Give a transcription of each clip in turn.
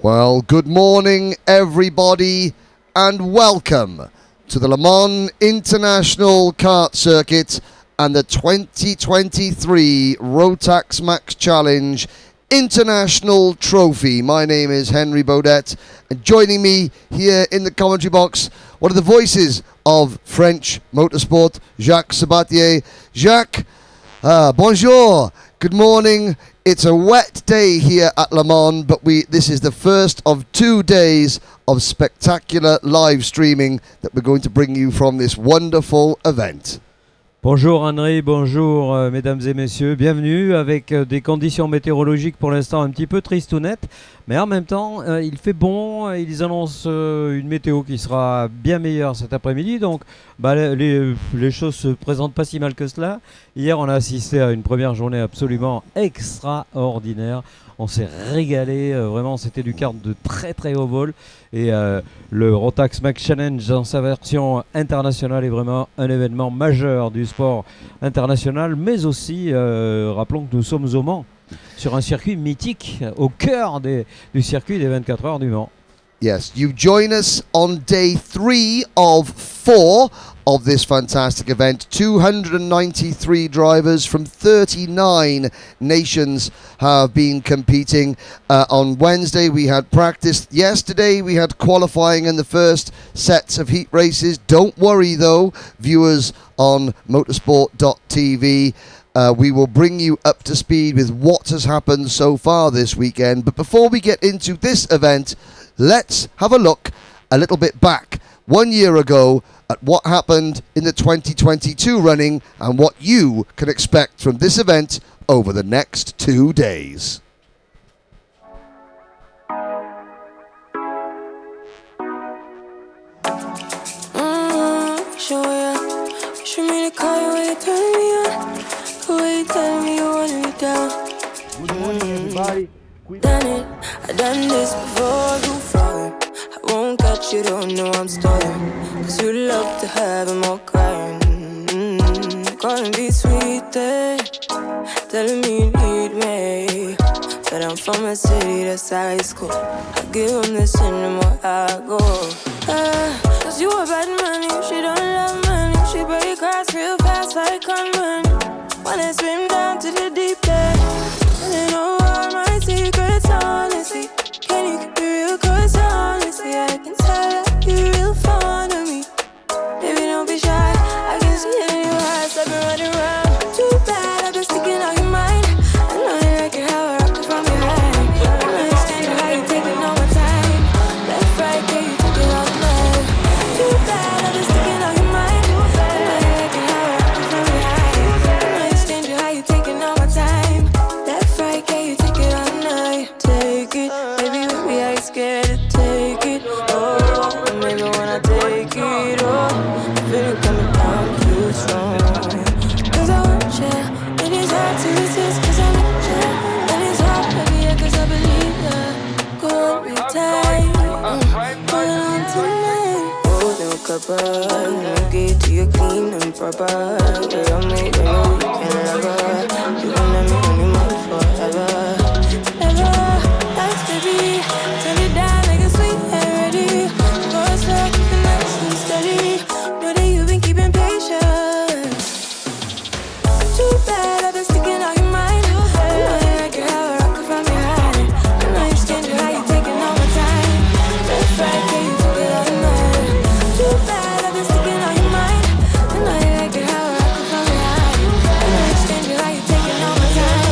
Well, good morning, everybody, and welcome to the Le Mans International Kart Circuit and the 2023 Rotax Max Challenge International Trophy. My name is Henry Baudet, and joining me here in the commentary box, one of the voices of French motorsport, Jacques Sabatier. Jacques, bonjour, good morning. It's a wet day here at Le Mans, but this is the first of 2 days of spectacular live streaming that we're going to bring you from this wonderful event. Bonjour Henri, bonjour mesdames et messieurs, bienvenue avec des conditions météorologiques pour l'instant un petit peu tristounettes, mais en même temps il fait bon, ils annoncent une météo qui sera bien meilleure cet après-midi, donc les choses se présentent pas si mal que cela. Hier on a assisté à une première journée absolument extraordinaire. On s'est régalé, vraiment c'était du kart de très très haut vol et le Rotax Max Challenge dans sa version internationale est vraiment un événement majeur du sport international, mais aussi rappelons que nous sommes au Mans, sur un circuit mythique, au cœur du circuit des 24 heures du Mans. Yes, you join us on day 3 of 4 of this fantastic event. 293 drivers from 39 nations have been competing. On Wednesday we had practice. Yesterday we had qualifying in the first sets of heat races. Don't worry though, viewers on motorsport.tv. We will bring you up to speed with what has happened so far this weekend. But before we get into this event, let's have a look a little bit back 1 year ago at what happened in the 2022 running and what you can expect from this event over the next 2 days. Show me the car when you turn me on. The way you tell me you want me down. Good morning, everybody. Done it, I done this before you fall. I won't catch you, don't know I'm stalling. Cause you love to have them all crying. Calling me sweet, telling me you need me. But I'm from a city that's high school. I give them this and the more I go. Cause you a bad money, she don't love money. She break grass real fast like conman. Wanna swim down to the deep end. You know all my secrets, honestly. Can you keep it real? Cause honestly, I can tell that you're real fond of me. Baby, don't be shy, I can see it in your eyes. I've been running around, too bad, I've been sticking on your mind. I know you like it how I rock it from behind. I understand how you taking all my time. Left, right, yeah, you took it all night. Too bad, I've been sticking on your mind. I know you like it how I rock it from behind. I understand how you taking all my time. Left, right, yeah, you take it all night. Take it, baby, with me, I ain't scared to take it. Oh, maybe when I take it, oh, I feel it coming down too strong. Cause I want you, and it's hard to resist. Cause I want you, and it's hard, baby, yeah, cause I believe ya. Go on, be tight, hold on tonight. Oh, no cuppa, no get to you clean and proper. Yeah, I'm moving, you can never. You gon' let me honeymoon forever. Baby, turn it down like a sweet and ready. Go slow, keep it nice and steady. Know that you've been keeping patience. Too bad I've been sticking on your mind. I know you like it how I rock it from behind. I know you stand how you taking all my time. Left, right, yeah, you took it all night. Too bad I've been sticking on your mind. I know you like it how I rock it from behind. I know you stand how you taking all my time.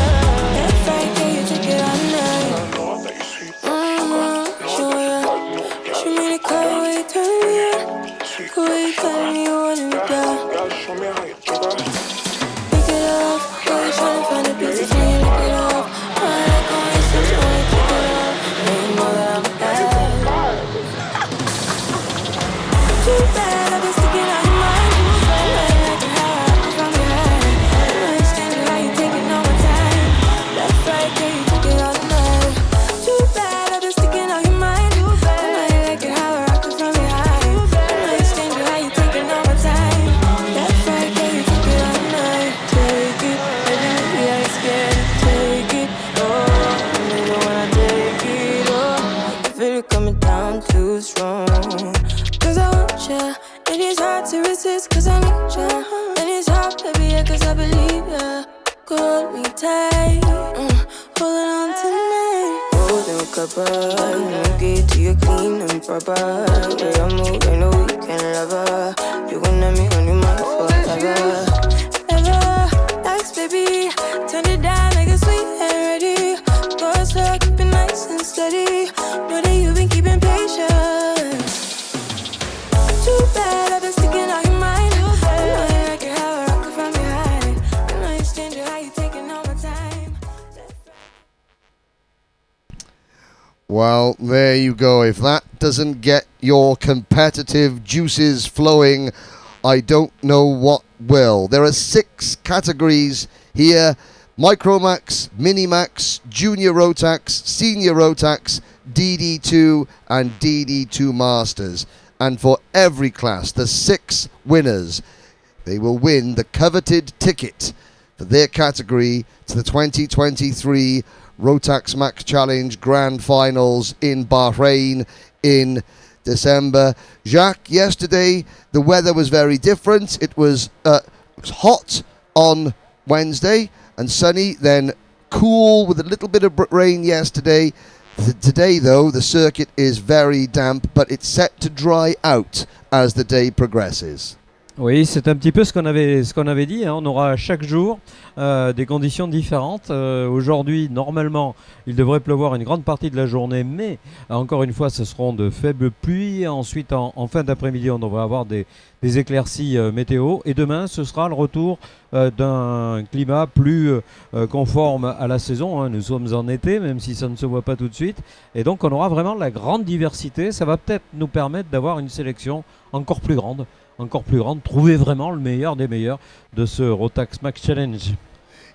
Left, right, yeah, you took it all night. Show me the car when you turn me on. The way you tell me you want me down. Pick it up, boy, you tryna find the pieces when you lick it up. I like when you switch when you kick it up. And you know that I'm bad. Too bad I've been sticking on your mind. I know you like it how I rock it from behind. I know you stand how you taking all my time. Left, right, yeah, you took it all night. Too bad I've been sticking on your mind. I know you like it how I rock it from behind. I know you stand how you taking all my time. Left, right, yeah, I'm too strong. Cause I want ya, and it's hard to resist cause I need ya. And it's hard, baby, yeah, cause I believe ya. Hold me tight, holding on tonight. Golden cuppa, get to you clean and proper. Yeah, I'm moving a weekend lover. You gon' have me on your mind forever. Ever, thanks baby, turn it down like a sweet and ready. Go slow, keep it nice and steady. Know that you've been keeping patience. Too bad I've been sticking out your mind. I know you like it how I rock it from behind. I know you stand it how you taking all my time. Well, there you go. If that doesn't get your competitive juices flowing, I don't know what will. There are 6 categories here: Micromax, Minimax, Junior Rotax, Senior Rotax, DD2 and DD2 Masters. And for every class, the 6 winners, they will win the coveted ticket for their category to the 2023 Rotax Max Challenge Grand Finals in Bahrain in December. Jacques, yesterday the weather was very different. It was hot on Wednesday and sunny, then cool with a little bit of rain yesterday. Today, though, the circuit is very damp, but it's set to dry out as the day progresses. Oui, c'est un petit peu ce qu'on avait dit, hein. On aura chaque jour des conditions différentes. Aujourd'hui, normalement, il devrait pleuvoir une grande partie de la journée, mais encore une fois, ce seront de faibles pluies. Ensuite, en fin d'après-midi, on devrait avoir des éclaircies météo. Et demain, ce sera le retour d'un climat plus conforme à la saison, hein. Nous sommes en été, même si ça ne se voit pas tout de suite. Et donc, on aura vraiment la grande diversité. Ça va peut-être nous permettre d'avoir une sélection encore plus grande, trouver vraiment le meilleur des meilleurs de ce Rotax Max Challenge.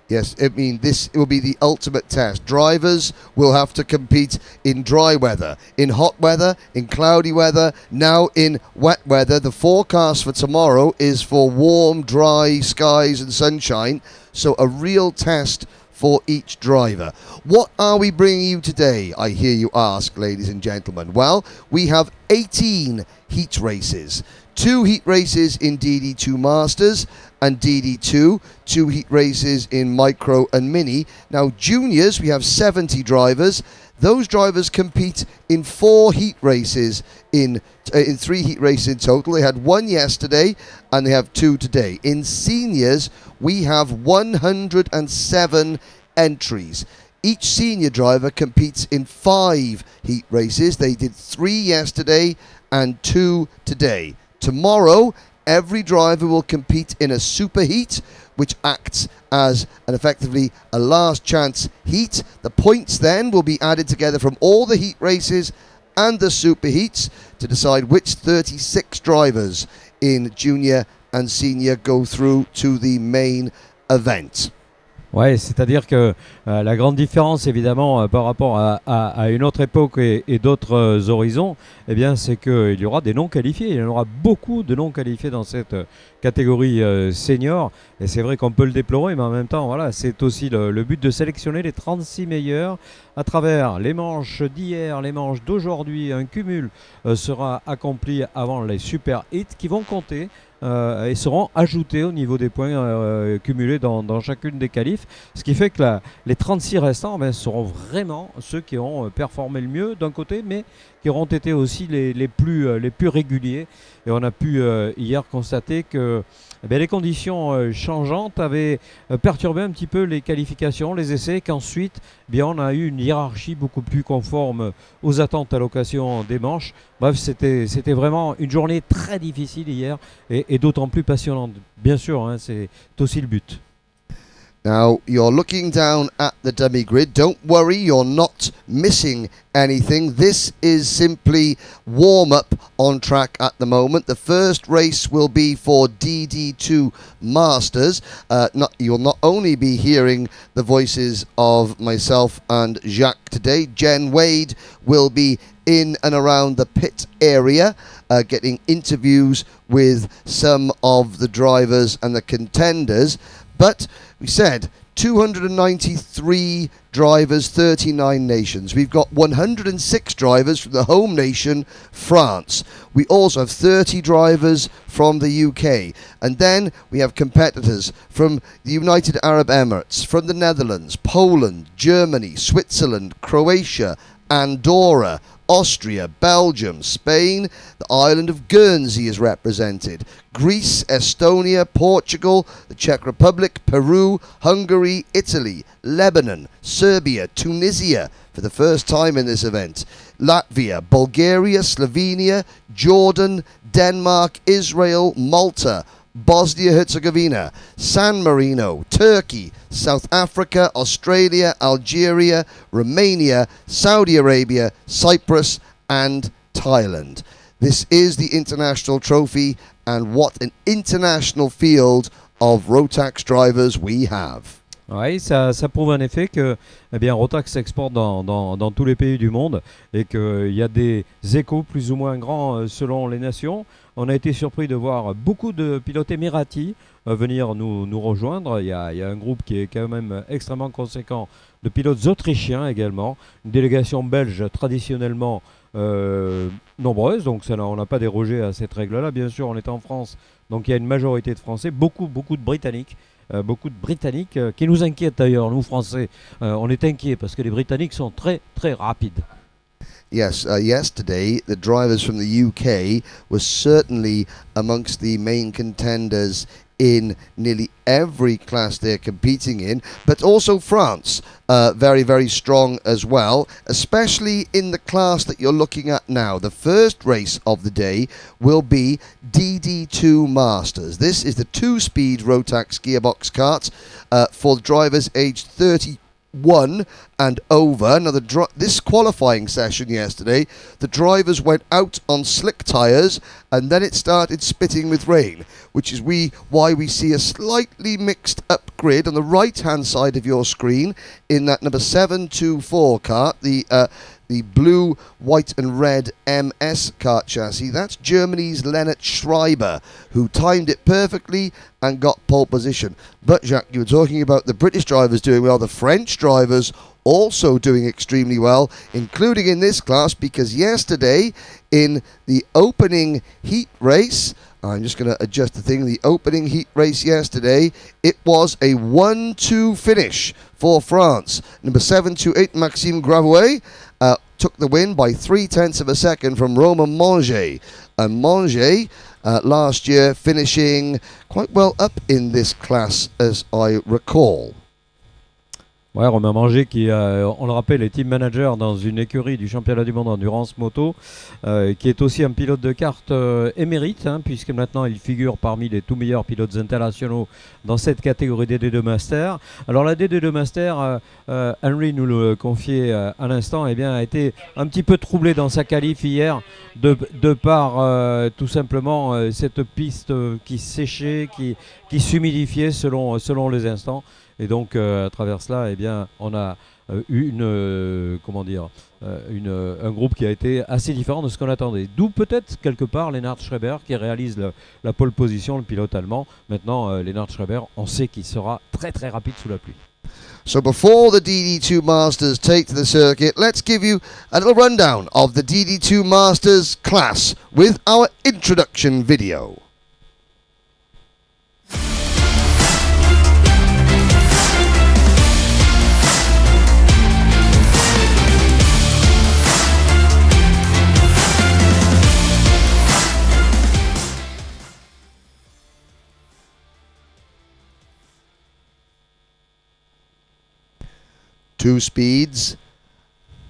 Yes, I mean, this will be the ultimate test. Drivers will have to compete in dry weather, in hot weather, in cloudy weather, now in wet weather. The forecast for tomorrow is for warm, dry skies and sunshine, so a real test for each driver. What are we bringing you today, I hear you ask, ladies and gentlemen? Well, we have 18 heat races. 2 heat races in DD2 Masters and DD2, 2 heat races in Micro and Mini. Now, juniors, we have 70 drivers. Those drivers compete in 4 heat races, in 3 heat races in total. They had 1 yesterday and they have 2 today. In seniors, we have 107 entries. Each senior driver competes in 5 heat races. They did 3 yesterday and 2 today. Tomorrow, every driver will compete in a super heat, which acts as effectively a last chance heat. The points then will be added together from all the heat races and the super heats to decide which 36 drivers in junior and senior go through to the main event. Ouais, c'est-à-dire que la grande différence, évidemment, par rapport à une autre époque et d'autres horizons, eh bien, c'est qu'il y aura des non-qualifiés. Il y en aura beaucoup de non-qualifiés dans cette catégorie senior. Et c'est vrai qu'on peut le déplorer, mais en même temps, voilà, c'est aussi le but de sélectionner les 36 meilleurs à travers les manches d'hier, les manches d'aujourd'hui. Un cumul sera accompli avant les super hits qui vont compter et seront ajoutés au niveau des points cumulés dans chacune des qualifs. Ce qui fait que les 36 restants seront vraiment ceux qui ont performé le mieux d'un côté, mais qui auront été aussi les plus réguliers. Et on a pu hier constater que les conditions changeantes avaient perturbé un petit peu les qualifications, les essais, qu'ensuite on a eu une hiérarchie beaucoup plus conforme aux attentes à l'occasion des manches. Bref, c'était vraiment une journée très difficile hier et d'autant plus passionnante. Bien sûr, hein, c'est aussi le but. Now, you're looking down at the dummy grid. Don't worry, you're not missing anything. This is simply warm-up on track at the moment. The first race will be for DD2 Masters. You'll not only be hearing the voices of myself and Jacques today. Jen Wade will be in and around the pit area, getting interviews with some of the drivers and the contenders. But we said 293 drivers, 39 nations. We've got 106 drivers from the home nation, France. We also have 30 drivers from the UK. And then we have competitors from the United Arab Emirates, from the Netherlands, Poland, Germany, Switzerland, Croatia, Andorra, Austria, Belgium, Spain, the island of Guernsey is represented, Greece, Estonia, Portugal, the Czech Republic, Peru, Hungary, Italy, Lebanon, Serbia, Tunisia for the first time in this event, Latvia, Bulgaria, Slovenia, Jordan, Denmark, Israel, Malta, Bosnia-Herzegovina, San Marino, Turkey, South Africa, Australia, Algeria, Romania, Saudi Arabia, Cyprus and Thailand. This is the international trophy, and what an international field of Rotax drivers we have. Oui, ça prouve en effet que Rotax s'exporte dans tous les pays du monde et qu'il y a des échos plus ou moins grands selon les nations. On a été surpris de voir beaucoup de pilotes émiratis venir nous rejoindre. Il y a un groupe qui est quand même extrêmement conséquent de pilotes autrichiens également. Une délégation belge traditionnellement nombreuse, donc on n'a pas dérogé à cette règle-là. Bien sûr, on est en France, donc il y a une majorité de Français, beaucoup de Britanniques. Beaucoup de Britanniques qui nous inquiètent d'ailleurs, nous Français. On est inquiets parce que les Britanniques sont très rapides. Yes, yesterday the drivers from the UK were certainly amongst the main contenders in nearly every class they're competing in, but also France, very strong as well, especially in the class that you're looking at now. The first race of the day will be DD2 Masters. This is the 2-speed Rotax gearbox kart for drivers aged 31 and over. Now, this qualifying session yesterday, the drivers went out on slick tyres and then it started spitting with rain, which is why we see a slightly mixed up grid on the right hand side of your screen in that number 724 kart, the blue, white and red MS kart chassis. That's Germany's Lennart Schreiber, who timed it perfectly and got pole position. But Jacques, you were talking about the British drivers doing well, the French drivers also doing extremely well, including in this class, because yesterday in the opening heat race, I'm just going to adjust the thing, the opening heat race yesterday, it was a 1-2 finish for France. Number 728, Maxime Gravouet, took the win by 0.3 of a second from Romain Manger. And Manger, last year, finishing quite well up in this class, as I recall. Ouais, Romain Manger qui, on le rappelle, est team manager dans une écurie du championnat du monde endurance moto, qui est aussi un pilote de kart émérite, puisque maintenant il figure parmi les tout meilleurs pilotes internationaux dans cette catégorie des D2 Master. Alors la D2 Master, Henry nous le confiait à l'instant, a été un petit peu troublé dans sa qualif hier de par tout simplement cette piste qui séchait, qui s'humidifiait selon les instants. Et donc, à travers cela, on a eu un groupe qui a été assez différent de ce qu'on attendait. D'où peut-être, quelque part, Lennart Schreiber qui réalise la pole position, le pilote allemand. Maintenant, Lennart Schreiber, on sait qu'il sera très rapide sous la pluie. So before the DD2 Masters take to the circuit, let's give you a little rundown of the DD2 Masters class with our introduction video. Two speeds,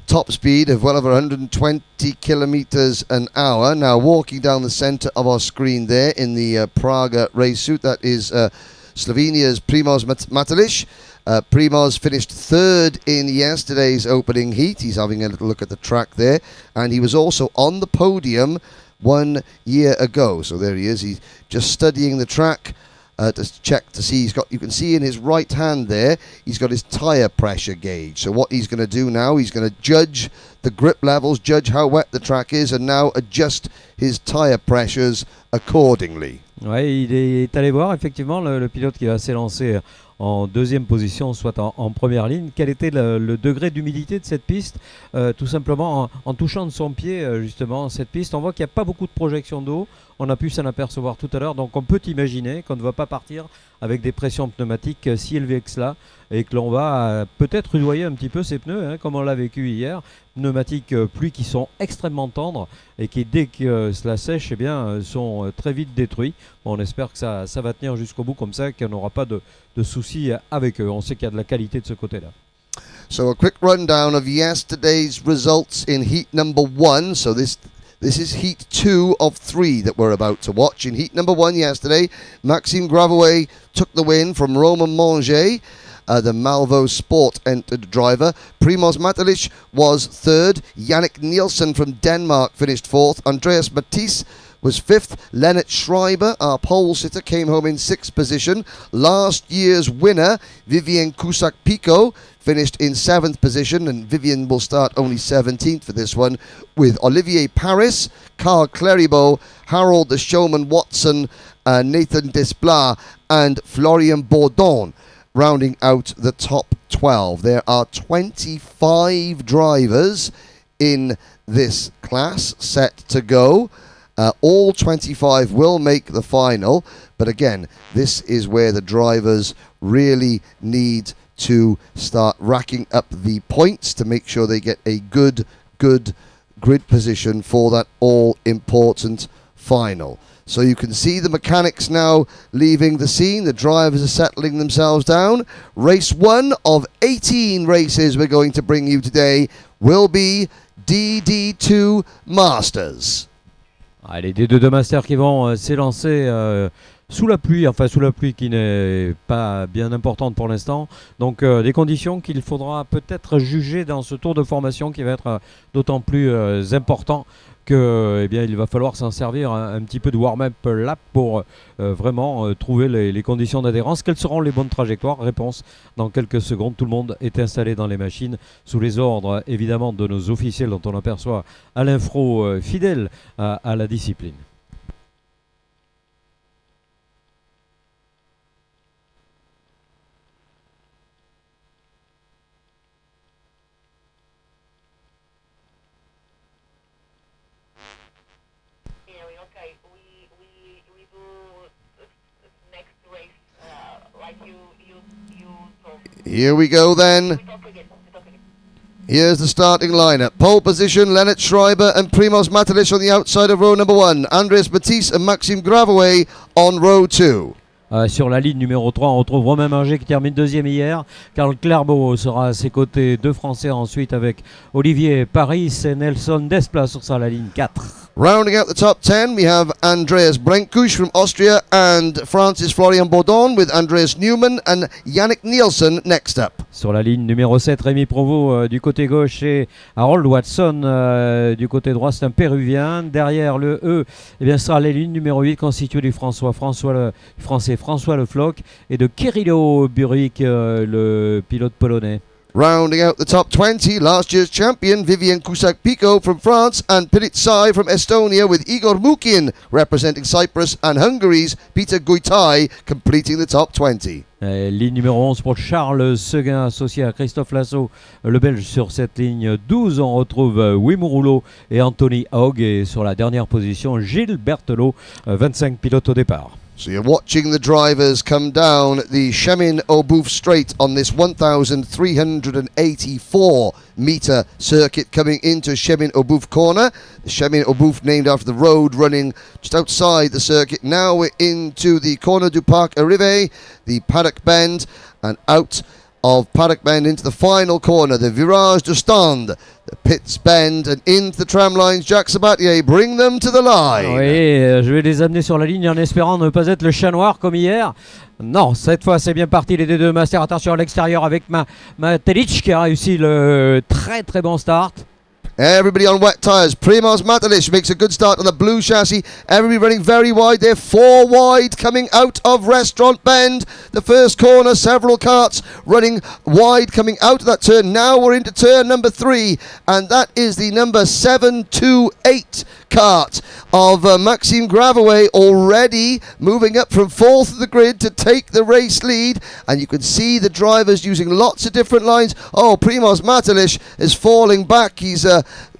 top speed of well over 120 kilometers an hour. Now walking down the center of our screen there in the Praga race suit, that is Slovenia's Primož Matelić. Primož finished third in yesterday's opening heat. He's having a little look at the track there, and he was also on the podium 1 year ago. So there he is, he's just studying the track to check to see. You can see in his right hand there, he's got his tyre pressure gauge. So what he's going to do now, he's going to judge the grip levels, judge how wet the track is, and now adjust his tyre pressures accordingly. Ouais, il est allé voir effectivement le pilote qui va s'élancer en deuxième position, soit en première ligne. Quel était le degré d'humidité de cette piste? Tout simplement en touchant de son pied justement cette piste, on voit qu'il n'y a pas beaucoup de projection d'eau. On a pu s'en apercevoir tout à l'heure, donc on peut imaginer qu'on ne va pas partir avec des pressions pneumatiques si élevées que cela et que l'on va peut-être rudoyer un petit peu ces pneus, comme on l'a vécu hier. Pneumatiques pluie qui sont extrêmement tendres et qui, dès que cela sèche, sont très vite détruits. Bon, on espère que ça va tenir jusqu'au bout comme ça, qu'il n'y aura pas de soucis avec eux. On sait qu'il y a de la qualité de ce côté-là. So a quick rundown of yesterday's results in heat number 1. So this is heat 2 of 3 that we're about to watch. In heat number 1 yesterday, Maxime Gravouet took the win from Roman Manger. The Malvo Sport entered driver. Primoz Matelic was third. Yannick Nielsen from Denmark finished fourth. Andreas Matisse was fifth. Lennart Schreiber, our pole sitter, came home in sixth position. Last year's winner, Vivien Cusack-Pico, finished in seventh position, and Vivien will start only 17th for this one, with Olivier Paris, Carl Cleribaud, Harold the Showman Watson, Nathan Desplat, and Florian Bourdon, rounding out the top 12. There are 25 drivers in this class set to go. All 25 will make the final, but again, this is where the drivers really need to start racking up the points to make sure they get a good grid position for that all-important final. So you can see the mechanics now leaving the scene. The drivers are settling themselves down. Race 1 of 18 races we're going to bring you today will be DD2 Masters. Les D2 Masters qui vont s'élancer sous la pluie qui n'est pas bien importante pour l'instant. Donc des conditions qu'il faudra peut-être juger dans ce tour de formation qui va être d'autant plus important que il va falloir s'en servir un petit peu de warm-up lap pour vraiment trouver les conditions d'adhérence. Quelles seront les bonnes trajectoires? Réponse dans quelques secondes. Tout le monde est installé dans les machines sous les ordres évidemment de nos officiels dont on aperçoit à l'infro fidèle à la discipline. Here we go then. Here's the starting lineup. Pole position, Lennart Schreiber and Primoz Matelic on the outside of row number 1. Andreas Matisse and Maxime Gravouet on row 2. Sur la ligne numéro 3, on retrouve Romain Manger qui termine deuxième hier. Carl Clerbeau sera à ses côtés, deux Français ensuite avec Olivier Paris et Nelson Desplat sur la ligne 4. Rounding out the top 10, we have Andreas Brenkusch from Austria and Francis Florian Bourdon with Andreas Newman and Yannick Nielsen next up. Sur la ligne numéro 7, Rémi Provost du côté gauche et Harold Watson du côté droit, c'est un Péruvien. Derrière le E, ce sera les lignes numéro 8 constituées du Français François Le Floch et de Kirilo Burik, le pilote polonais. Rounding out the top 20, last year's champion Vivien Cusack-Pico from France and Piritsai from Estonia, with Igor Mukin representing Cyprus and Hungary's Peter Guitai completing the top 20. Ligne numéro 11 pour Charles Seguin associé à Christophe Lasso, le Belge. Sur cette ligne 12, on retrouve Wim Rouleau et Anthony Haug, et sur la dernière position Gilles Berthelot, 25 pilotes au départ. So you're watching the drivers come down the Chemin-Auboeuf straight on this 1,384 metre circuit coming into Chemin-Auboeuf corner. The Chemin-Auboeuf named after the road running just outside the circuit. Now we're into the Corner du Parc Arrivé, the paddock bend, and out of paddock bend into the final corner, the Virage du Stand, the pits bend, and into the tram lines. Jacques Sabatier, bring them to the line. Oui, je vais les amener sur la ligne en espérant ne pas être le chat noir comme hier. Non, cette fois c'est bien parti, les D2 Masters. Attention à l'extérieur avec Matelic qui a réussi le très très bon start. Everybody on wet tyres. Primoz Matelic makes a good start on the blue chassis. Everybody running very wide. They're 4 wide coming out of Restaurant Bend. The first corner, several karts running wide coming out of that turn. Now we're into turn number 3, and that is the number 728 kart of Maxime Gravaway already moving up from 4th of the grid to take the race lead, and you can see the drivers using lots of different lines. Oh, Primoz Matalish is falling back. He's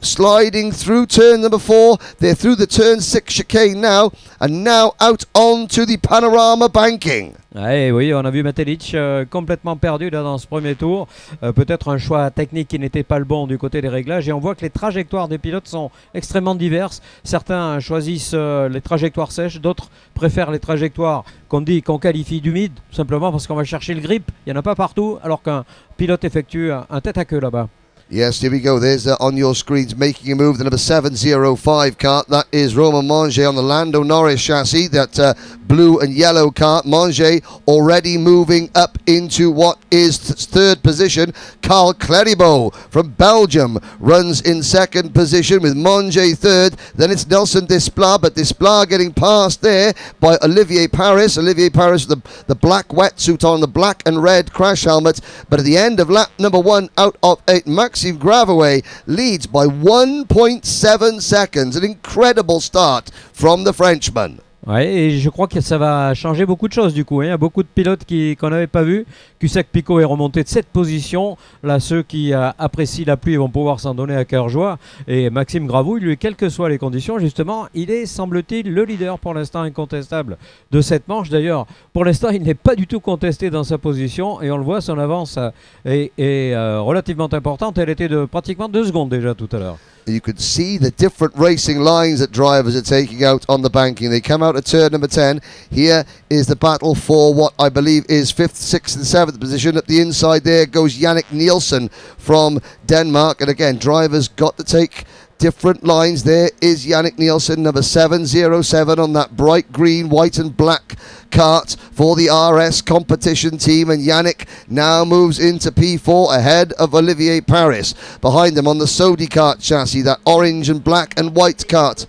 sliding through turn number 4. They're through the turn 6 chicane now, and now out onto the panorama banking. Ouais, oui, on a vu Matelic complètement perdu là, dans ce premier tour. Peut-être un choix technique qui n'était pas le bon du côté des réglages. Et on voit que les trajectoires des pilotes sont extrêmement diverses. Certains choisissent les trajectoires sèches, d'autres préfèrent les trajectoires qu'on qualifie d'humides, simplement parce qu'on va chercher le grip. Il n'y en a pas partout, alors qu'un pilote effectue un tête à queue là-bas. Yes, here we go. There's on your screens making a move, the number 705 cart. That is Romain Manger on the Lando Norris chassis, that blue and yellow cart. Manger already moving up into what is third position. Carl Cleribo from Belgium runs in second position with Manger third. Then it's Nelson Desplat, but Desplat getting passed there by Olivier Paris. Olivier Paris with the black wetsuit on, the black and red crash helmet. But at the end of lap number 1 out of 8, Maxime Gravaway leads by 1.7 seconds. An incredible start from the Frenchman. Ouais, et je crois que ça va changer beaucoup de choses du coup. Il y a beaucoup de pilotes qu'on n'avait pas vu. Cusack-Picot est remonté de cette position. Là, ceux qui apprécient la pluie vont pouvoir s'en donner à cœur joie. Et Maxime Gravouille, lui, quelles que soient les conditions, justement, il est, semble-t-il, le leader pour l'instant incontestable de cette manche. D'ailleurs, pour l'instant, il n'est pas du tout contesté dans sa position. Et on le voit, son avance est relativement importante. Elle était de pratiquement 2 secondes déjà tout à l'heure. You could see the different racing lines that drivers are taking out on the banking. They come out at turn number 10. Here is the battle for what I believe is 5th, 6th and 7th position. At the inside there goes Yannick Nielsen from Denmark. And again, drivers got to take different lines. There is Yannick Nielsen, number 707 on that bright green, white and black kart for the RS competition team, and Yannick now moves into P4 ahead of Olivier Paris. Behind them on the Sodi kart chassis, that orange and black and white kart.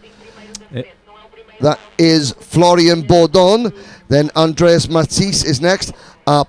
That is Florian Bourdon. Then Andreas Matisse is next. Our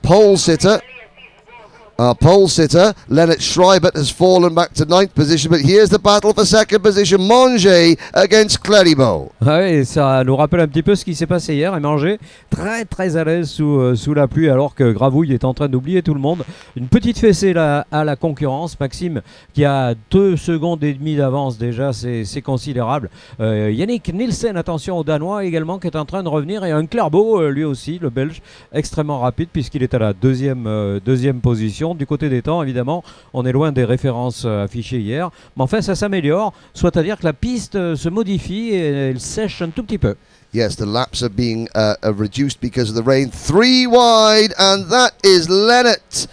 pole sitter, Lennart Schreibert, has fallen back to 9th position, but here's the battle for second position. Manger against Cleribo. Ouais, ça nous rappelle un petit peu ce qui s'est passé hier. Et Manger très très à l'aise sous la pluie, alors que Gravouille est en train d'oublier tout le monde. Une petite fessée là, à la concurrence. Maxime qui a 2 secondes et demie d'avance déjà, c'est considérable. Yannick Nielsen, attention au Danois également, qui est en train de revenir. Et un Clerbeau, lui aussi, le Belge, extrêmement rapide puisqu'il est à la deuxième position. Du côté des temps, évidemment, on est loin des références affichées hier. Mais enfin, ça s'améliore. Soit à dire que la piste se modifie et elle sèche un tout petit peu. Yes, the laps are being reduced because of the rain. 3 wide, and that is Lennart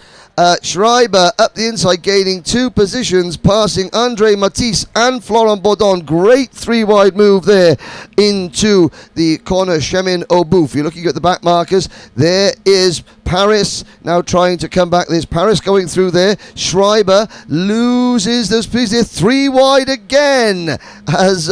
Schreiber up the inside, gaining 2 positions, passing Andre Matisse and Florent Baudon. Great 3 wide move there into the corner Chemin au Bouffe. You're looking at the back markers. There is Paris now trying to come back. There's Paris going through there. Schreiber loses those speeds. They're 3 wide again as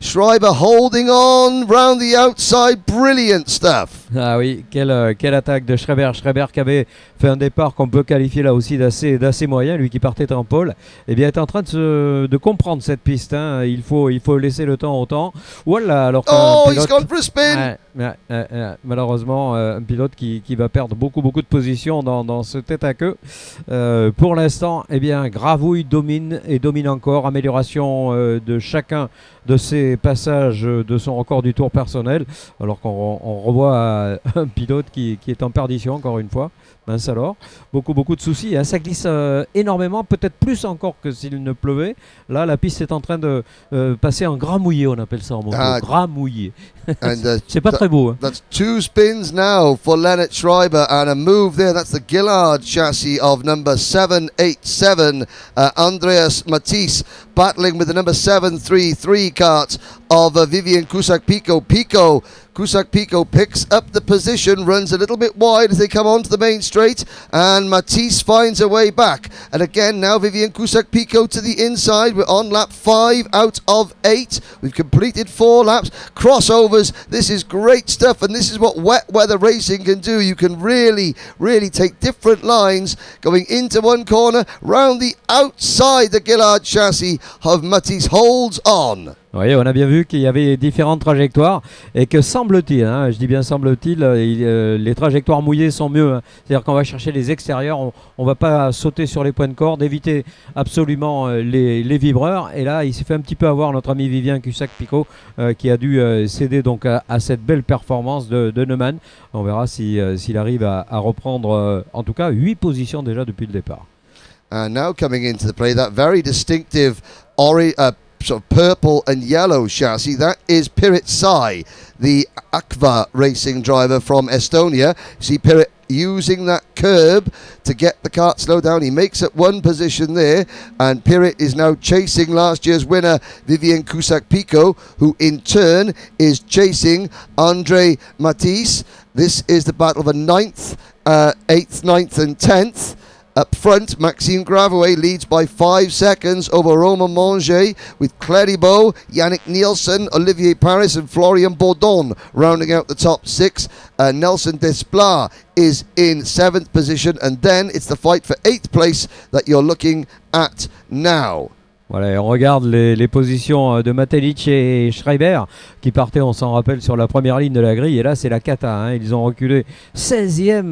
Schreiber holding on round the outside. Brilliant stuff. Ah oui, quelle attaque de Schreiber. Schreiber qui avait fait un départ qu'on peut qualifier là aussi d'assez moyen, lui qui partait en pole, eh bien est en train de comprendre cette piste. Hein. Il faut laisser le temps au temps. Voilà, alors pilote, he's gone for a spin. Malheureusement, un pilote qui va perdre beaucoup de positions dans ce tête à queue. Pour l'instant, eh bien, Gravouille domine encore. Amélioration de chacun de ses passages de son record du tour personnel, alors qu'on revoit un pilote qui est en perdition encore une fois. Mince alors, beaucoup de soucis, hein. Ça glisse énormément, peut-être plus encore que s'il ne pleuvait. Là, la piste est en train de passer en gras mouillé, on appelle ça en moto, gras mouillé. C'est pas très beau. Hein. That's 2 spins now for Lennart Schreiber, and a move there. That's the Gillard chassis of number 787, Andreas Matisse, battling with the number 733 kart of Vivian Cusack-Picot. Cusack-Picot picks up the position, runs a little bit wide as they come onto the main straight, and Matisse finds a way back. And again, now Vivian Cusack-Picot to the inside. We're on lap 5 out of 8. We've completed 4 laps. Crossovers, this is great stuff, and this is what wet weather racing can do. You can really take different lines, going into one corner, round the outside. The Gillard chassis of Matisse holds on. Oui, on a bien vu qu'il y avait différentes trajectoires et que semble-t-il, hein, je dis bien semble-t-il, les trajectoires mouillées sont mieux. Hein. C'est-à-dire qu'on va chercher les extérieurs, on ne va pas sauter sur les points de corde, éviter absolument les vibreurs. Et là, il s'est fait un petit peu avoir notre ami Vivien Cussac-Picot qui a dû céder donc à cette belle performance de Neumann. On verra s'il arrive à reprendre en tout cas 8 positions déjà depuis le départ. And now coming into the play, that very distinctive sort of purple and yellow chassis, that is Pirit Sai, the Akva racing driver from Estonia. You see Pirit using that curb to get the kart slow down. He makes it one position there, and Pirit is now chasing last year's winner Vivien Cussac-Picot, who in turn is chasing Andre Matisse. This is the battle of the 9th, 8th, 9th and 10th. Up front, Maxime Gravouet leads by 5 seconds over Romain Manger, with Cleribo, Yannick Nielsen, Olivier Paris and Florian Bourdon rounding out the top 6. Nelson Desplat is in 7th position, and then it's the fight for 8th place that you're looking at now. Voilà, on regarde les positions de Matelic et Schreiber qui partaient, on s'en rappelle, sur la première ligne de la grille. Et là, c'est la cata. Hein. Ils ont reculé 16e,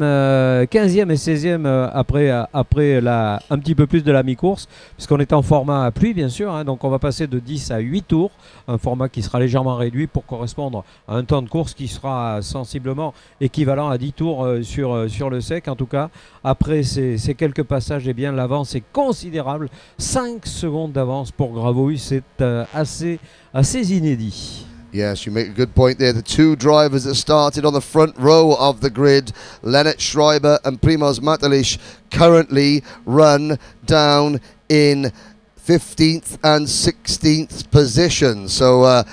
15e et 16e après un petit peu plus de la mi-course, puisqu'on est en format à pluie, bien sûr. Hein. Donc, on va passer de 10 à 8 tours. Un format qui sera légèrement réduit pour correspondre à un temps de course qui sera sensiblement équivalent à 10 tours sur le sec. En tout cas, après ces quelques passages, eh bien, l'avance est considérable. 5 secondes d'avance pour Gravouille, c'est assez inédit. Yes, you make a good point there. The two drivers that started on the front row of the grid, Lennart Schreiber and Primoz Matelic, currently run down in 15th and 16th position. So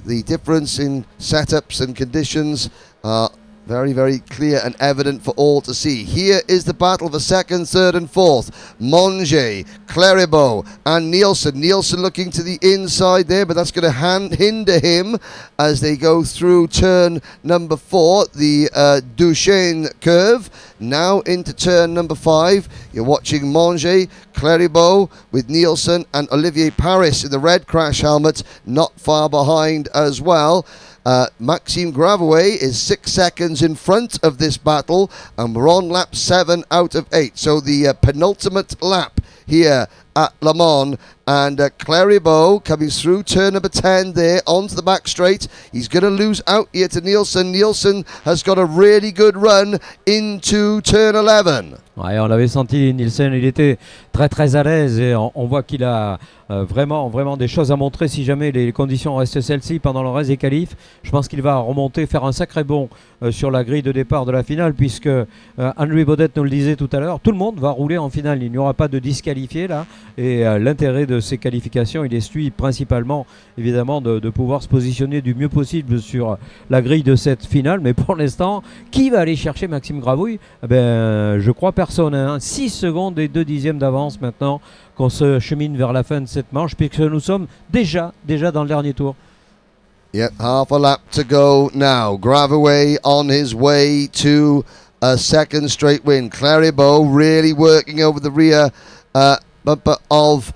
the difference in setups and conditions are very, very clear and evident for all to see. Here is the battle for 2nd, 3rd and 4th. Monge, Cleribo and Nielsen. Nielsen looking to the inside there, but that's going to hinder him as they go through turn number 4, the Duchesne curve. Now into turn number 5. You're watching Monge, Cleribo with Nielsen and Olivier Paris in the red crash helmet, not far behind as well. Maxime Gravouet is 6 seconds in front of this battle, and we're on lap 7 out of 8. So the penultimate lap here at Le Mans, and Cleribo coming through turn number 10 there onto the back straight. He's going to lose out here to Nielsen. Nielsen has got a really good run into turn 11. Ouais, on l'avait senti, Nielsen, il était très à l'aise et on voit qu'il a vraiment des choses à montrer si jamais les conditions restent celles-ci pendant le reste des qualifs. Je pense qu'il va remonter, faire un sacré bond sur la grille de départ de la finale, puisque Henry Baudet nous le disait tout à l'heure, tout le monde va rouler en finale, il n'y aura pas de disqualifiés là, et l'intérêt de ces qualifications, il est celui principalement évidemment de pouvoir se positionner du mieux possible sur la grille de cette finale. Mais pour l'instant, qui va aller chercher Maxime Gravouille? Je crois personne, hein. 6 secondes et 2 dixièmes d'avance maintenant qu'on se chemine vers la fin de cette manche, puisque nous sommes déjà dans le dernier tour. Yep, half a lap to go now. Gravouet on his way to a second straight win. Cleribo really working over the rear bumper of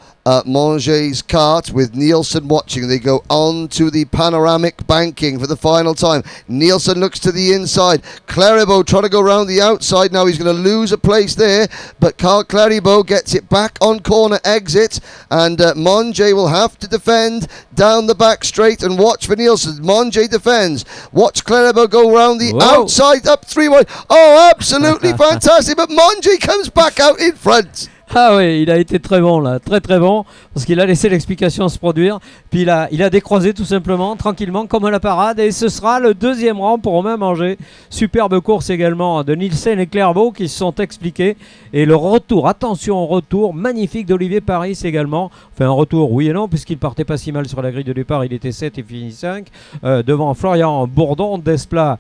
Monge's kart, with Nielsen watching. They go on to the panoramic banking for the final time. Nielsen looks to the inside. Cleribo trying to go around the outside now. He's going to lose a place there, but Carl Cleribo gets it back on corner exit, and Monge will have to defend down the back straight and watch for Nielsen. Monge defends. Watch Cleribo go around the outside, up 3 wide. Oh, absolutely fantastic, but Monge comes back out in front. Ah oui, il a été très bon là, très bon, parce qu'il a laissé l'explication se produire, puis il a décroisé tout simplement, tranquillement, comme à la parade, et ce sera le 2e rang pour Romain Manger. Superbe course également de Nielsen et Clerbeau qui se sont expliqués, et le retour, attention au retour, magnifique d'Olivier Paris également, enfin un retour oui et non, puisqu'il partait pas si mal sur la grille de départ, il était 7 et finit 5, devant Florian Bourdon. Desplat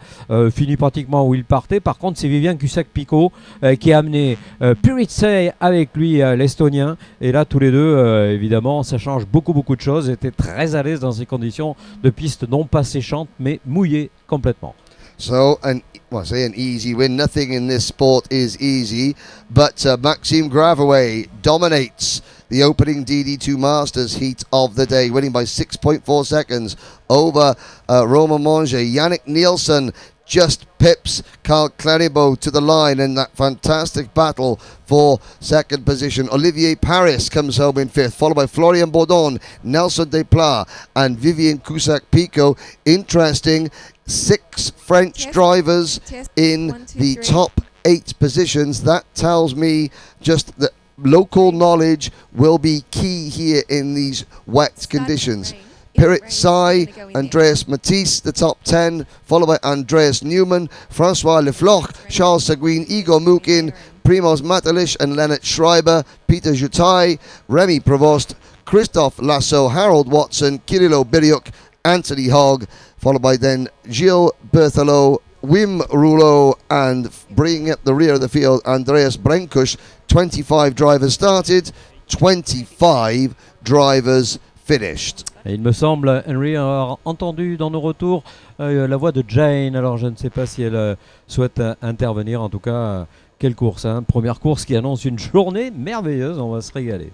finit pratiquement où il partait. Par contre, c'est Vivien Cussac-Picot qui a amené Puritsey avec lui, l'Estonien, et là tous les deux évidemment ça change beaucoup de choses. Étaient très à l'aise dans ces conditions de piste non pas séchantes mais mouillées complètement. So, I say an easy win. Nothing in this sport is easy, but Maxime Gravaway dominates the opening DD2 Masters heat of the day, winning by 6.4 seconds over Romain Monge. Yannick Nielsen just pips Carl Claribeau to the line in that fantastic battle for second position. Olivier Paris comes home in fifth, followed by Florian Bourdon, Nelson Desplat and Vivien Cusack-Pico. Interesting, 6 French drivers in the top 8 positions. That tells me just that local knowledge will be key here in these wet conditions. Pirit Sai, Andreas Matisse, the top 10, followed by Andreas Newman, Francois Lefloch, Charles Seguin, Igor Mukin, Primoz Matalish and Leonard Schreiber, Peter Jutai, Remy Provost, Christophe Lasso, Harold Watson, Kirilo Biriuk, Anthony Hogg, followed by then Gilles Berthelot, Wim Rouleau, and bringing up the rear of the field, Andreas Brenkush. 25 drivers started, 25 drivers finished. Et il me semble, Henry, avoir entendu dans nos retours la voix de Jane. Alors je ne sais pas si elle souhaite intervenir. En tout cas, quelle course, hein. Première course qui annonce une journée merveilleuse. On va se régaler.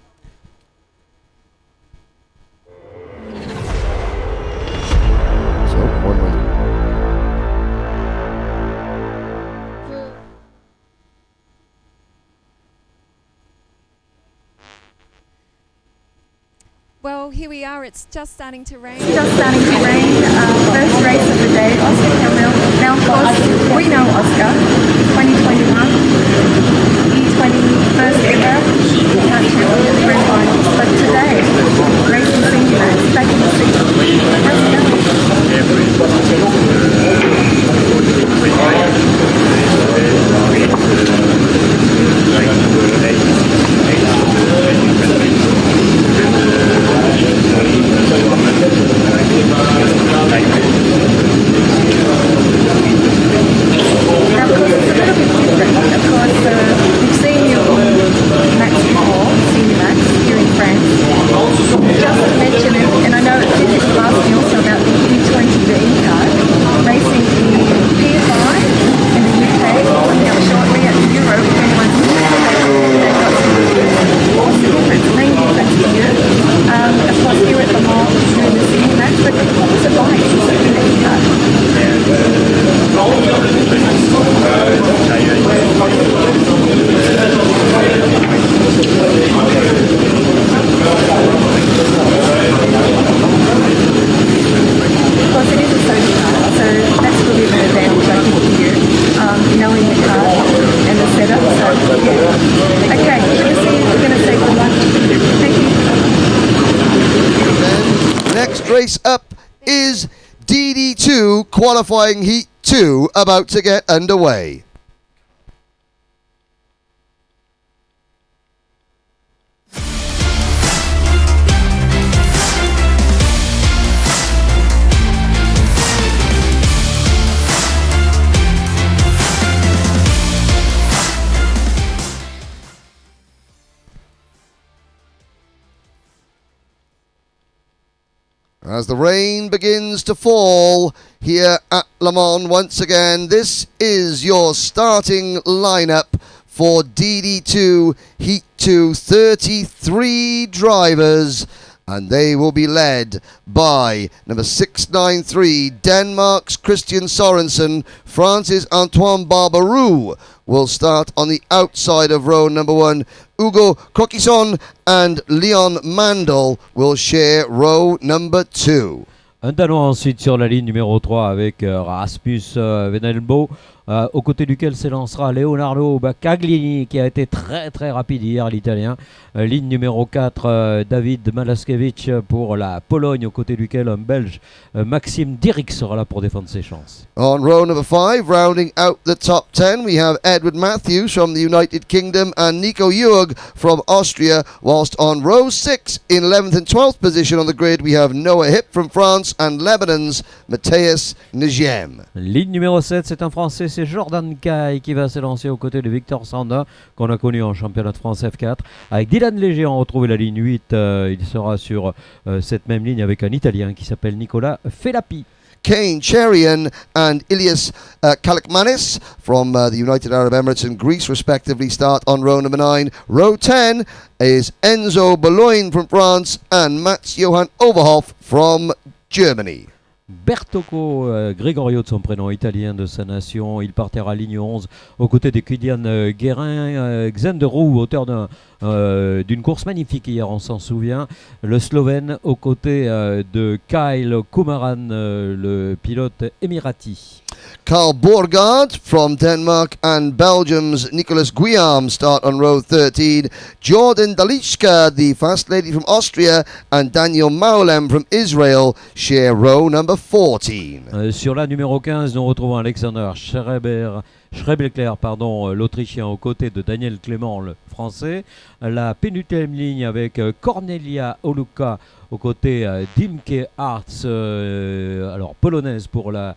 Well, here we are. It's just starting to rain. Just starting to rain. First race of the day, Oscar Camille. Now, of course, we know Oscar. 2021, E20 first ever. Can't show the grand finals, but today, racing seniors back in the season. How's it going? We've seen you Max before, senior Max, here in France. Just to mention it, and I know Philip asked me also about the E20, the E-card, racing in PFI in the UK, coming up shortly at the Euro, if anyone's interested. They've got some awesome different ladies that's here. Of course, here at the mall, doing the senior Max, but what's it like in the E-card? Of course, it is a social car, so that's really an advantage, I think, for you, knowing the car and the setup. So, yeah. Okay, we're going to say good luck. Thank you. Then, next race up is DD2 qualifying heat 2 about to get underway. As the rain begins to fall here at Le Mans once again, this is your starting lineup for DD2 Heat 2. 33 drivers, and they will be led by number 693, Denmark's Christian Sorensen. France's Antoine Barbaroux will start on the outside of row number 1. Hugo Croquisson and Leon Mandel will share row number 2. Un Danois ensuite sur la ligne numéro 3 avec Rasmus Venelbo, aux côtés duquel s'élancera Leonardo Baccaglini qui a été très très rapide hier, l'Italien. Ligne numéro 4, David Malaskevich pour la Pologne, aux côtés duquel un Belge, Maxime Dierik, sera là pour défendre ses chances. On row number 5, rounding out the top 10, we have Edward Matthews from the United Kingdom and Nico Jurg from Austria, whilst on row 6, in 11th and 12th position on the grid, we have Noah Hipp from France and Lebanon's Matthias Ngiem. Ligne numéro 7, c'est un Français, c'est Jordan Caille qui va s'élancer aux côtés de Victor Sanda, qu'on a connu en championnat de France F4. Avec Dylan Léger, on retrouve la ligne 8, il sera sur cette même ligne avec un Italien qui s'appelle Nicolas Felappi. Kane Cherian and Ilias Kalikmanis from the United Arab Emirates and Greece respectively start on row number 9. Row 10 is Enzo Bologne from France and Mats Johan Overhoff from Germany. Bertocco, Gregorio de son prénom, italien de sa nation, il partira à ligne 11 aux côtés de Kylian Guérin, Xanderou, auteur d'une course magnifique hier, on s'en souvient, le Slovène aux côtés de Kyle Kumaran, le pilote émirati. Carl Borgaard from Denmark and Belgium's Nicolas Guillaume start on row 13. Jordan Dalichka, the fast lady from Austria, and Daniel Maulem from Israel share row number 14. Sur la numéro 15, nous retrouvons Alexander Schrebelkler, l'Autrichien aux côtés de Daniel Clément, le Français. La pénultième ligne avec Cornelia Oluka aux côtés d'Imke Hartz, alors polonaise pour la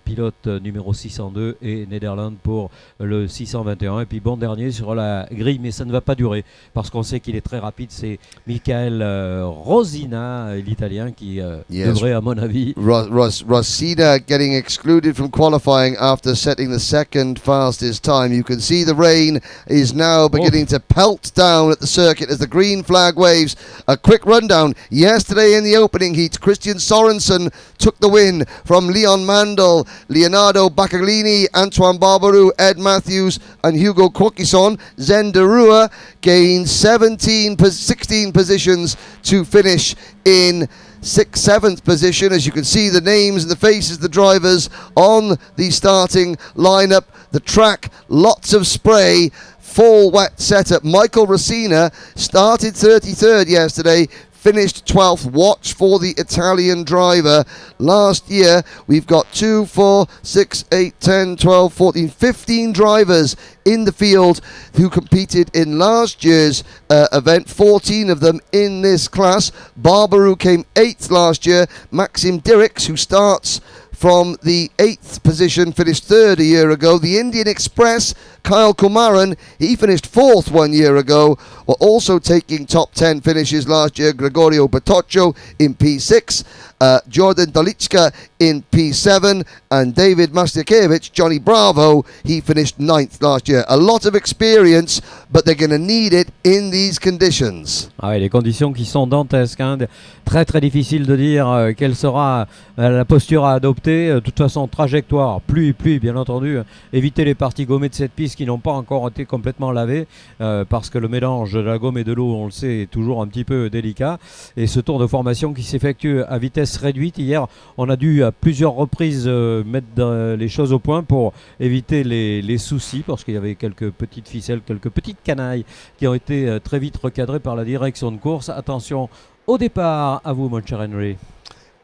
pilote numéro 602 et Netherlands pour le 621. Et puis bon dernier sur la grille, mais ça ne va pas durer parce qu'on sait qu'il est très rapide. C'est Michael Rosina, l'Italien, qui devrait, à mon avis... Rosina getting excluded from qualifying after setting the second fastest time. You can see the rain is now beginning to pelt down at the circuit as the green flag waves. A quick rundown. Yesterday in the opening heat, Christian Sorensen took the win from Leon Mandel, Leonardo Baccaglini, Antoine Barbaroux, Ed Matthews and Hugo Corkison. Zen Derua gained 16 positions to finish in 7th position. As you can see, the names and the faces of the drivers on the starting lineup. The track, lots of spray, full wet setup. Michael Rosina started 33rd yesterday, finished 12th. Watch for the Italian driver. Last year, we've got 2, 4, 6, 8, 10, 12, 14, 15 drivers in the field who competed in last year's event, 14 of them in this class. Barbaroux came 8th last year. Maxim Dirks, who starts from the 8th position, finished 3rd a year ago. The Indian Express, Kyle Kumaran, he finished 4th 1 year ago. Were also taking top 10 finishes last year. Gregorio Bertoccio in P6, Jordan Dalichka in P7, and David Mastiakevich, Johnny Bravo, he finished 9th last year. A lot of experience, but they're going to need it in these conditions. Ah oui, les conditions qui sont dantesques, hein. Très très difficile de dire quelle sera la posture à adopter. De toute façon, trajectoire, pluie, bien entendu. Éviter les parties gommées de cette piste qui n'ont pas encore été complètement lavées, parce que le mélange de la gomme et de l'eau, on le sait, est toujours un petit peu délicat. Et ce tour de formation qui s'effectue à vitesse réduite, hier, on a dû à plusieurs reprises mettre les choses au point pour éviter les soucis, parce qu'il y avait quelques petites ficelles, quelques petites canailles qui ont été très vite recadrées par la direction de course. Attention au départ, à vous mon cher Henry.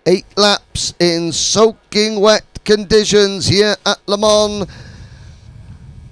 8 laps in soaking wet conditions here at Le Mans.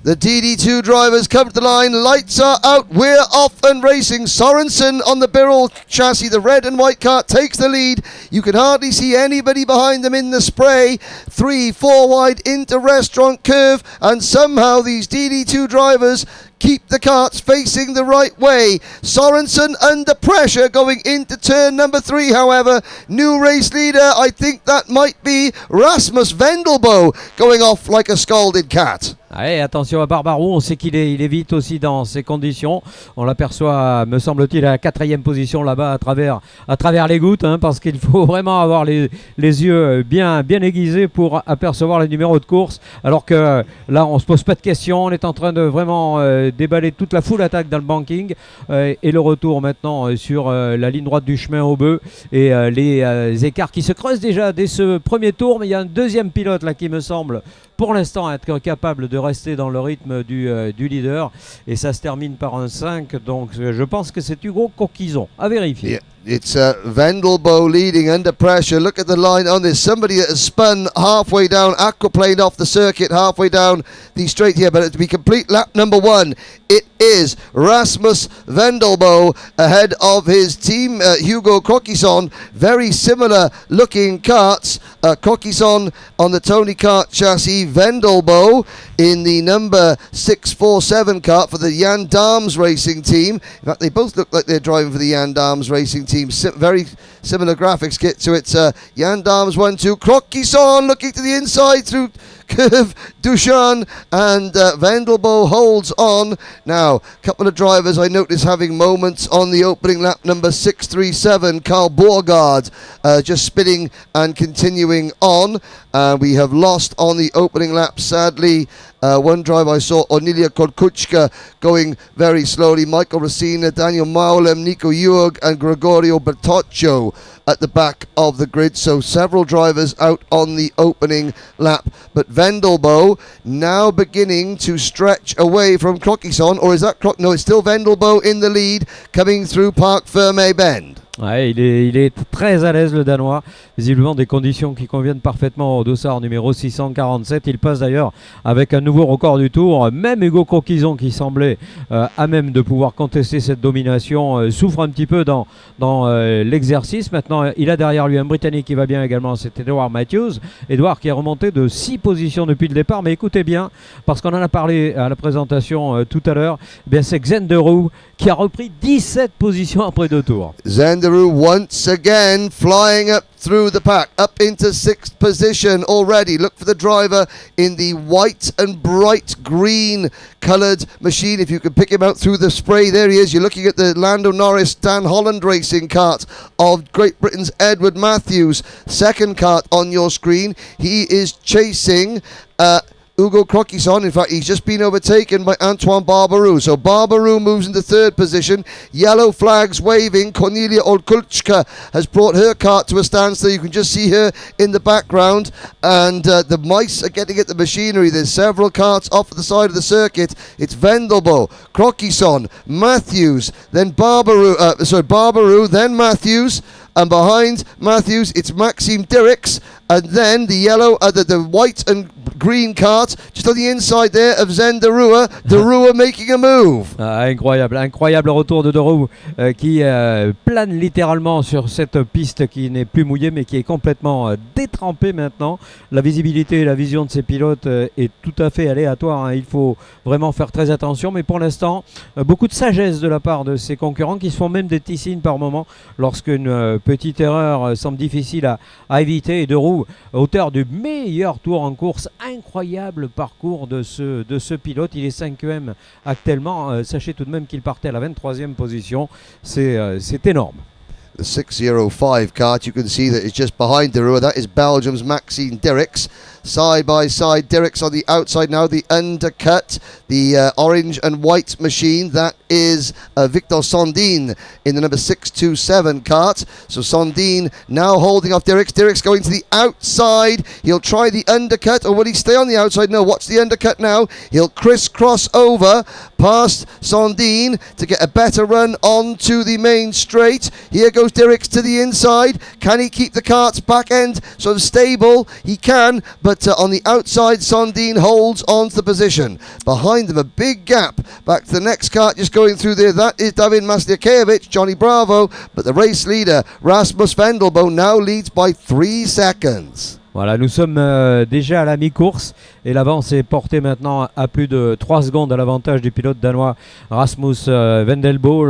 The DD2 drivers come to the line, lights are out, we're off and racing. Sorensen on the Birrell chassis, the red and white car takes the lead. You can hardly see anybody behind them in the spray. 3, 4 wide into Restaurant Curve, and somehow these DD2 drivers keep the karts facing the right way. Sorensen under pressure going into turn number 3, however. New race leader, I think that might be Rasmus Vendelbo, going off like a scalded cat. Allez, attention à Barbarou, on sait qu'il est vite aussi dans ces conditions. On l'aperçoit, me semble-t-il, à la 4e position là-bas à travers les gouttes, hein, parce qu'il faut vraiment avoir les yeux bien aiguisés pour apercevoir les numéros de course. Alors que là, on se pose pas de questions, on est en train de vraiment déballer toute la full attaque dans le banking. Et le retour maintenant sur la ligne droite du chemin au bœuf. Et les écarts qui se creusent déjà dès ce premier tour. Mais il y a un deuxième pilote là qui me semble pour l'instant être capable de rester dans le rythme du leader, et ça se termine par un 5, donc je pense que c'est Hugo Coquison, à vérifier. Yeah. It's Vendelbo leading under pressure. Look at the line on this. Somebody that has spun halfway down, aquaplaned off the circuit halfway down the straight here. But to be complete lap number 1, it is Rasmus Vendelbo ahead of his team, Hugo Coquison. Very similar looking karts. Coquison on the Tony Kart chassis, Vendelbo in the number 647 kart for the Jan Darms racing team. In fact, they both look like they're driving for the Jan Darms racing team. team. Very similar graphics. Get to it. Jan Dames 1-2. Croquisson looking to the inside through curve. Dushan and Vendelbo holds on. Now, a couple of drivers I noticed having moments on the opening lap. Number 637, Carl Borgard, just spinning and continuing on. We have lost on the opening lap, sadly. One drive I saw, Onilia Korkuchka, going very slowly. Michael Racina, Daniel Maulem, Nico Jurg, and Gregorio Bertoccio at the back of the grid. So several drivers out on the opening lap. But Vendelbo now beginning to stretch away from Croquisson. Or is that No, it's still Vendelbo in the lead, coming through Parc Fermé Bend. Ouais, il est très à l'aise, le Danois. Visiblement des conditions qui conviennent parfaitement au dossard numéro 647. Il passe d'ailleurs avec un nouveau record du tour. Même Hugo Croquisson, qui semblait à même de pouvoir contester cette domination, souffre un petit peu dans l'exercice. Maintenant, il a derrière lui un Britannique qui va bien également, c'est Edward Matthews. Edward qui est remonté de 6 positions depuis le départ. Mais écoutez bien, parce qu'on en a parlé à la présentation tout à l'heure, c'est Xenderou qui a repris 17 positions après 2 tours. Xenderou once again flying up through the pack, up into 6th position already. Look for the driver in the white and bright green coloured machine. If you can pick him out through the spray, there he is. You're looking at the Lando Norris Dan Holland racing kart of Great Britain's Edward Matthews. Second kart on your screen. He is chasing Hugo Croquisson. In fact, he's just been overtaken by Antoine Barbarou. So Barbarou moves into 3rd position. Yellow flags waving. Cornelia Olkulchka has brought her cart to a standstill. You can just see her in the background. And the mice are getting at the machinery. There's several carts off the side of the circuit. It's Vendelbo, Croquisson, Matthews, then Barbarou, then Matthews. And behind Matthews, it's Maxime Dirks, and then the yellow, the white and green cart, just on the inside there of Zenderua. Derua making a move. Incroyable retour de Derou qui plane littéralement sur cette piste qui n'est plus mouillée mais qui est complètement détrempée maintenant. La visibilité et la vision de ces pilotes est tout à fait aléatoire, hein. Il faut vraiment faire très attention, mais pour l'instant, beaucoup de sagesse de la part de ses concurrents qui se font même des petits signes par moment lorsqu'une petite erreur semble difficile à éviter. Et Derou, auteur du meilleur tour en course, incroyable parcours de ce pilote. Il est 5e actuellement. Sachez tout de même qu'il partait à la 23e position. C'est énorme. The 605 cart, you can see that it's just behind Derua. That is Belgium's Maxine Dirks. Side by side, Dirks on the outside now. The undercut, the orange and white machine, that is Victor Sondin in the number 627 cart. So Sondin now holding off Dirks. Dirks going to the outside. He'll try the undercut, or will he stay on the outside? No, watch the undercut now. He'll crisscross over past Sondin to get a better run onto the main straight. Here goes Dirks to the inside. Can he keep the cart's back end sort of stable? He can, but on the outside, Sondin holds on to the position. Behind them, a big gap. Back to the next kart, just going through there. That is David Masliakevich, Johnny Bravo. But the race leader, Rasmus Vendelbo, now leads by 3 seconds. Voilà, nous sommes déjà à la mi-course et l'avance est portée maintenant à plus de 3 secondes à l'avantage du pilote danois Rasmus Vendelbo.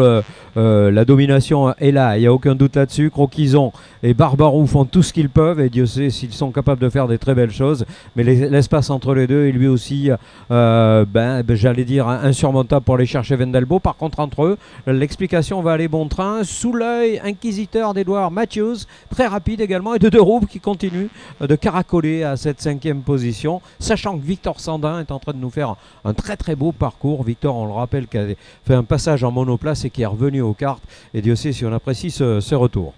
La domination est là, il n'y a aucun doute là-dessus. Croquisson et Barbarou font tout ce qu'ils peuvent et Dieu sait s'ils sont capables de faire des très belles choses. Mais l'espace entre les deux est lui aussi, j'allais dire, insurmontable pour aller chercher Vendelbo. Par contre, entre eux, l'explication va aller bon train. Sous l'œil inquisiteur d'Edward Matthews, très rapide également, et de Derou qui continue de caracoler à cette 5e position, sachant que Victor Sandin est en train de nous faire un très très beau parcours. Victor, on le rappelle, qui a fait un passage en monoplace et qui est revenu aux cartes, et Dieu sait si on apprécie ce retour.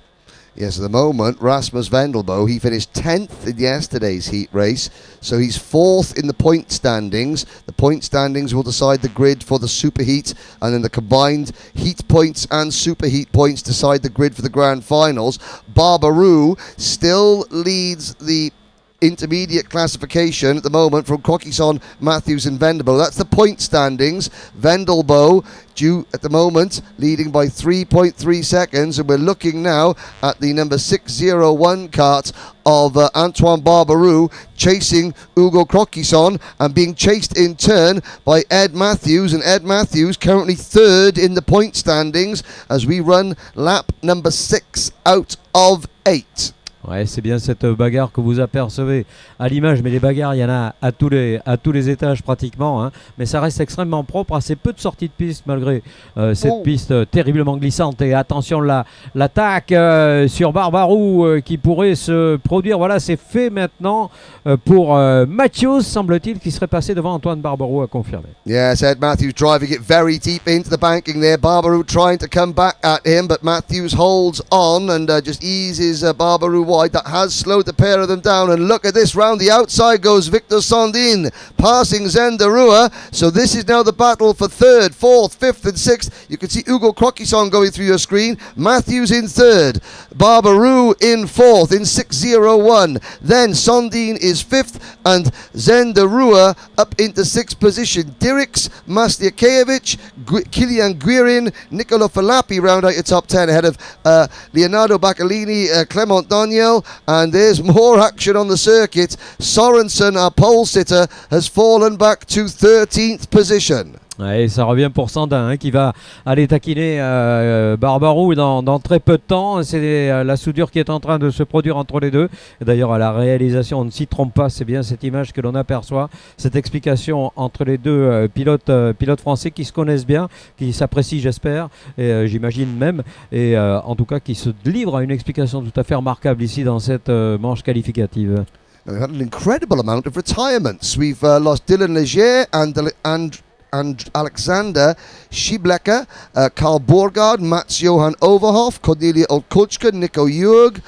Yes, at the moment, Rasmus Vendelbo, he finished 10th in yesterday's heat race, so he's 4th in the point standings. The point standings will decide the grid for the superheat, and then the combined heat points and superheat points decide the grid for the grand finals. Barbarou still leads the intermediate classification at the moment from Kwokison, Matthews and Vendelbo. That's the point standings. Vendelbo due at the moment leading by 3.3 seconds, and we're looking now at the number 601 cart of Antoine Barbarou chasing Hugo Kwokison and being chased in turn by Ed Matthews, and Ed Matthews currently third in the point standings as we run lap number 6 out of 8. Ouais, c'est bien cette bagarre que vous apercevez à l'image, mais les bagarres, il y en a à tous les étages pratiquement, hein. Mais ça reste extrêmement propre, assez peu de sorties de piste malgré cette piste terriblement glissante. Et attention, l'attaque sur Barbarou qui pourrait se produire. Voilà, c'est fait maintenant pour Matthews, semble-t-il, qui serait passé devant Antoine Barbarou à confirmer. Yes, Ed Matthews driving it very deep into the banking there. Barbarou trying to come back at him, but Matthews holds on and just eases Barbarou wide. That has slowed the pair of them down, and look at this, round the outside goes Victor Sondin passing Zendarua. So this is now the battle for 3rd, 4th, 5th and 6th. You can see Hugo Kwokison going through your screen, Matthews in 3rd, Barbarou in 4th in 601, then Sondin is 5th and Zendarua up into 6th position. Dirks, Mastiakiewicz, Kilian Guirin, Nicola Falapi round out your top 10 ahead of Leonardo Baccalini, Clement Daniel. And there's more action on the circuit. Sorensen, our pole sitter, has fallen back to 13th position. Et ça revient pour Sandin hein, qui va aller taquiner Barbarou dans très peu de temps. C'est la soudure qui est en train de se produire entre les deux. D'ailleurs, à la réalisation, on ne s'y trompe pas. C'est bien cette image que l'on aperçoit. Cette explication entre les deux pilotes français qui se connaissent bien, qui s'apprécient, j'espère, et j'imagine même. Et en tout cas, qui se livrent à une explication tout à fait remarquable ici dans cette manche qualificative. We've had an incredible amount of retirements. We've lost Dylan Leger and Alexander Schiblecker, Karl Borgard, Mats Johan Overhoff, Cornelia Olkuchka, Nico Jurg,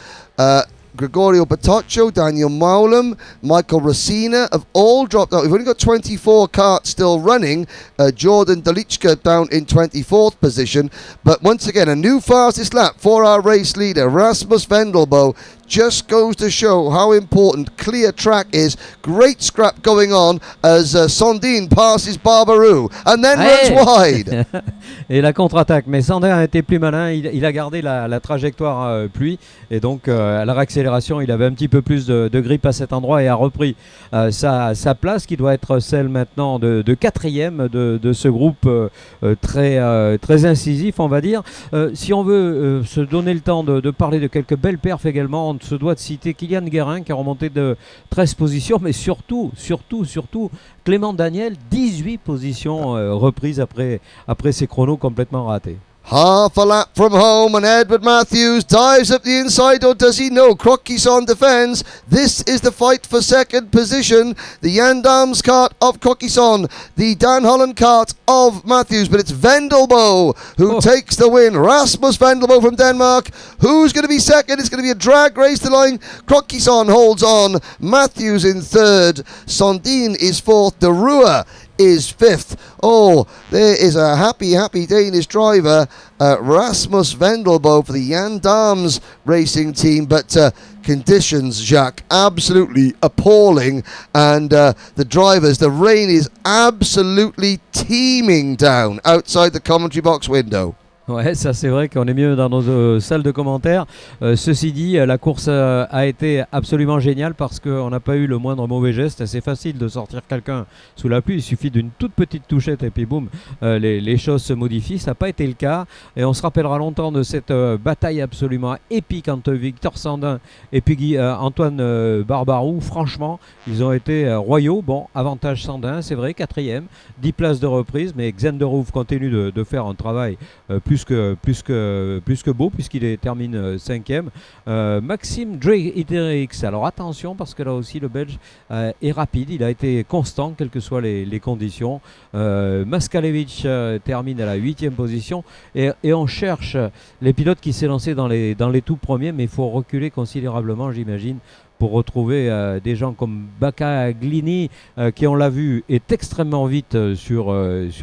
Gregorio Batoccio, Daniel Maulam, Michael Racina have all dropped out. We've only got 24 carts still running. Jordan Dalichka down in 24th position. But once again, a new fastest lap for our race leader, Rasmus Vendelbo. Just goes to show how important clear track is. Great scrap going on as Sondin passes Barbarou and then runs wide. Et la contre-attaque, mais Sondin a été plus malin, il a gardé la trajectoire pluie et donc à la réaccélération il avait un petit peu plus de grippe à cet endroit et a repris sa place qui doit être celle maintenant de 4e de ce groupe très incisif on va dire. Si on veut se donner le temps de parler de quelques belles perfs également, on se doit de citer Kylian Guérin qui a remonté de 13 positions, mais surtout Clément Daniel, 18 positions reprises après ses chronos complètement ratés. Half a lap from home and Edward Matthews dives up the inside, or does he? No, Kwokison defends. This is the fight for second position. The Yandams cart of Kwokison, the Dan Holland cart of Matthews, but it's Vendelbo who takes the win. Rasmus Vendelbo from Denmark. Who's going to be second? It's going to be a drag race to the line. Kwokison holds on. Matthews in 3rd. Sondin is 4th. De Rua is 5th. Oh, there is a happy Danish driver, Rasmus Vendelbo for the Jan Daams racing team, but conditions, Jacques, absolutely appalling, and the drivers, the rain is absolutely teeming down outside the commentary box window. Ouais, ça c'est vrai qu'on est mieux dans nos salles de commentaires. Ceci dit, la course a été absolument géniale parce qu'on n'a pas eu le moindre mauvais geste. C'est facile de sortir quelqu'un sous la pluie. Il suffit d'une toute petite touchette et puis boum, les choses se modifient. Ça n'a pas été le cas. Et on se rappellera longtemps de cette bataille absolument épique entre Victor Sandin et puis Antoine Barbarou. Franchement, ils ont été royaux. Bon, avantage Sandin, c'est vrai, 4e, 10 places de reprise. Mais Xenderhouf continue de faire un travail plus que beau puisqu'il termine 5e. Maxime Dreyx, alors attention parce que là aussi le Belge est rapide, il a été constant quelles que soient les conditions. Maskalevich termine à la 8e position et on cherche les pilotes qui s'est lancé dans les tout premiers, mais il faut reculer considérablement j'imagine pour retrouver des gens comme Baccaglini, qui, on l'a vu, est extrêmement vite sur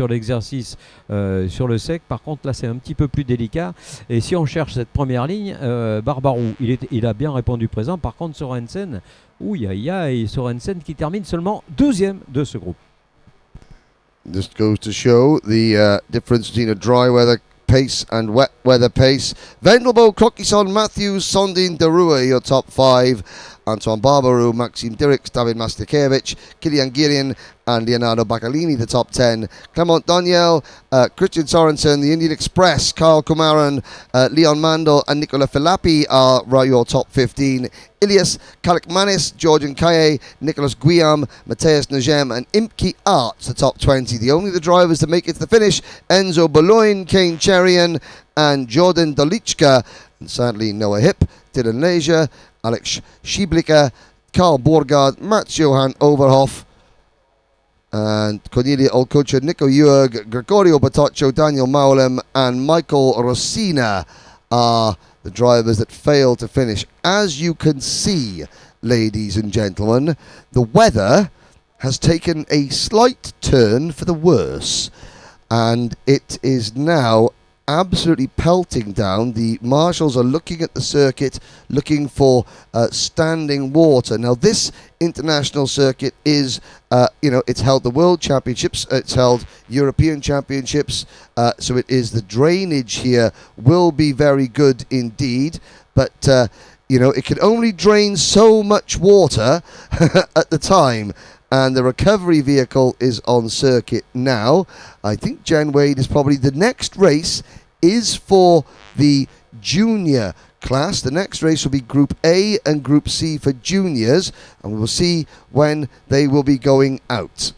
l'exercice, sur le sec. Par contre, là, c'est un petit peu plus délicat. Et si on cherche cette première ligne, Barbarou, il a bien répondu présent. Par contre, Sorensen, Sorensen qui termine seulement 2e de ce groupe. This goes to show the difference between a dry weather pace and wet weather pace. Vendelbo, Crokison, Matthews, Sondin, Darua, your top 5. Anton Barbarou, Maxime Dirks, David Mastikevich, Kilian Girian and Leonardo Bacalini, the top 10. Clement Daniel, Christian Sorensen, the Indian Express, Carl Kumaran, Leon Mandel and Nicola Filappi are your top 15. Ilias Kalikmanis, Georgian Kaye, Nicholas Guillaume, Mateus Najem and Imki Arts, the top 20. The only the drivers to make it to the finish, Enzo Boloin, Kane Cherian and Jordan Dolichka, and sadly Noah Hip, Dylan Leisure, Alex Schiblicker, Karl Borgard, Mats Johan Overhoff, and Cornelia Olkucher, Nico Jurg, Gregorio Batoccio, Daniel Maulem, and Michael Rossina are the drivers that failed to finish. As you can see, ladies and gentlemen, the weather has taken a slight turn for the worse, and it is now absolutely pelting down. The marshals are looking at the circuit, looking for standing water. Now, this international circuit is, it's held the World Championships, it's held European Championships, so it is the drainage here will be very good indeed, but it can only drain so much water at the time. And the recovery vehicle is on circuit now. I think Jen Wade is probably the next race is for the junior class. The next race will be Group A and Group C for juniors, and we will see when they will be going out.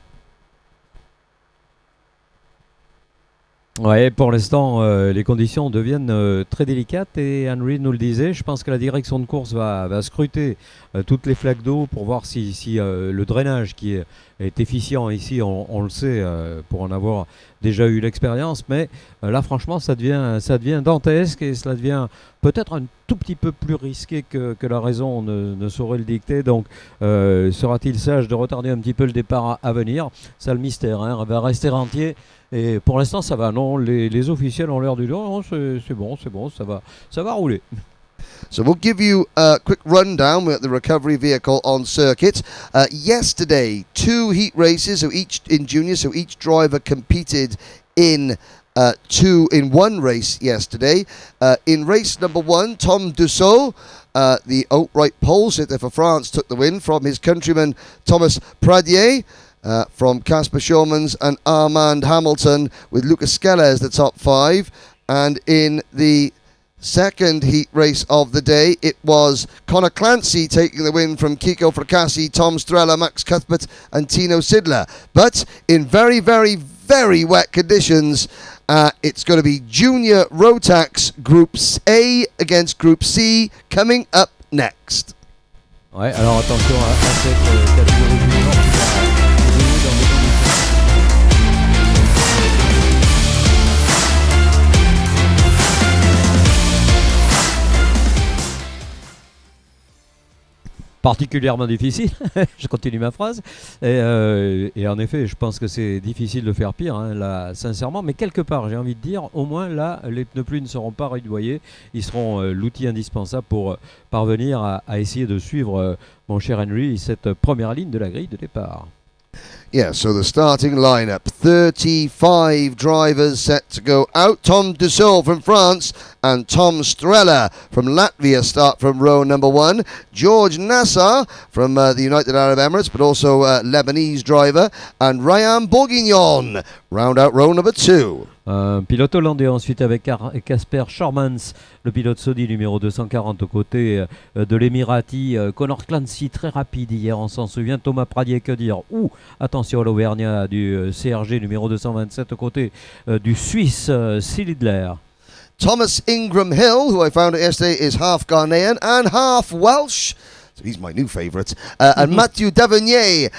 Ouais, pour l'instant, les conditions deviennent très délicates et Henry nous le disait. Je pense que la direction de course va scruter toutes les flaques d'eau pour voir si le drainage qui est efficient ici, on le sait pour en avoir déjà eu l'expérience. Mais là, franchement, ça devient dantesque et cela devient peut-être un tout petit peu plus risqué que la raison ne saurait le dicter. Donc, sera-t-il sage de retarder un petit peu le départ à venir? Ça, le mystère, hein, va rester entier. Et pour l'instant, ça va. Non, les officiels ont l'air du non, c'est bon, ça va rouler. So we'll give you a quick rundown. We're at the recovery vehicle on circuit. Yesterday, 2 heat races, so each in junior, so each driver competed in one race yesterday. In race number 1, Tom Dussault, the outright pole sitter for France, took the win from his countryman Thomas Pradier. From Casper Schulmans and Armand Hamilton, with Lucas Skeller as the top 5. And in the second heat race of the day, it was Connor Clancy taking the win from Kiko Fracassi, Tom Strella, Max Cuthbert and Tino Sidler. But in very, very, very wet conditions, it's going to be Junior Rotax Group A against Group C coming up next. Ouais, alors attention à cette catégorie junior. Particulièrement difficile, je continue ma phrase, et en effet je pense que c'est difficile de faire pire, hein, là, sincèrement, mais quelque part j'ai envie de dire, au moins là les pneus pluie ne seront pas réduillés, ils seront l'outil indispensable pour parvenir à essayer de suivre, mon cher Henry, cette première ligne de la grille de départ. Yeah, so the starting lineup, 35 drivers set to go out. Tom Dussault from France and Tom Strella from Latvia start from row number 1. George Nassar from the United Arab Emirates, but also Lebanese driver, and Ryan Bourguignon round out row number 2. Un pilote hollandais ensuite avec Casper Schormans, le pilote Saudi numéro 240 aux côtés de l'Emirati. Connor Clancy très rapide hier, on s'en souvient. Thomas Pradier, que dire. Attention à l'Auvergnat du CRG numéro 227 aux côtés du Suisse Sidler. Thomas Ingram Hill, who I found out yesterday is half Ghanaian and half Welsh. So he's my new favourite. And Mathieu Davenier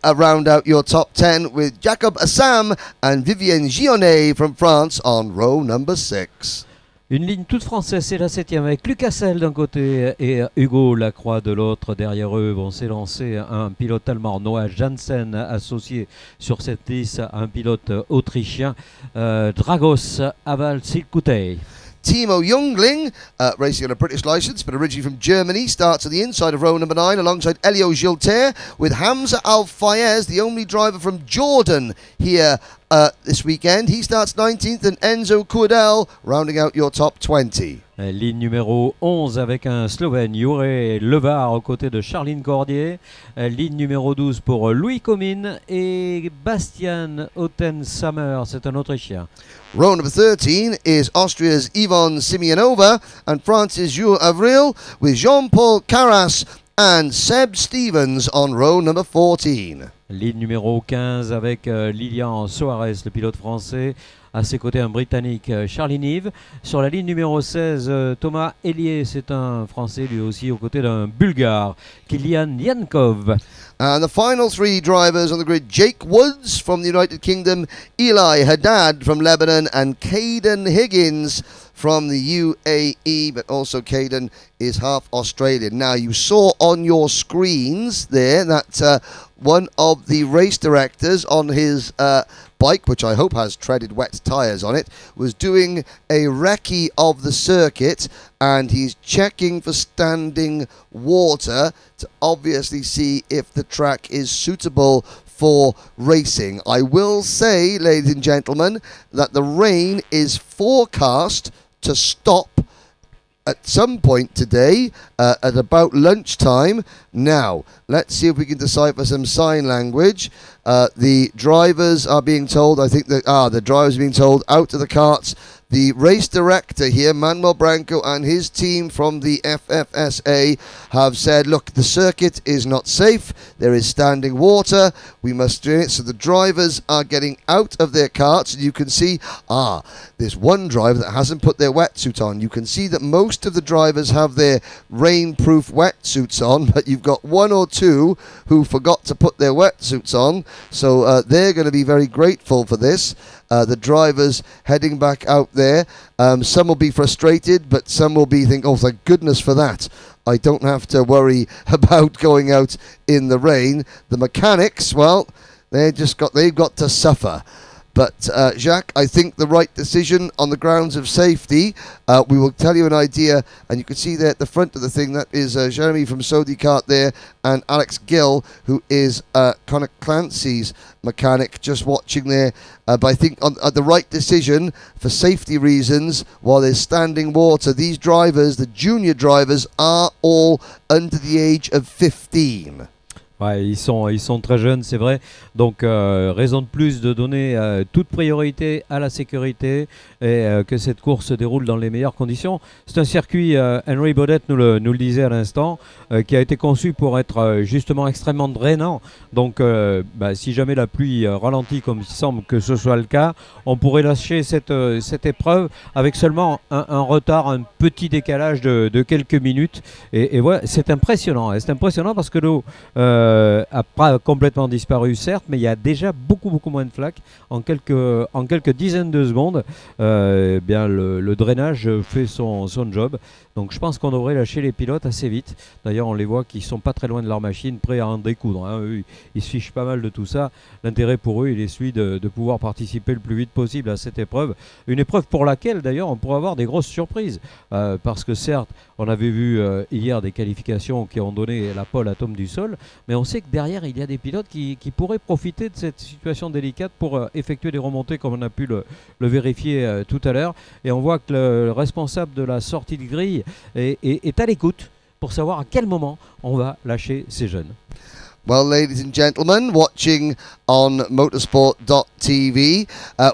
round out your top 10 with Jacob Assam and Vivienne Gionnet from France on row number 6. Une ligne toute française, c'est la 7e avec Lucas Sell d'un côté et Hugo Lacroix de l'autre. Derrière eux vont s'élancer un pilote allemand, Noah Janssen, associé sur cette liste à un pilote autrichien, Dragos Avalsikutei. Timo Jungling, racing on a British licence, but originally from Germany, starts at the inside of row number 9 alongside Elio Gilter, with Hamza Al-Fayez, the only driver from Jordan here this weekend. He starts 19th, and Enzo Coudel rounding out your top 20. Ligne numéro 11 avec un Slovène, Jure Levar, aux côtés de Charline Cordier. Ligne numéro 12 pour Louis Comines et Bastian Otten-Sammer, c'est un Autrichien. Row number 13 is Austria's Yvonne Simeonova and France's Jules Avril, with Jean-Paul Carras and Seb Stevens on row number 14. Ligne numéro 15 avec Lilian Soares, le pilote français. À ses côtés, un Britannique, Charlie Nive. Sur la ligne numéro 16, Thomas Hélier, c'est un Français lui aussi, aux côtés d'un Bulgare, Kilian Yankov. And the final 3 drivers on the grid, Jake Woods from the United Kingdom, Eli Haddad from Lebanon, and Caden Higgins from the UAE, but also Caden is half Australian. Now, you saw on your screens there that one of the race directors on his bike, which I hope has treaded wet tyres on it, was doing a recce of the circuit, and he's checking for standing water to obviously see if the track is suitable for racing. I will say, ladies and gentlemen, that the rain is forecast to stop at some point today at about lunchtime. Now, let's see if we can decipher some sign language. The drivers are being told, I think that, the drivers are being told out of the carts. The race director here, Manuel Branco, and his team from the FFSA have said, look, the circuit is not safe. There is standing water. We must do it. So the drivers are getting out of their carts. And you can see, there's one driver that hasn't put their wetsuit on. You can see that most of the drivers have their rainproof wetsuits on, but you've got 1 or 2 who forgot to put their wetsuits on. So they're going to be very grateful for this. The drivers heading back out there. Some will be frustrated, but some will be thinking, oh, thank goodness for that. I don't have to worry about going out in the rain. The mechanics, well, they've got to suffer. But Jacques, I think the right decision on the grounds of safety. We will tell you an idea, and you can see there at the front of the thing, that is Jeremy from Sodicart there, and Alex Gill, who is Connor Clancy's mechanic, just watching there. But I think the right decision for safety reasons, while there's standing water, these drivers, the junior drivers, are all under the age of 15. Ouais, ils sont très jeunes, c'est vrai. Donc, raison de plus de donner toute priorité à la sécurité et que cette course se déroule dans les meilleures conditions. C'est un circuit, Henry Baudet nous le disait à l'instant, qui a été conçu pour être justement extrêmement drainant. Donc, si jamais la pluie ralentit, comme il semble que ce soit le cas, on pourrait lâcher cette épreuve avec seulement un retard, un petit décalage de quelques minutes. Et voilà, c'est impressionnant. C'est impressionnant parce que l'eau a pas complètement disparu, certes, mais il y a déjà beaucoup moins de flaques en quelques dizaines de secondes. Le drainage fait son job. Donc je pense qu'on devrait lâcher les pilotes assez vite. D'ailleurs, on les voit qui sont pas très loin de leur machine, prêts à en découdre. Eux, ils se fichent pas mal de tout ça. L'intérêt pour eux, il est celui de pouvoir participer le plus vite possible à cette épreuve. Une épreuve pour laquelle, d'ailleurs, on pourrait avoir des grosses surprises. Parce que certes, on avait vu hier des qualifications qui ont donné la pole à Tom Dussol, mais on sait que derrière, il y a des pilotes qui pourraient profiter de cette situation délicate pour effectuer des remontées, comme on a pu le vérifier tout à l'heure. Et on voit que le responsable de la sortie de grille est à l'écoute pour savoir à quel moment on va lâcher ces jeunes. Well, ladies and gentlemen, watching on motorsport.tv,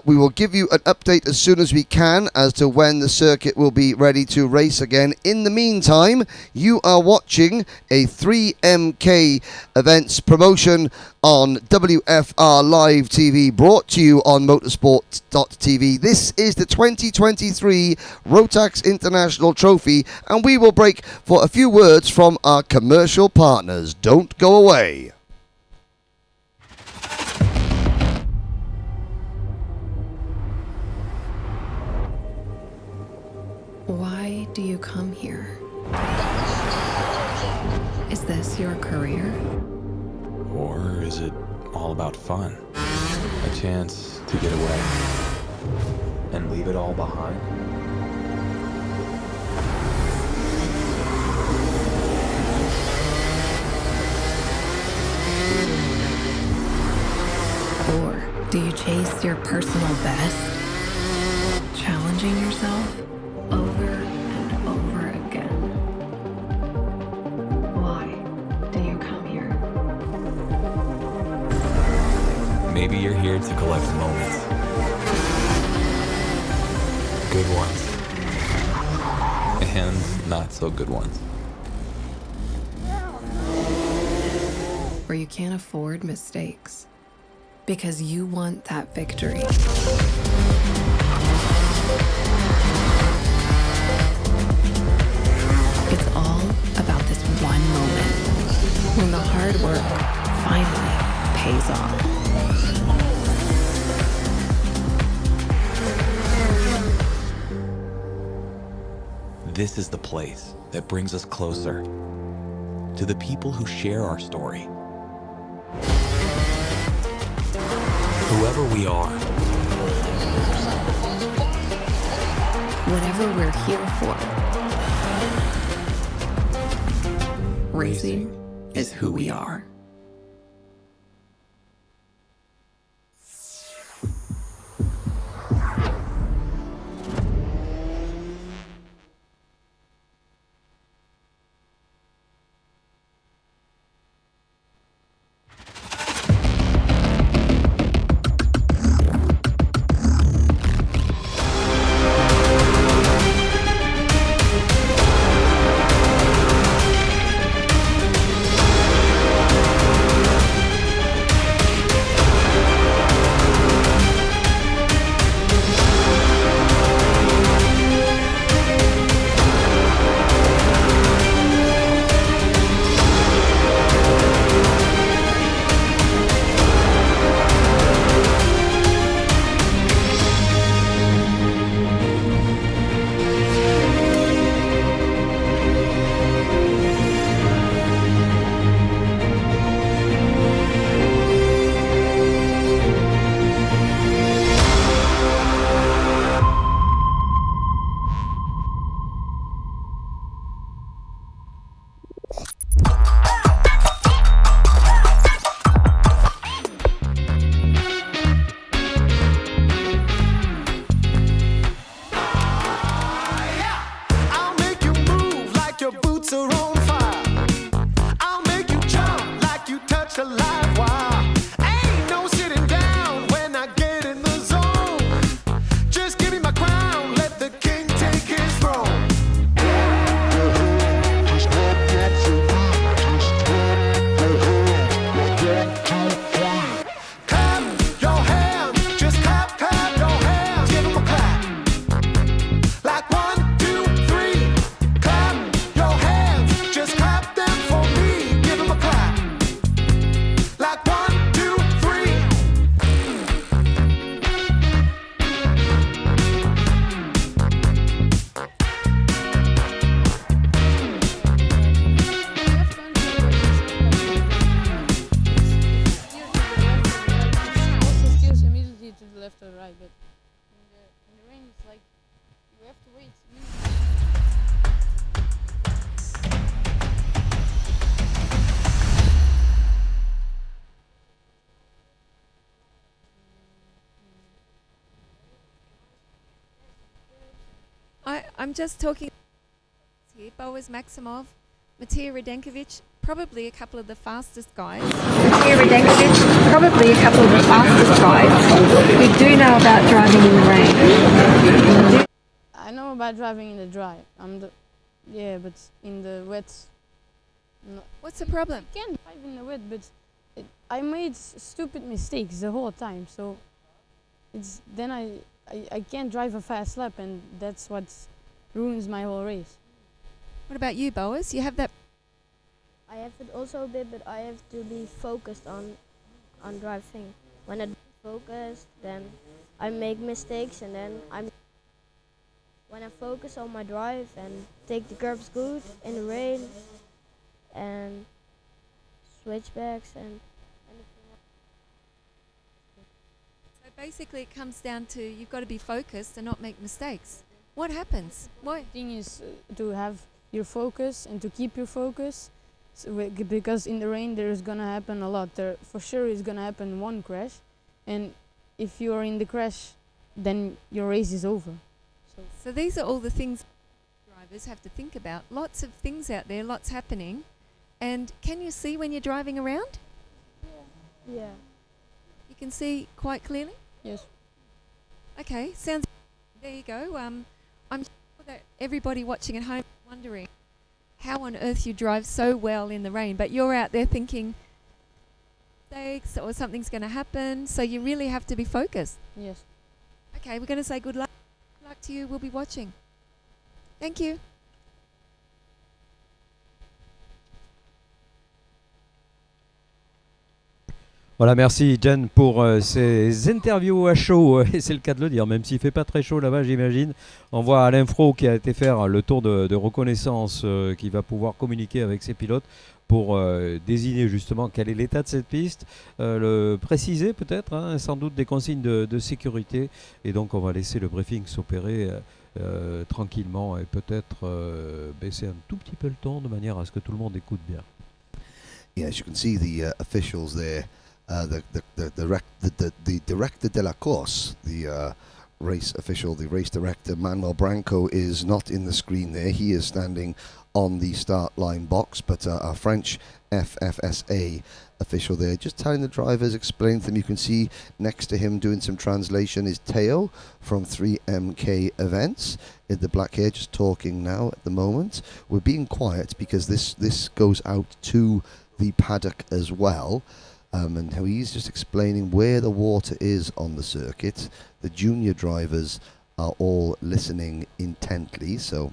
we will give you an update as soon as we can as to when the circuit will be ready to race again. In the meantime, you are watching a 3MK events promotion on WFR Live TV, brought to you on motorsport.tv. This is the 2023 Rotax International Trophy, and we will break for a few words from our commercial partners. Don't go away. Why do you come here? Is this your career? Or is it all about fun? A chance to get away and leave it all behind? Or do you chase your personal best? Challenging yourself over and over again. Why do you come here? Maybe you're here to collect moments. Good ones. And not so good ones. Or you can't afford mistakes because you want that victory. It's all about this one moment when the hard work finally pays off. This is the place that brings us closer to the people who share our story. Whoever we are, Whatever we're here for, racing is who we are. I'm just talking here. Boas Maximov, Matija Radenkovic, probably a couple of the fastest guys. Matija Radenkovic, probably a couple of the fastest guys. We do know about driving in the rain. I know about driving in the dry. Yeah, but in the wet. No. What's the problem? I can drive in the wet, but I made stupid mistakes the whole time. So then I can't drive a fast lap, and that's what ruins my whole race. What about you, Boas? You have that. I have it also a bit, but I have to be focused on driving. When I'm focused, then I make mistakes, and then when I'm focused. focus on my drive and take the curves good in the rain and switchbacks and anything else. So basically it comes down to you've got to be focused and not make mistakes. What happens? Why? The thing is to have your focus and to keep your focus, because in the rain there is gonna happen a lot. There for sure is gonna happen one crash, and if you are in the crash, then your race is over. So these are all the things drivers have to think about. Lots of things out there, lots happening. And can you see when you're driving around? Yeah. You can see quite clearly? Yes. Okay, sounds. There you go. I'm sure that everybody watching at home is wondering how on earth you drive so well in the rain, but you're out there thinking mistakes or something's going to happen, so you really have to be focused. Yes. Okay, we're going to say good luck. Good luck to you. We'll be watching. Thank you. Voilà, merci Jen pour ces interviews à chaud, et c'est le cas de le dire, même s'il ne fait pas très chaud là-bas, j'imagine. On voit Alain Fro qui a été faire le tour de reconnaissance, qui va pouvoir communiquer avec ses pilotes pour désigner justement quel est l'état de cette piste, le préciser peut-être, hein, sans doute des consignes de sécurité, et donc on va laisser le briefing s'opérer tranquillement et peut-être baisser un tout petit peu le ton de manière à ce que tout le monde écoute bien. Yeah, as you can see the officials there. The director de la course, the race official, the race director, Manuel Branco, is not in the screen there. He is standing on the start line box, but our French FFSA official there, just telling the drivers, explaining to them. You can see next to him doing some translation is Teo from 3MK Events, in the black hair, just talking now at the moment. We're being quiet because this goes out to the paddock as well. And how he's just explaining where the water is on the circuit. The junior drivers are all listening intently, so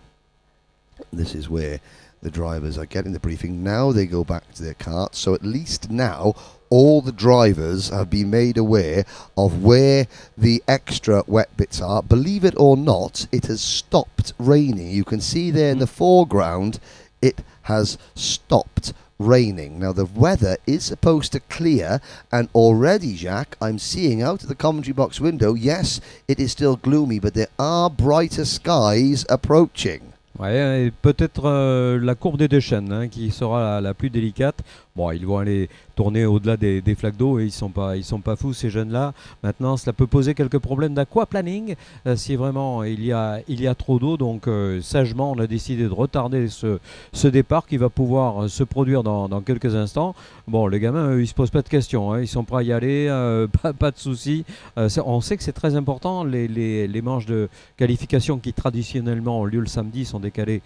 this is where the drivers are getting the briefing. Now they go back to their carts, so at least now all the drivers have been made aware of where the extra wet bits are. Believe it or not, it has stopped raining. You can see there in the foreground, it has stopped raining. Now the weather is supposed to clear, and already, Jacques, I'm seeing out of the commentary box window, yes, it is still gloomy, but there are brighter skies approaching. Ouais, et peut-être la courbe des deux chaînes, hein, qui sera la plus délicate. Bon, ils vont aller tourner au-delà des flaques d'eau, et ils sont pas fous, ces jeunes-là. Maintenant, cela peut poser quelques problèmes d'aquaplaning si vraiment il y a trop d'eau. Donc sagement, on a décidé de retarder ce départ qui va pouvoir se produire dans quelques instants. Bon, les gamins, eux, ils se posent pas de questions, hein, ils sont prêts à y aller, pas de soucis. On sait que c'est très important. Les manches de qualification qui traditionnellement ont lieu le samedi sont décalées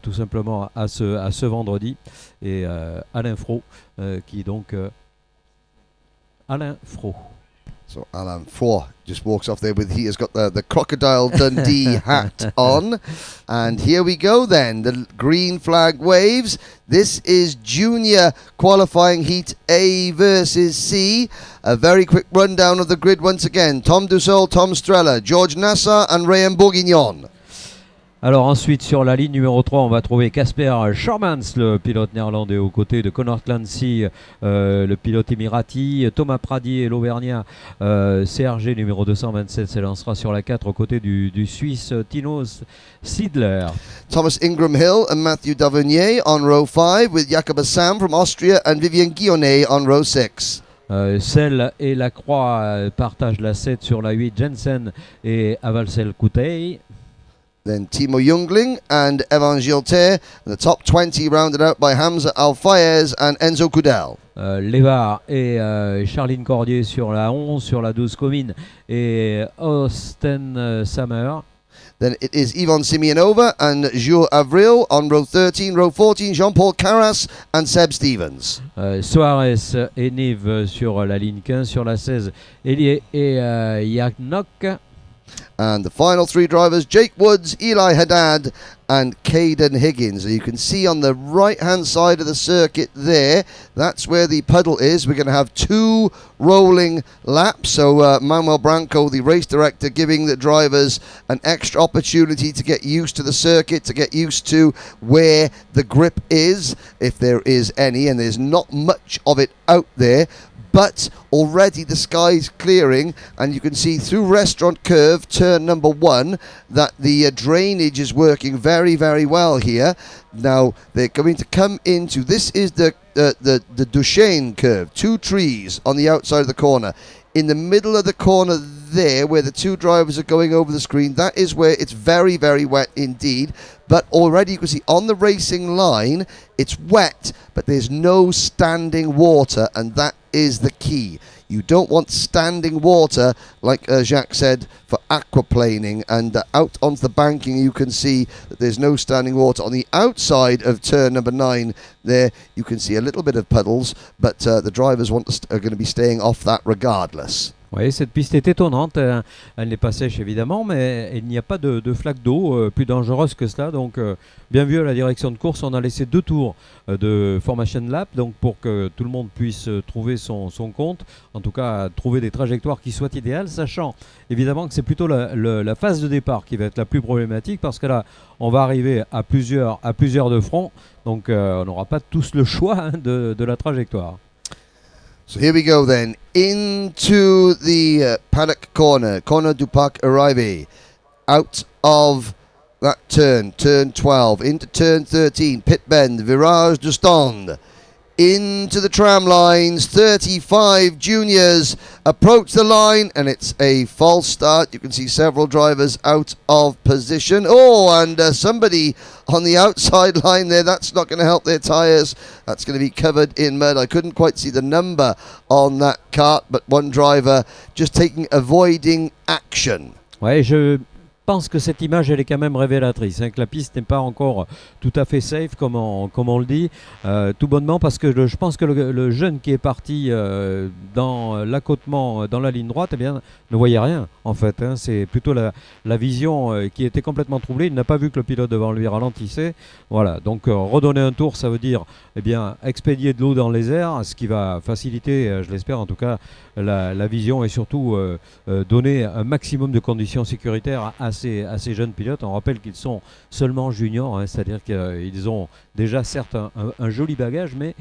tout simplement à ce vendredi. Et Alain Fro, qui donc Alain Fro. So Alain Fro just walks off there he has got the Crocodile Dundee hat on. And here we go then, the green flag waves. This is junior qualifying heat A versus C. A very quick rundown of the grid once again. Tom Dussel, Tom Strella, George Nassar and Rayan Bourguignon. Alors ensuite sur la ligne numéro 3 on va trouver Casper Schormans, le pilote néerlandais, aux côtés de Connor Clancy, le pilote émirati. Thomas Pradier, l'Auvergnat, CRG numéro 227, s'élancera sur la 4 aux côtés du Suisse Tino Siedler. Thomas Ingram Hill and Matthew Davenier on row 5 with Jakob Assam from Austria and Vivian Guillonnet on row 6. Selle et la Croix partagent la 7 sur la 8, Jensen et Avalsel Koutei. Then Timo Jungling and Evan Gilter, the top 20 rounded out by Hamza Al-Fayez and Enzo Kudel. Lévar et Charline Cordier sur la 11, sur la 12 Comines et Austen Summer. Then it is Yvonne Simeonova and Jules Avril on row 13. Row 14, Jean-Paul Carras and Seb Stevens. Soares et Nive sur la ligne 15, sur la 16, Elie et Yaknok. And the final three drivers, Jake Woods, Eli Haddad, and Caden Higgins. So you can see on the right-hand side of the circuit there, that's where the puddle is. We're going to have 2 rolling laps. So Manuel Branco, the race director, giving the drivers an extra opportunity to get used to the circuit, to get used to where the grip is, if there is any, and there's not much of it out there. But already the sky's clearing, and you can see through Restaurant Curve, turn number 1, that the drainage is working very, very well here. Now they're going to come into, this is the Duchesne curve, 2 trees on the outside of the corner. In the middle of the corner there, where the 2 drivers are going over the screen, that is where it's very, very wet indeed. But already you can see on the racing line, it's wet, but there's no standing water, and that is the key. You don't want standing water, like Jacques said, for aquaplaning. And out onto the banking, you can see that there's no standing water. On the outside of turn number 9, there you can see a little bit of puddles, but the drivers are going to be staying off that regardless. Oui, cette piste est étonnante, elle n'est pas sèche évidemment, mais il n'y a pas de flaque d'eau plus dangereuse que cela, donc bien vu à la direction de course, on a laissé 2 tours de formation lap, donc pour que tout le monde puisse trouver son compte, en tout cas trouver des trajectoires qui soient idéales, sachant évidemment que c'est plutôt la phase de départ qui va être la plus problématique, parce que là on va arriver à plusieurs de front, donc on n'aura pas tous le choix de la trajectoire. So here we go then, into the paddock corner du Parc Arrivé, out of that turn 12, into turn 13, pit bend, virage du stand, into the tram lines, 35 juniors approach the line, and it's a false start. You can see several drivers out of position. Oh, and somebody on the outside line there, that's not going to help their tyres. That's going to be covered in mud. I couldn't quite see the number on that kart, but one driver just avoiding action. Ouais, je pense que cette image elle est quand même révélatrice, que la piste n'est pas encore tout à fait safe comme on le dit, tout bonnement parce que je pense que le jeune qui est parti dans l'accotement, dans la ligne droite, eh bien, ne voyait rien en fait, c'est plutôt la vision qui était complètement troublée, il n'a pas vu que le pilote devant lui ralentissait, voilà, donc redonner un tour ça veut dire eh bien, expédier de l'eau dans les airs, ce qui va faciliter, je l'espère en tout cas, la vision et surtout donner un maximum de conditions sécuritaires à ces jeunes pilotes. On rappelle qu'ils sont seulement juniors, c'est-à-dire qu'ils ont déjà certes un joli bagage, mais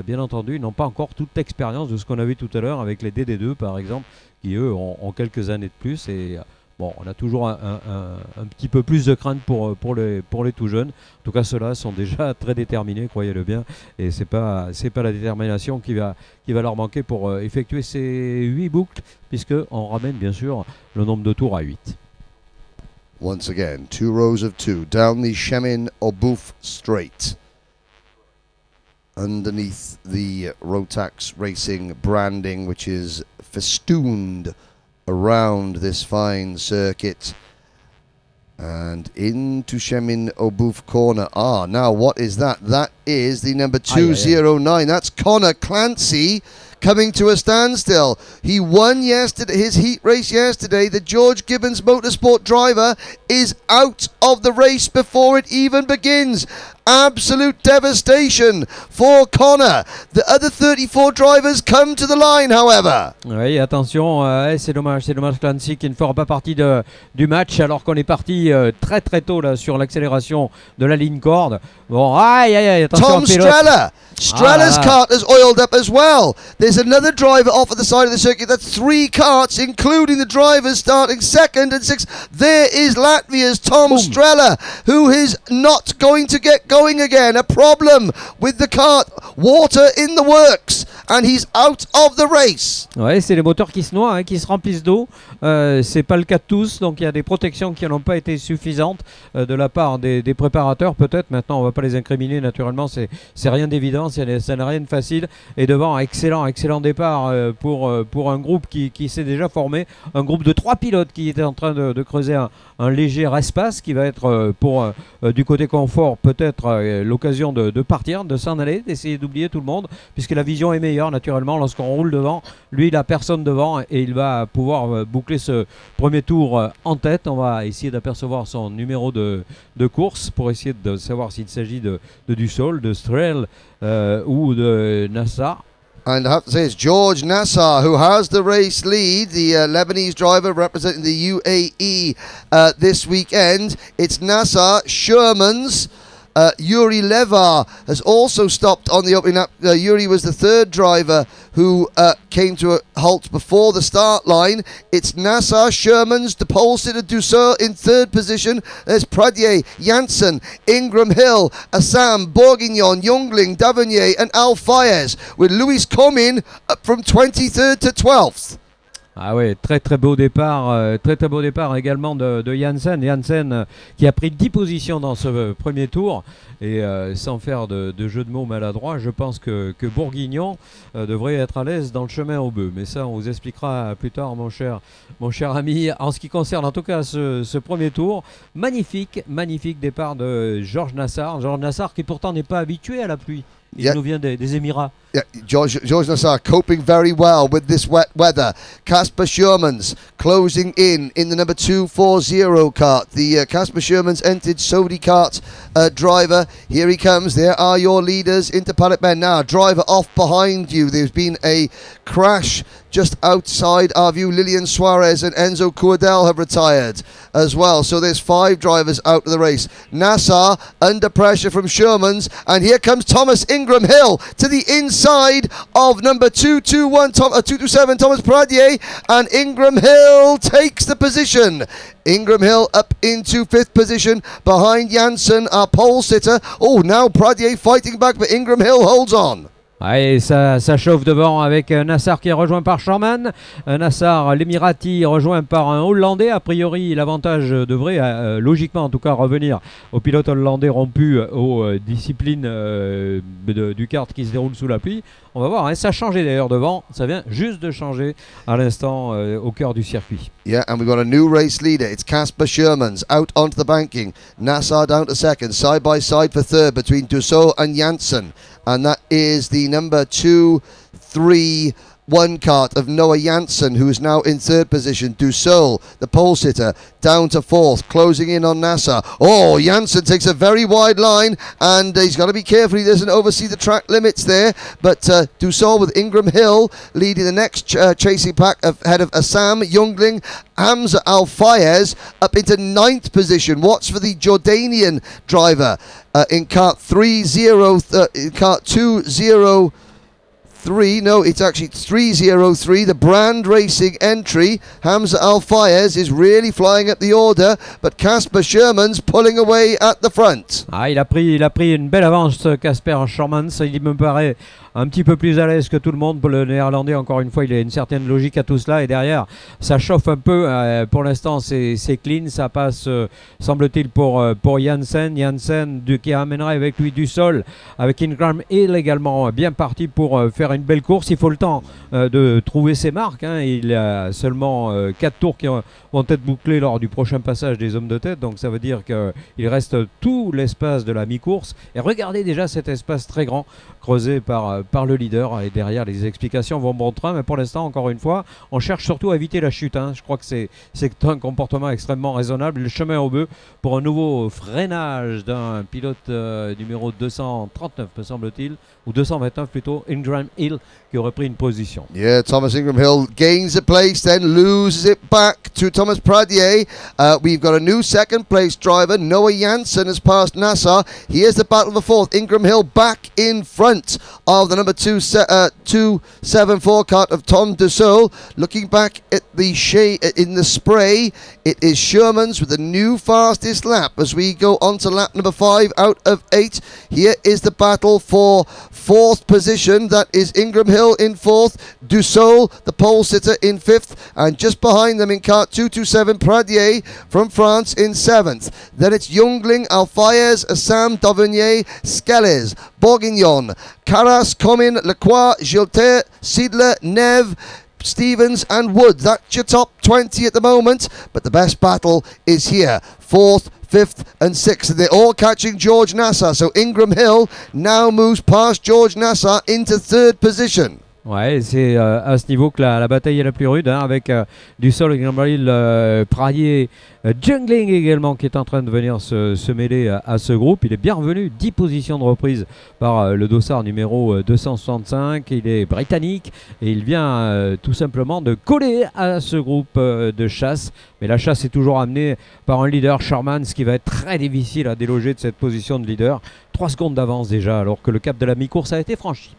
bien entendu, ils n'ont pas encore toute l'expérience de ce qu'on a vu tout à l'heure avec les DD2 par exemple, qui eux ont quelques années de plus. Et bon, on a toujours un petit peu plus de crainte pour les tout jeunes. En tout cas, ceux-là sont déjà très déterminés, croyez-le bien. Et c'est pas la détermination qui va leur manquer pour effectuer ces 8 boucles, puisqu'on ramène bien sûr le nombre de tours à 8. Once again, 2 rows of 2 down the Chemin-Auboeuf straight. Underneath the Rotax Racing branding, which is festooned around this fine circuit. And into Chemin-Auboeuf corner. Ah, now what is that? That is the number 209. That's Connor Clancy coming to a standstill. He won his heat race yesterday. The George Gibbons Motorsport driver is out of the race before it even begins. Absolute devastation for Connor. The other 34 drivers come to the line, however. Oui, attention, c'est dommage Clancy qui ne fera pas partie du match alors qu'on est parti très très tôt là sur l'accélération de la ligne corde. Bon, aïe, attention. Tom Strella. Strella's kart has oiled up as well. There's another driver off at the side of the circuit. That's 3 karts, including the drivers starting 2nd and 6th. There is Latvia's Tom Strella, who is not going to get going again. A problem with the kart. Water in the works. And he's out of the race. Ouais, c'est les moteurs qui se noient, qui se remplissent d'eau. C'est pas le cas de tous, donc il y a des protections qui n'ont pas été suffisantes de la part des préparateurs. Peut-être maintenant, on va pas les incriminer. Naturellement, c'est rien d'évident, ça n'a rien de facile. Et devant, excellent départ pour un groupe qui s'est déjà formé, un groupe de 3 pilotes qui était en train de creuser un léger espace qui va être pour du côté confort peut-être l'occasion de partir, de s'en aller, d'essayer d'oublier tout le monde, puisque la vision est meilleure. d'ailleurs, naturellement, lorsqu'on roule devant. Lui, il n'a personne devant et il va pouvoir boucler ce premier tour en tête. On va essayer d'apercevoir son numéro de course pour essayer de savoir s'il s'agit de Dussol, de Strel ou de Nassar. And I have to say it's George Nassar who has the race lead, the Lebanese driver representing the UAE this weekend. It's Nassar, Sherman's. Yuri Levar has also stopped on the opening lap. Yuri was the third driver who came to a halt before the start line. It's Nassar, Shermans, De Polsitter, Dusseur in third position. There's Pradier, Janssen, Ingram Hill, Assam, Bourguignon, Jungling, Davenier and Al Fayez, with Luis Comin up from 23rd to 12th. Ah oui, très beau départ, très beau départ également de Janssen. Janssen qui a pris 10 positions dans ce premier tour et sans faire de jeu de mots maladroit, je pense que Bourguignon devrait être à l'aise dans le chemin au bœuf. Mais ça, on vous expliquera plus tard, mon cher ami. En ce qui concerne en tout cas ce premier tour, magnifique départ de Georges Nassar. Georges Nassar qui pourtant n'est pas habitué à la pluie. Il nous vient des Émirats. Yeah, George Nassar coping very well with this wet weather. Casper Shermans closing in the number 240 cart. The Casper Shermans entered Sodi cart driver. Here he comes. There are your leaders into paddock bend. Now, driver off behind you. There's been a crash just outside our view. Lilian Suarez and Enzo Cuadel have retired as well. So there's 5 drivers out of the race. Nassar under pressure from Shermans. And here comes Thomas Ingram Hill to the inside of number 227 Thomas Pradier. And Ingram Hill takes the position. Ingram Hill up into 5th position behind Janssen, our pole sitter. Oh, now Pradier fighting back, but Ingram Hill holds on. Allez, ça chauffe devant avec Nassar qui est rejoint par Sherman. Nassar, l'Emirati, rejoint par un Hollandais. A priori, l'avantage devrait, logiquement en tout cas, revenir au pilote hollandais rompu aux disciplines du kart qui se déroule sous la pluie. On va voir, hein. Ça a changé d'ailleurs devant. Ça vient juste de changer à l'instant au cœur du circuit. Yeah, and we've got a new race leader. It's Casper Shermans out onto the banking. Nassar down to second, side by side for third between Dussot and Janssen. And that is the number 2-3-1 cart of Noah Janssen, who is now in third position. Dussol, the pole sitter, down to fourth, closing in on Nassar. Oh, Janssen takes a very wide line, and he's got to be careful he doesn't oversee the track limits there. But Dussol with Ingram Hill leading the next chasing pack ahead of Assam, Jungling, Hamza Al Fayez up into 9th position. Watch for the Jordanian driver in cart 203. No, it's actually 303. The Brand Racing entry. Hamza Al Fayez is really flying up the order, but Casper Shermans pulling away at the front. Ah, il a pris une belle avance, Casper Shermans. Il me paraît un petit peu plus à l'aise que tout le monde. Pour le néerlandais, encore une fois, il a une certaine logique à tout cela. Et derrière, ça chauffe un peu. Pour l'instant, c'est clean. Ça passe, semble-t-il, pour Janssen. Janssen qui amènera avec lui du sol. Avec Ingram Hill également bien parti pour faire une belle course. Il faut le temps de trouver ses marques. Hein. Il a seulement 4 tours qui vont être bouclés lors du prochain passage des hommes de tête. Donc ça veut dire qu'il reste tout l'espace de la mi-course. Et regardez déjà cet espace très grand creusé par le leader, et derrière les explications vont bon train, mais pour l'instant, encore une fois, on cherche surtout à éviter la chute, hein. Je crois que c'est un comportement extrêmement raisonnable. Le chemin au bœuf pour un nouveau freinage d'un pilote numéro 239, me semble-t-il, ou 229 plutôt, Ingram Hill, qui aurait pris une position. Yeah, Thomas Ingram Hill gains a place, then loses it back to Thomas Pradier. We've got a new second place driver. Noah Janssen has passed Nassar. Here's the battle for fourth. Ingram Hill back in front of the number 274 cart of Tom Dussol. Looking back at the in the spray, it is Shermans with the new fastest lap as we go on to lap number 5 out of 8. Here is the battle for fourth position. That is Ingram Hill in fourth, Dussol, the pole sitter, in fifth, and just behind them in cart 227, Pradier from France in seventh. Then it's Jungling, Alfayez, Assam, Davenier, Skelles, Bourguignon, Carras, Comin, Lacroix, Gilter, Siedler, Neve, Stevens and Wood. That's your top 20 at the moment, but the best battle is here. Fourth, 5th and 6th. They're all catching George Nassar. So Ingram Hill now moves past George Nassar into third position. Ouais, c'est à ce niveau que la bataille est la plus rude, hein, avec du sol, Pradier, Jungling également qui est en train de venir se mêler à ce groupe. Il est bien revenu, 10 positions de reprise par le dossard numéro 265. Il est britannique et il vient tout simplement de coller à ce groupe de chasse. Mais la chasse est toujours amenée par un leader, Sherman, ce qui va être très difficile à déloger de cette position de leader. 3 secondes d'avance déjà alors que le cap de la mi-course a été franchi.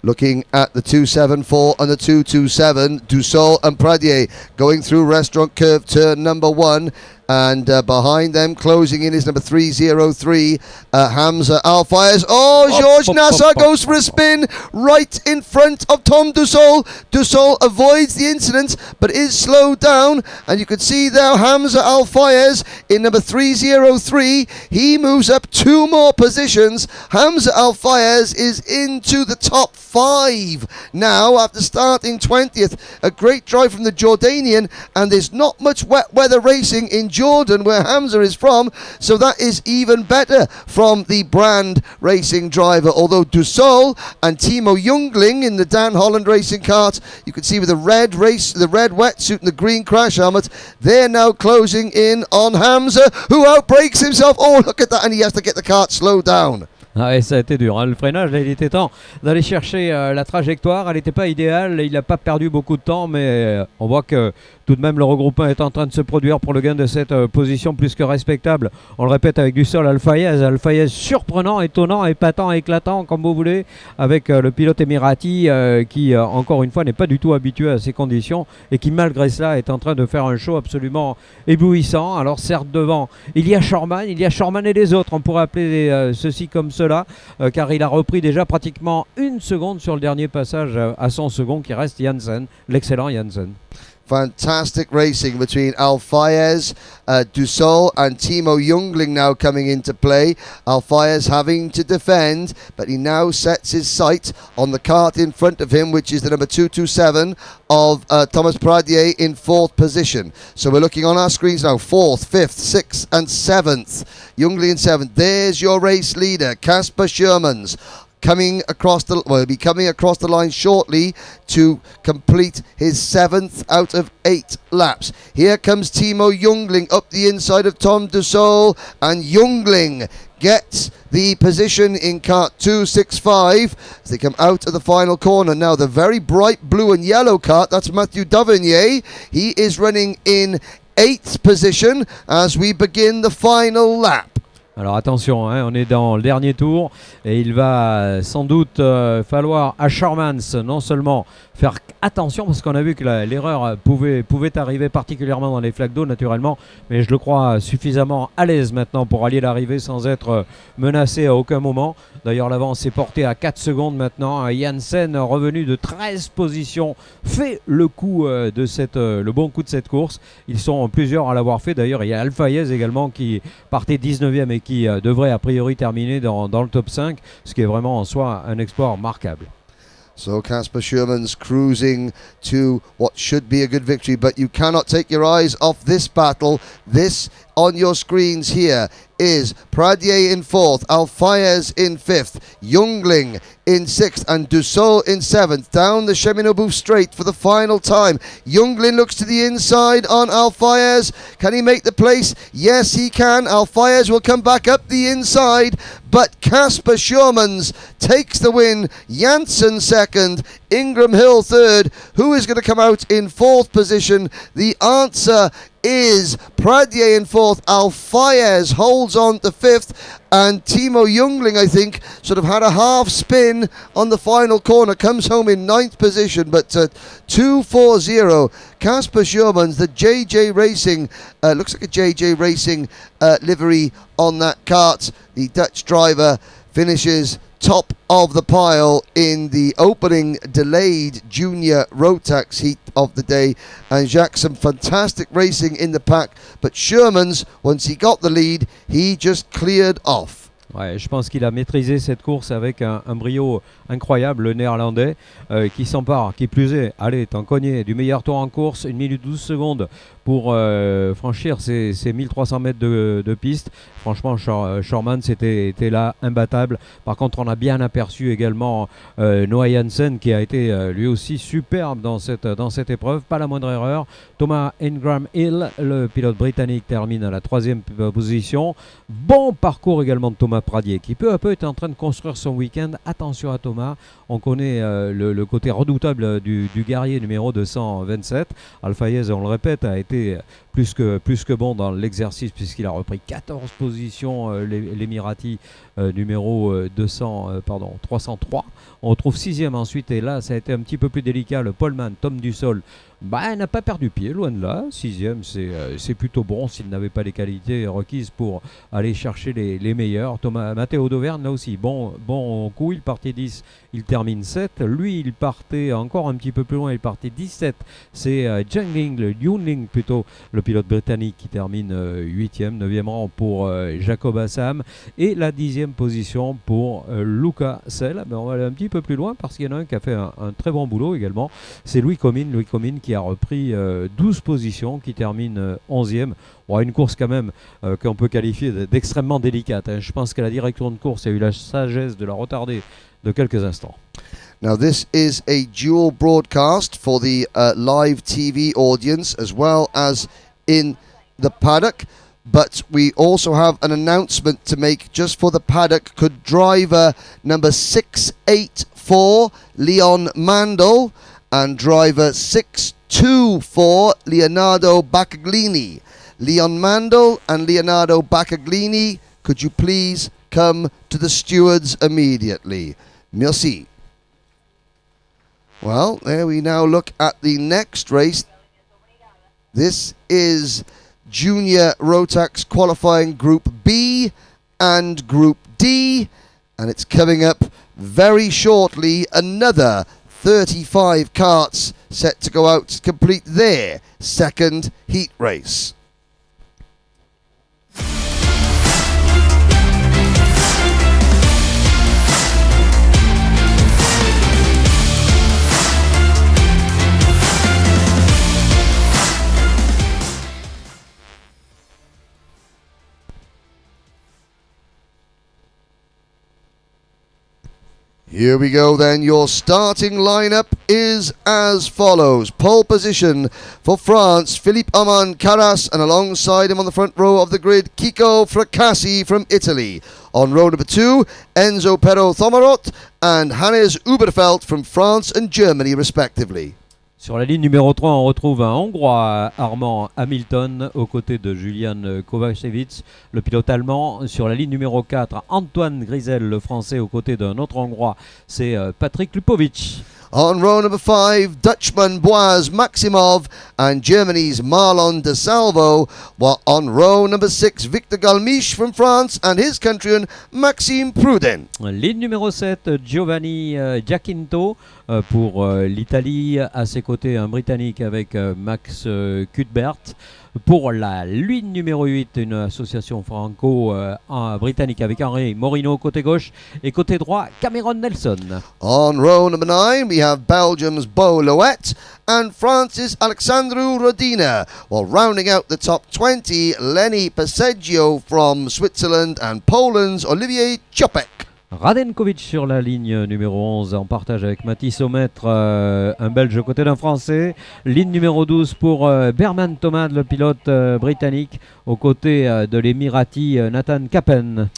Looking at the 274 and the 227, Dussault and Pradier going through restaurant curve turn number 1. And behind them, closing in, is number 303, Hamza Al-Fayez. Oh, Georges Nassar goes for a spin right in front of Tom Dussault. Dussault avoids the incident, but is slowed down. And you can see there Hamza Al-Fayez in number 303. He moves up 2 more positions. Hamza Al-Fayez is into the top 5 now after starting 20th. A great drive from the Jordanian, and there's not much wet weather racing in Jordan, where Hamza is from, so that is even better from the Brand Racing driver. Although Dussault and Timo Jungling in the Dan Holland Racing cart, you can see with the red wetsuit and the green crash helmet, they're now closing in on Hamza, who outbrakes himself. Oh, look at that, and he has to get the cart slowed down. Ah, et ça a été dur, hein. Le freinage, là, il était temps d'aller chercher la trajectoire. Elle n'était pas idéale, il n'a pas perdu beaucoup de temps, mais on voit que tout de même le regroupement est en train de se produire pour le gain de cette position plus que respectable. On le répète avec du sol, Al-Fayez surprenant, étonnant, épatant, éclatant, comme vous voulez, avec le pilote émirati qui, encore une fois, n'est pas du tout habitué à ces conditions et qui, malgré cela, est en train de faire un show absolument éblouissant. Alors certes, devant, il y a Sherman et les autres, on pourrait appeler ceci comme cela, car il a repris déjà pratiquement 1 seconde sur le dernier passage à son second qui reste Janssen, l'excellent Janssen. Fantastic racing between Al-Fayez, Dussault and Timo Jungling now coming into play. Al-Fayez having to defend, but he now sets his sight on the cart in front of him, which is the number 227 of Thomas Pradier in 4th position. So we're looking on our screens now, 4th, 5th, 6th and 7th. Jungling in 7th. There's your race leader, Casper Shermans. He'll be coming across the line shortly to complete his 7th out of 8 laps. Here comes Timo Jungling up the inside of Tom Dussault, and Jungling gets the position in cart 265 as they come out of the final corner. Now the very bright blue and yellow cart, that's Mathieu Davenier. He is running in 8th position as we begin the final lap. Alors attention, hein, on est dans le dernier tour et il va sans doute falloir à Shermans non seulement faire attention parce qu'on a vu que l'erreur pouvait arriver particulièrement dans les flaques d'eau naturellement, mais je le crois suffisamment à l'aise maintenant pour allier l'arrivée sans être menacé à aucun moment. D'ailleurs l'avance est portée à 4 secondes maintenant. Janssen revenu de 13 positions fait le coup le bon coup de cette course. Ils sont plusieurs à l'avoir fait. D'ailleurs il y a Al-Fayez également qui partait 19e et qui devrait a priori terminer dans le top 5, ce qui est vraiment en soi un exploit remarquable. So Casper Sherman's cruising to what should be a good victory, but you cannot take your eyes off this battle. This on your screens here is Pradier in 4th, Al-Fayez in 5th, Jungling in 6th and Dussault in 7th. Down the Cheminot straight for the final time. Jungling looks to the inside on Al-Fayez. Can he make the place? Yes, he can. Al-Fayez will come back up the inside, but Casper Shermans takes the win. Janssen 2nd, Ingram Hill 3rd. Who is going to come out in 4th position? The answer is Pradier in 4th. Al-Fayez holds on to 5th, and Timo Jungling, I think, sort of had a half spin on the final corner, comes home in 9th position, but 2-4-0. Casper Shermans, the JJ Racing, looks like a JJ Racing livery on that kart. The Dutch driver finishes top of the pile in the opening delayed junior Rotax heat of the day, and Jacques, some fantastic racing in the pack, but Shermans, once he got the lead, he just cleared off. Ouais, je pense qu'il a maîtrisé cette course avec un brio incroyable, le néerlandais, qui s'empare, qui plus est, allez, t'en cogné, du meilleur tour en course, 1 minute 12 secondes pour franchir ces 1300 mètres de piste. Franchement, Shorman était là, imbattable. Par contre, on a bien aperçu également Noah Janssen, qui a été lui aussi superbe dans cette épreuve, pas la moindre erreur. Thomas Ingram Hill, le pilote britannique, termine à la 3e position. Bon parcours également de Thomas Pradier, qui peu à peu est en train de construire son week-end. Attention à Thomas, on connaît le côté redoutable du guerrier numéro 227. Alfayez, on le répète, a été plus que bon dans l'exercice, puisqu'il a repris 14 positions, l'Emirati numéro 303. On retrouve 6e ensuite, et là ça a été un petit peu plus délicat. Le poleman Tom Dussol n'a pas perdu pied, loin de là. 6e, c'est plutôt bon s'il n'avait pas les qualités requises pour aller chercher les meilleurs. Matteo D'Auvergne, là aussi, bon coup, il partait 10, il termine 7. Lui, il partait encore un petit peu plus loin, il partait 17. C'est Yunling plutôt, le pilote britannique, qui termine 8e, 9e rang pour Jacob Assam, et la 10e position pour Luca Sell. Mais on va aller un petit peu plus loin, parce qu'il y en a un qui a fait un très bon boulot également. C'est Louis Comines qui a repris 12 positions, qui termine 11e. Bon, une course quand même qu'on peut qualifier d'extrêmement délicate, hein. Je pense que la direction de course a eu la sagesse de la retarder de quelques instants. Now this is a dual broadcast for the live TV audience as well as in the paddock. But we also have an announcement to make just for the paddock. Could driver number 684, Leon Mandel, and driver 624, Leonardo Baccaglini. Leon Mandel and Leonardo Baccaglini, could you please come to the stewards immediately? Merci. Well, there we now look at the next race. This is Junior Rotax qualifying Group B and Group D, and it's coming up very shortly. Another 35 karts set to go out to complete their second heat race. Here we go then. Your starting lineup is as follows. Pole position for France, Philippe Aman Carras, and alongside him on the front row of the grid, Kiko Fracassi from Italy. On row number 2, Enzo Pero Thomarot and Hannes Uberfeld from France and Germany respectively. Sur la ligne numéro 3, on retrouve un Hongrois, Armand Hamilton, aux côtés de Julian Kovacevic, le pilote allemand. Sur la ligne numéro 4, Antoine Grisel, le français, aux côtés d'un autre Hongrois, c'est Patrick Lupovic. On row number 5, Dutchman Boaz Maximov and Germany's Marlon De Salvo, while on row number 6, Victor Galmiche from France and his countryman Maxime Prudent. Ligne numéro 7, Giovanni Giacinto pour l'Italie, à ses côtés un Britannique avec Max Cuthbert. Pour la ligne numéro 8, une association franco-britannique avec Henri Morino côté gauche et côté droit Cameron Nelson. On row number 9 we have Belgium's Bo Loet and France's Alexandru Rodina, while rounding out the top 20 Lenny Paseggio from Switzerland and Poland's Olivier Czopek. Radenkovic sur la ligne numéro 11 en partage avec Mathis Aumêtre, un Belge aux côtés d'un Français. Ligne numéro 12 pour Berman Thomas, le pilote britannique, aux côtés de l'Emirati Nathan Kappen.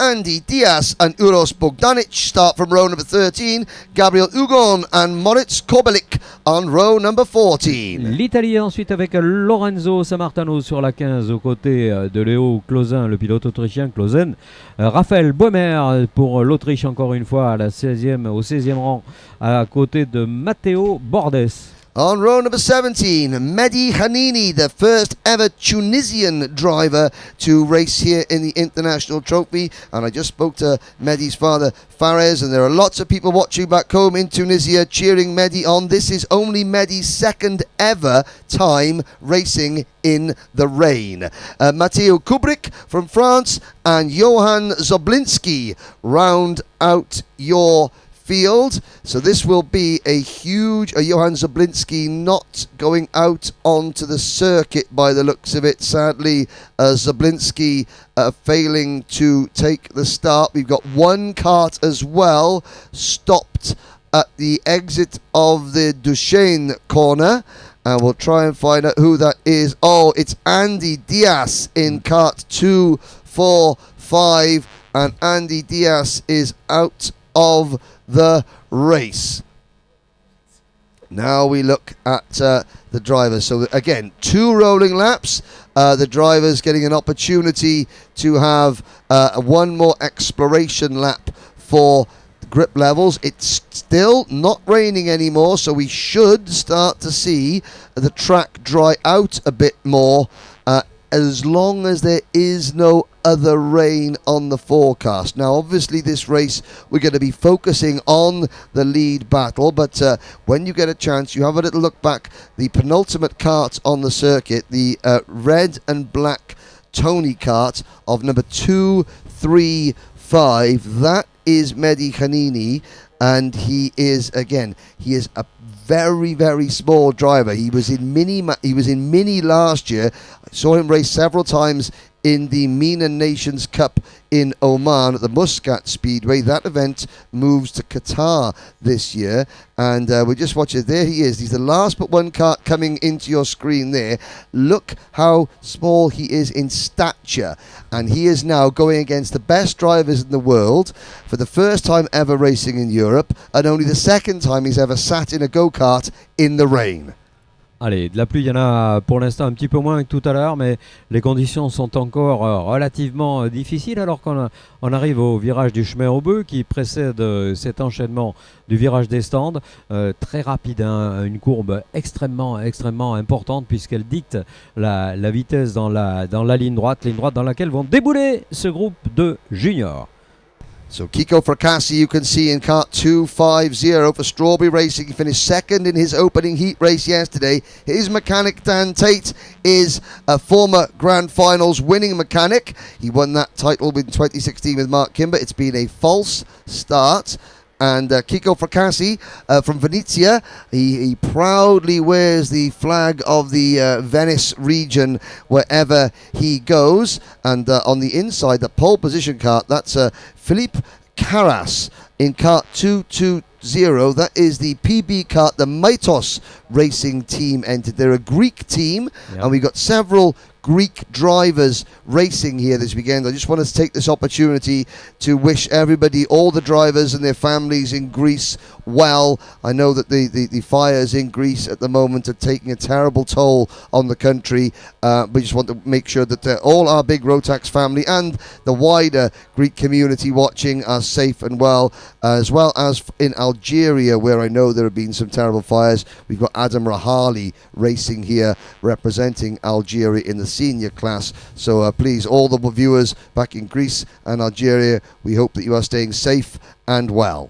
Andy Diaz and Uros Bogdanic start from row number 13. Gabriel Ugon and Moritz Kobelik on row number 14. L'Italie ensuite avec Lorenzo Sammartano sur la 15 aux côtés de Léo Clausen, le pilote autrichien Clausen. Raphaël Boemer pour l'Autriche encore une fois au 16e rang à côté de Matteo Bordes. On row number 17, Mehdi Hanini, the first ever Tunisian driver to race here in the International Trophy. And I just spoke to Mehdi's father, Fares, and there are lots of people watching back home in Tunisia cheering Mehdi on. This is only Mehdi's second ever time racing in the rain. Matteo Kubrick from France and Johan Zoblinski round out your field. So this will be a huge Johan Zoblinski not going out onto the circuit by the looks of it. Sadly, Zoblinski failing to take the start. We've got one kart as well stopped at the exit of the Duchesne corner, and we'll try and find out who that is. Oh, it's Andy Diaz in kart 2, 4, 5, and Andy Diaz is out of the race. Now we look at the drivers. So again, 2 rolling laps. The drivers getting an opportunity to have one more exploration lap for grip levels. It's still not raining anymore, so we should start to see the track dry out a bit more, as long as there is no other rain on the forecast. Now obviously this race we're going to be focusing on the lead battle, but when you get a chance, you have a little look back. The penultimate kart on the circuit, the red and black Tony kart of number 2, 3, 5, that is Mehdi Hanini, and he is a very, very small driver. He was in Mini last year. I saw him race several times in the MENA Nations Cup in Oman at the Muscat Speedway. That event moves to Qatar this year, and we just watch it. There he is. He's the last but one kart coming into your screen there. Look how small he is in stature, and he is now going against the best drivers in the world for the first time ever racing in Europe, and only the second time he's ever sat in a go-kart in the rain. Allez, de la pluie, il y en a pour l'instant un petit peu moins que tout à l'heure, mais les conditions sont encore relativement difficiles alors qu'on arrive au virage du chemin au bœuf qui précède cet enchaînement du virage des stands. Très rapide, hein, une courbe extrêmement importante puisqu'elle dicte la vitesse dans la ligne droite dans laquelle vont débouler ce groupe de juniors. So Kiko Fracassi, you can see in kart 250 for Strawberry Racing. He finished second in his opening heat race yesterday. His mechanic Dan Tate is a former Grand Finals winning mechanic. He won that title in 2016 with Mark Kimber. It's been a false start. And Kiko Fracassi from Venezia, he proudly wears the flag of the Venice region wherever he goes. And on the inside, the pole position kart, that's Philippe Carras in kart 220. That is the PB kart, the Maitos racing team entered. They're a Greek team, and we've got several Greek drivers racing here this weekend. I just want to take this opportunity to wish everybody, all the drivers and their families in Greece, well. I know that the fires in Greece at the moment are taking a terrible toll on the country. We just want to make sure that all our big Rotax family and the wider Greek community watching are safe and well as in Algeria, where I know there have been some terrible fires. We've got Adam Rahali racing here representing Algeria in the senior class. So please, all the viewers back in Greece and Algeria, we hope that you are staying safe and well.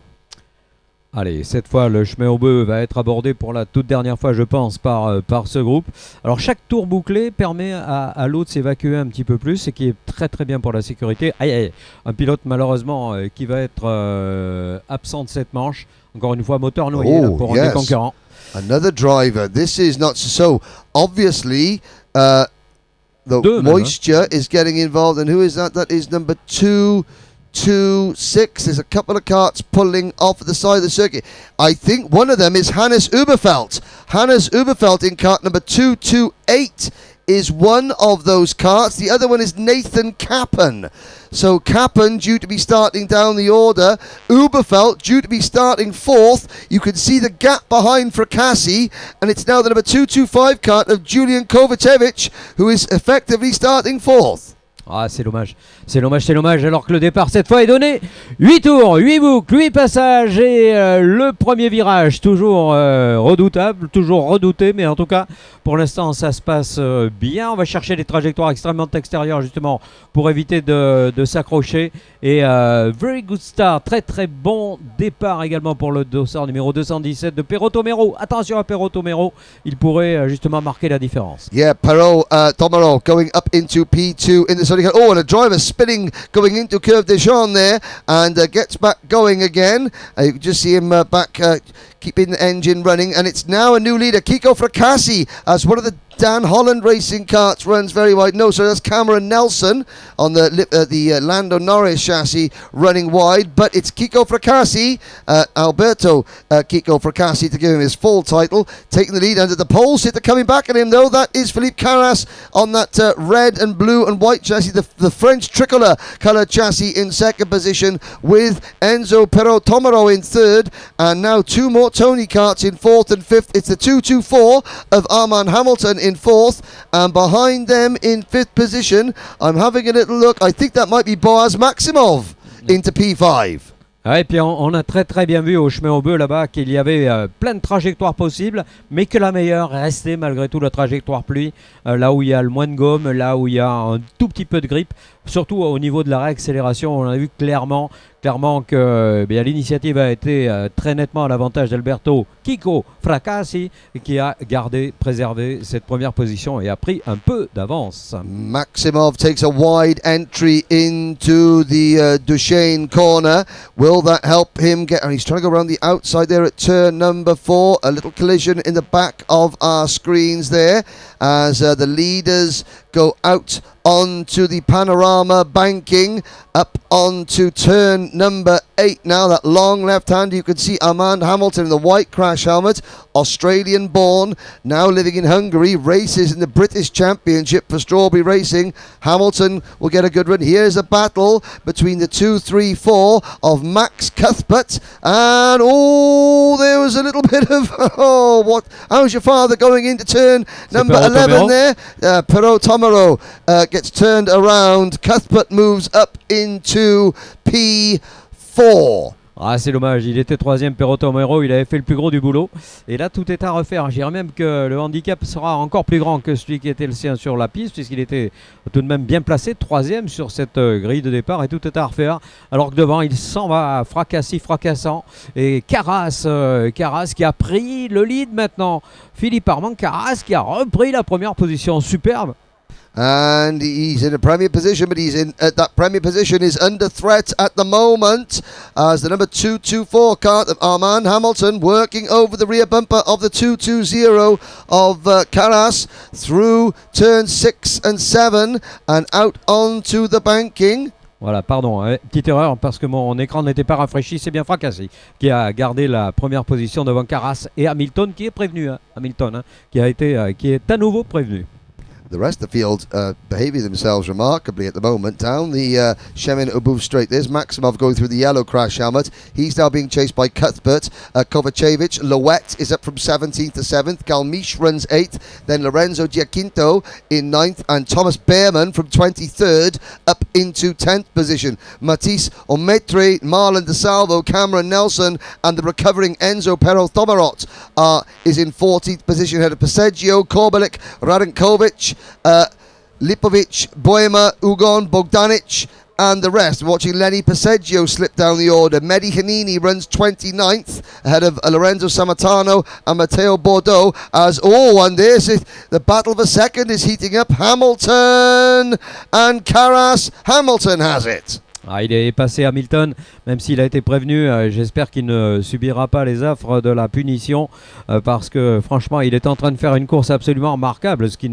Allez, cette fois, le chemin au bœuf va être abordé pour la toute dernière fois, je pense, par ce groupe. Alors, chaque tour bouclé permet à l'autre de s'évacuer un petit peu plus, ce qui est très très bien pour la sécurité. Un pilote, malheureusement, qui va être absent de cette manche. Encore une fois, moteur noyé là, pour un des concurrents. Another driver. This is not so. Obviously, the moisture is getting involved. And who is that? That is number 226. There's a couple of karts pulling off the side of the circuit. I think one of them is Hannes Uberfeld. Hannes Uberfeld in kart number 228 is one of those karts. The other one is Nathan Kappen. So Kappen due to be starting down the order. Uberfeld due to be starting fourth. You can see the gap behind Fracassi, and it's now the number 225 kart of Julian Kovacevic, who is effectively starting fourth. Ah, c'est dommage. C'est dommage, c'est dommage. Alors que le départ, cette fois, est donné. 8 tours, 8 boucles, 8 passages. Et le premier virage, toujours redoutable, toujours redouté. Mais en tout cas, pour l'instant, ça se passe bien. On va chercher des trajectoires extrêmement extérieures, justement, pour éviter de s'accrocher. Et very good start. Très, très bon départ également pour le dossard numéro 217 de Pero Tomero. Attention à Pero Tomero. Il pourrait justement marquer la différence. Yeah, Pero Tomero going up into P2 in the sunny. Oh, and a driver spinning going into Curve de Jean there and gets back going again. You can just see him back keeping the engine running, and it's now a new leader, Kiko Fracassi, as one of the Dan Holland racing karts runs very wide. No, so that's Cameron Nelson on the Lando Norris chassis running wide, but it's Kiko Fracassi, Alberto Kiko Fracassi, to give him his full title, taking the lead under the pole sitter. Coming back at him though, that is Philippe Carras on that red and blue and white chassis, the French tricolor colour chassis in second position, with Enzo Pero Tomero in third, and now two more Tony karts in fourth and fifth. It's the 224 of Armand Hamilton in fourth, and behind them in fifth position, I'm having a little look, I think that might be Boaz Maximov into P5. Ouais, et puis on a très très bien vu au chemin au bœuf là-bas qu'il y avait plein de trajectoires possibles, mais que la meilleure restait malgré tout la trajectoire pluie, là où il y a le moins de gomme, là où il y a un tout petit peu de grippe, surtout au niveau de la réaccélération. On a vu clairement que l'initiative a été très nettement à l'avantage d'Alberto Kiko Fracassi, qui a préservé cette première position et a pris un peu d'avance. Maximov takes a wide entry into the Duchesne corner. Will that help him get... And he's trying to go around the outside there at turn number 4. A little collision in the back of our screens there as the leaders go out onto the panorama banking, up onto turn number 8 now. That long left hand, you can see Armand Hamilton in the white crash helmet, Australian born, now living in Hungary, races in the British Championship for Strawberry Racing. Hamilton will get a good run. Here's a battle between the 2-3-4 of Max Cuthbert, and there was a little bit of how's your father going into turn number 11 there? Pero Tomero gets turned around. Cuthbert moves up into P4. Ah, c'est dommage, il était troisième, Pero Tomero, il avait fait le plus gros du boulot. Et là, tout est à refaire. Je dirais même que le handicap sera encore plus grand que celui qui était le sien sur la piste, puisqu'il était tout de même bien placé, troisième sur cette grille de départ, et tout est à refaire. Alors que devant, il s'en va fracassant. Et Carras qui a pris le lead maintenant. Philippe Armand Carras qui a repris la première position, superbe. And he's in a premier position, but that premier position is under threat at the moment as the number 224 kart of Armand Hamilton working over the rear bumper of the 220 of Carras through turn 6 and 7 and out onto the banking. Voilà, pardon, petite erreur parce que mon écran n'était pas rafraîchi, c'est bien Fracassi qui a gardé la première position devant Carras et Hamilton qui est prévenu, qui est à nouveau prévenu. The rest of the field behaving themselves remarkably at the moment. Down the Shemin-Obuv straight, there's Maximov going through the yellow crash helmet. He's now being chased by Cuthbert. Kovacevic, Loet is up from 17th to 7th. Galmiche runs 8th. Then Lorenzo Giacinto in 9th. And Thomas Behrman from 23rd up into 10th position. Matisse Ometre, Marlon De Salvo, Cameron Nelson, and the recovering Enzo Pero Tomarot is in 14th position ahead of Paseggio, Korbelik, Radenkovic, Lipovic, Boema, Ugon, Bogdanic, and the rest. We're watching Lenny Paseggio slip down the order. Mehdi Hanini runs 29th ahead of Lorenzo Samatano and Matteo Bordeaux and there's it. The battle for second is heating up. Hamilton and Carras. Hamilton has it. Ah, il est passé Hamilton, même s'il a été prévenu. J'espère qu'il ne subira pas les affres de la punition parce que franchement, il est en train de faire une course absolument remarquable, ce qui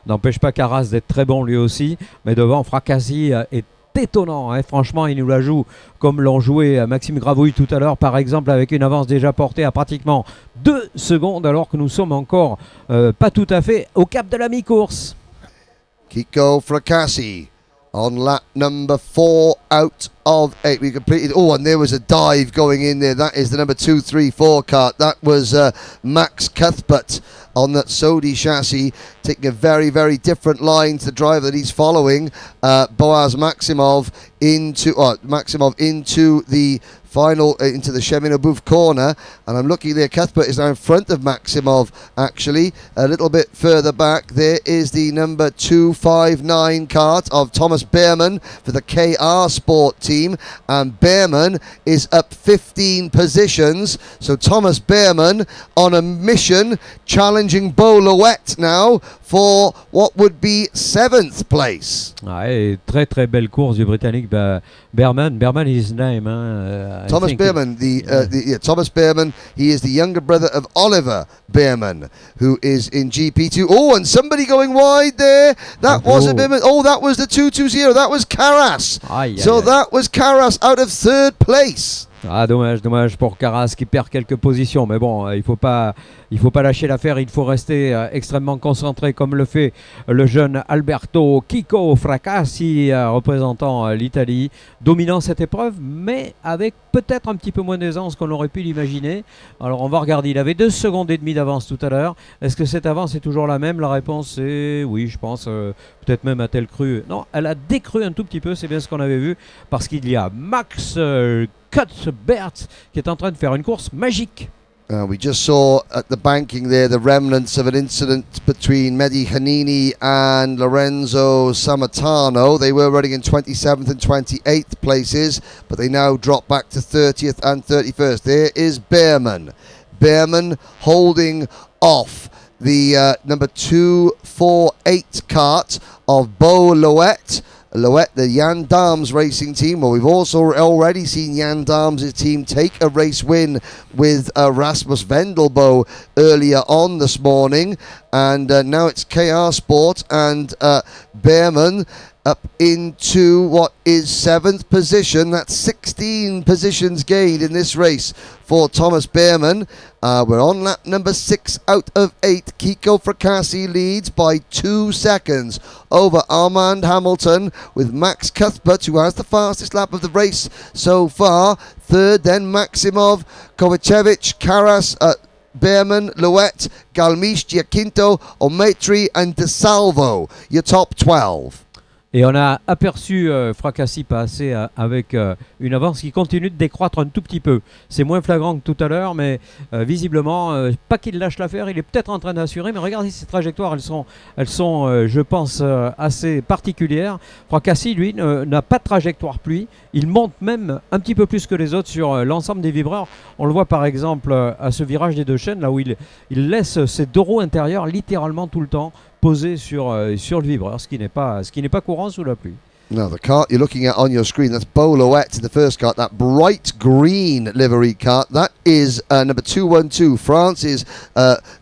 n'empêche pas Carras d'être très bon lui aussi. Mais devant, Fracassi est étonnant. Franchement, il nous la joue comme l'ont joué Maxime Gravouille tout à l'heure, par exemple, avec une avance déjà portée à pratiquement 2 secondes, alors que nous sommes encore pas tout à fait au cap de la mi-course. Kiko Fracassi on lap number 4 out of 8. We completed. And there was a dive going in there. That is the number 234 kart. That was Max Cuthbert on that Sodi chassis, taking a very, very different line to the driver that he's following, Boaz Maximov into the final, into the Chemin Aubouff corner, and I'm looking there, Cuthbert is now in front of Maximov, actually, a little bit further back. There is the number 259 kart of Thomas Behrman for the KR Sport team, and Behrman is up 15 positions, so Thomas Behrman on a mission, challenging Beau Louette now for what would be 7th place. Ouais, très très belle course du Britannique Behrman. Behrman is his name. Thomas Behrman, Thomas Behrman. He is the younger brother of Oliver Behrman, who is in GP2. Oh, and somebody going wide there. That wasn't Behrman. Oh, that was the 220. That was Carras. That was Carras out of 3rd place. Ah, dommage pour Carras qui perd quelques positions, mais bon, il faut pas lâcher l'affaire, il faut rester extrêmement concentré comme le fait le jeune Alberto Chico Fracassi, représentant l'Italie, dominant cette épreuve, mais avec peut-être un petit peu moins d'aisance qu'on aurait pu l'imaginer. Alors on va regarder, il avait 2 secondes et demie d'avance tout à l'heure. Est-ce que cette avance est toujours la même? La réponse est oui, je pense. Peut-être même a-t-elle cru. Non, elle a décru un tout petit peu, c'est bien ce qu'on avait vu, parce qu'il y a Max Cuthbert qui est en train de faire une course magique. We just saw at the banking there the remnants of an incident between Mehdi Hanini and Lorenzo Samatano. They were running in 27th and 28th places, but they now drop back to 30th and 31st. There is Behrman. Behrman holding off the number 248 kart of Beau Louette. Louette, the Jan Daams racing team. Well, we've also already seen Jan Daams' team take a race win with Rasmus Vendelbo earlier on this morning. And now it's KR Sport and Behrman up into what is 7th position. That's 16 positions gained in this race for Thomas Behrman. We're on lap number 6 out of 8. Kiko Fracassi leads by 2 seconds over Armand Hamilton, with Max Cuthbert, who has the fastest lap of the race so far. 3rd, then Maximov, Kovacevic, Carras, Behrman, Louette, Galmiche, Giacinto, Ometri and De Salvo. Your top 12. Et on a aperçu Fracassi passer avec une avance qui continue de décroître un tout petit peu. C'est moins flagrant que tout à l'heure, mais visiblement, pas qu'il lâche l'affaire, il est peut-être en train d'assurer, mais regardez ces trajectoires, elles sont je pense, assez particulières. Fracassi, lui, n'a pas de trajectoire pluie. Il monte même un petit peu plus que les autres sur l'ensemble des vibreurs. On le voit par exemple à ce virage des 2 chaînes, là où il laisse ses 2 roues intérieures littéralement tout le temps posé sur le vibreur, ce qui n'est pas courant sous la pluie. Now, the cart you're looking at on your screen, that's Beau Louette in the first cart, that bright green livery cart. That is number 212, France's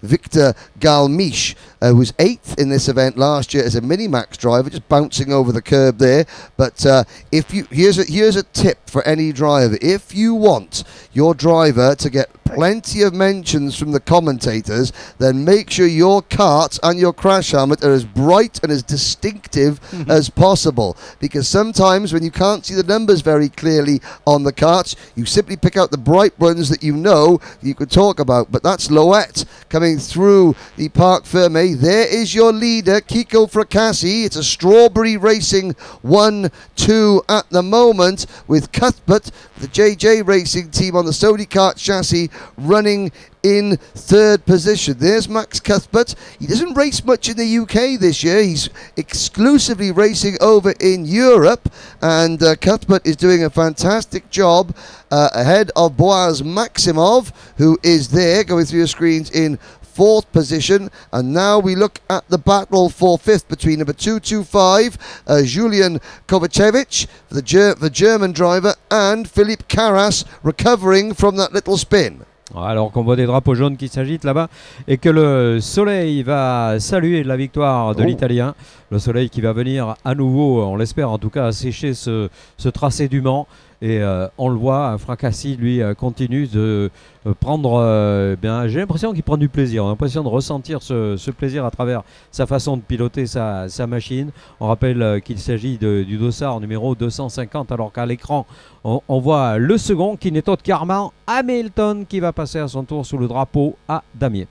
Victor Galmiche, who was 8th in this event last year as a Minimax driver, just bouncing over the curb there. But here's a tip for any driver. If you want your driver to get plenty of mentions from the commentators, then make sure your kart and your crash helmet are as bright and as distinctive as possible, because sometimes when you can't see the numbers very clearly on the karts, you simply pick out the bright ones that you know you could talk about. But that's Louette coming through the Parc Fermé. There is your leader, Kiko Fracassi. It's a Strawberry Racing 1-2 at the moment, with Cuthbert, the JJ Racing team on the Sodi kart chassis, running in 3rd position. There's Max Cuthbert. He doesn't race much in the UK this year. He's exclusively racing over in Europe, and Cuthbert is doing a fantastic job ahead of Boaz Maximov, who is there going through your screens in 4th position. And now we look at the battle for 5th between number 225 Julian Kovacevic, the German driver, and Philippe Carras, recovering from that little spin. Alors qu'on voit des drapeaux jaunes qui s'agitent là-bas et que le soleil va saluer la victoire de l'Italien. Le soleil qui va venir à nouveau, on l'espère en tout cas, assécher ce tracé du Mans. Et on le voit, Fracassi, lui, continue de prendre... j'ai l'impression qu'il prend du plaisir. On a l'impression de ressentir ce plaisir à travers sa façon de piloter sa machine. On rappelle qu'il s'agit du dossard numéro 250, alors qu'à l'écran, on voit le second qui n'est autre qu'Armand Hamilton qui va passer à son tour sous le drapeau à damier.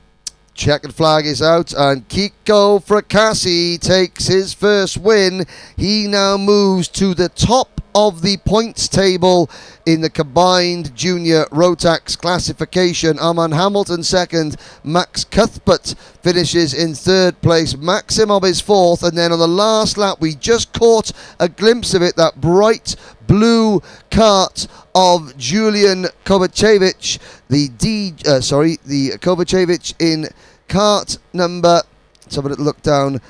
checkered flag is out, and Kiko Fracassi takes his first win. He now moves to the top of the points table in the combined junior Rotax classification. Arman Hamilton second, Max Cuthbert finishes in third place, Maximov is fourth, and then on the last lap we just caught a glimpse of it, that bright blue kart of Julian Kovacevic, the Kovacevic in kart number, let's have a little look down,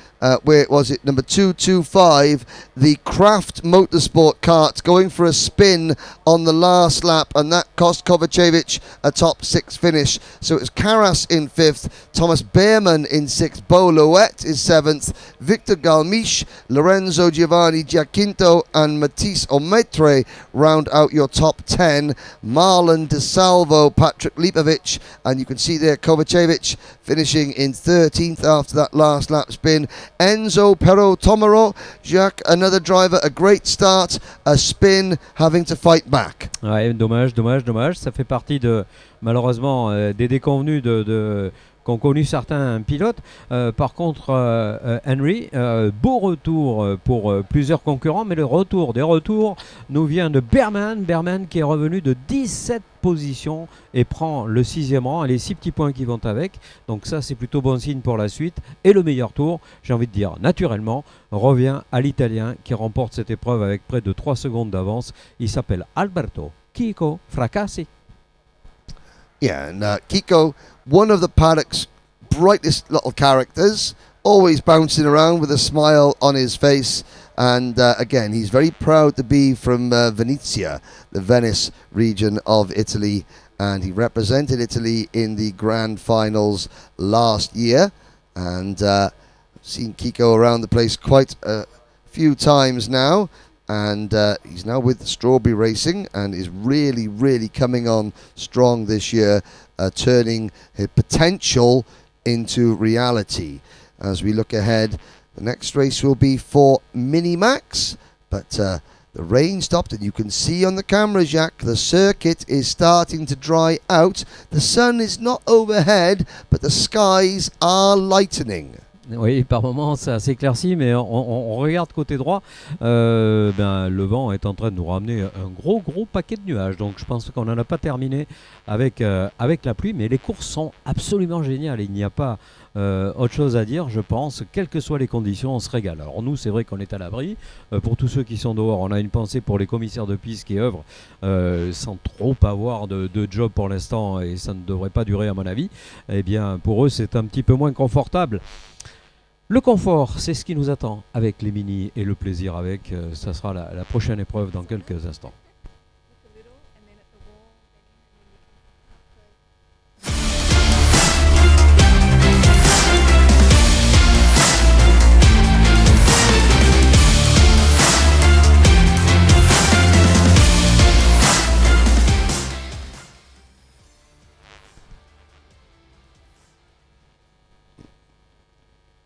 where was it, number 225, the Kraft Motorsport kart going for a spin on the last lap, and that cost Kovacevic a top 6 finish. So it was Karas in 5th, Thomas Behrman in 6th, Bo Loet is 7th, Victor Galmiche, Lorenzo Giovanni Giacinto and Matisse Ometre round out your top 10. Marlon De Salvo, Patrick Lipovic, and you can see there Kovacevic finishing in 13th after that last lap spin. Enzo Pero Tomaro, Jacques, another driver, a great start, a spin, having to fight back. Ouais, dommage. Ça fait partie de, malheureusement, des déconvenus qu'ont connu certains pilotes. Par contre, Henry, beau retour pour plusieurs concurrents, mais le retour des retours nous vient de Berman qui est revenu de 17 positions et prend le 6e rang, et les 6 petits points qui vont avec. Donc ça, c'est plutôt bon signe pour la suite. Et le meilleur tour, j'ai envie de dire, naturellement, revient à l'Italien qui remporte cette épreuve avec près de 3 secondes d'avance. Il s'appelle Alberto Kiko Fracassi. Yeah, and Kiko, one of the paddock's brightest little characters, always bouncing around with a smile on his face. And again, he's very proud to be from Venezia, the Venice region of Italy. And he represented Italy in the grand finals last year. And I've seen Kiko around the place quite a few times now. And he's now with Strawberry Racing and is really, really coming on strong this year, turning his potential into reality. As we look ahead, the next race will be for Minimax, but the rain stopped, and you can see on the camera, Jacques, the circuit is starting to dry out. The sun is not overhead, but the skies are lightening. Oui, par moments ça s'éclaircit, mais on regarde côté droit, le vent est en train de nous ramener un gros paquet de nuages, donc je pense qu'on n'en a pas terminé avec la pluie, mais les courses sont absolument géniales, il n'y a pas autre chose à dire, je pense, quelles que soient les conditions, on se régale. Alors nous, c'est vrai qu'on est à l'abri, pour tous ceux qui sont dehors, on a une pensée pour les commissaires de piste qui œuvrent sans trop avoir de job pour l'instant, et ça ne devrait pas durer à mon avis. Eh bien pour eux c'est un petit peu moins confortable. Le confort, c'est ce qui nous attend avec les mini, et le plaisir avec, ça sera la prochaine épreuve dans quelques instants.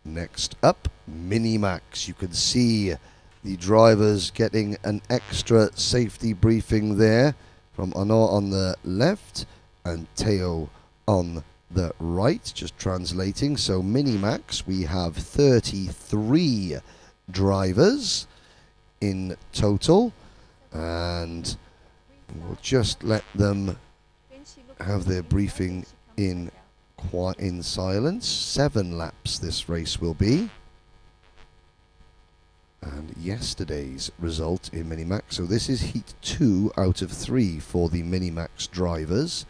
Next up, Minimax. You can see the drivers getting an extra safety briefing there from Honor on the left and Teo on the right, just translating. So Minimax, we have 33 drivers in total, and we'll just let them have their briefing in silence. 7 laps this race will be. And yesterday's result in Minimax, so this is heat 2 out of 3 for the Minimax drivers.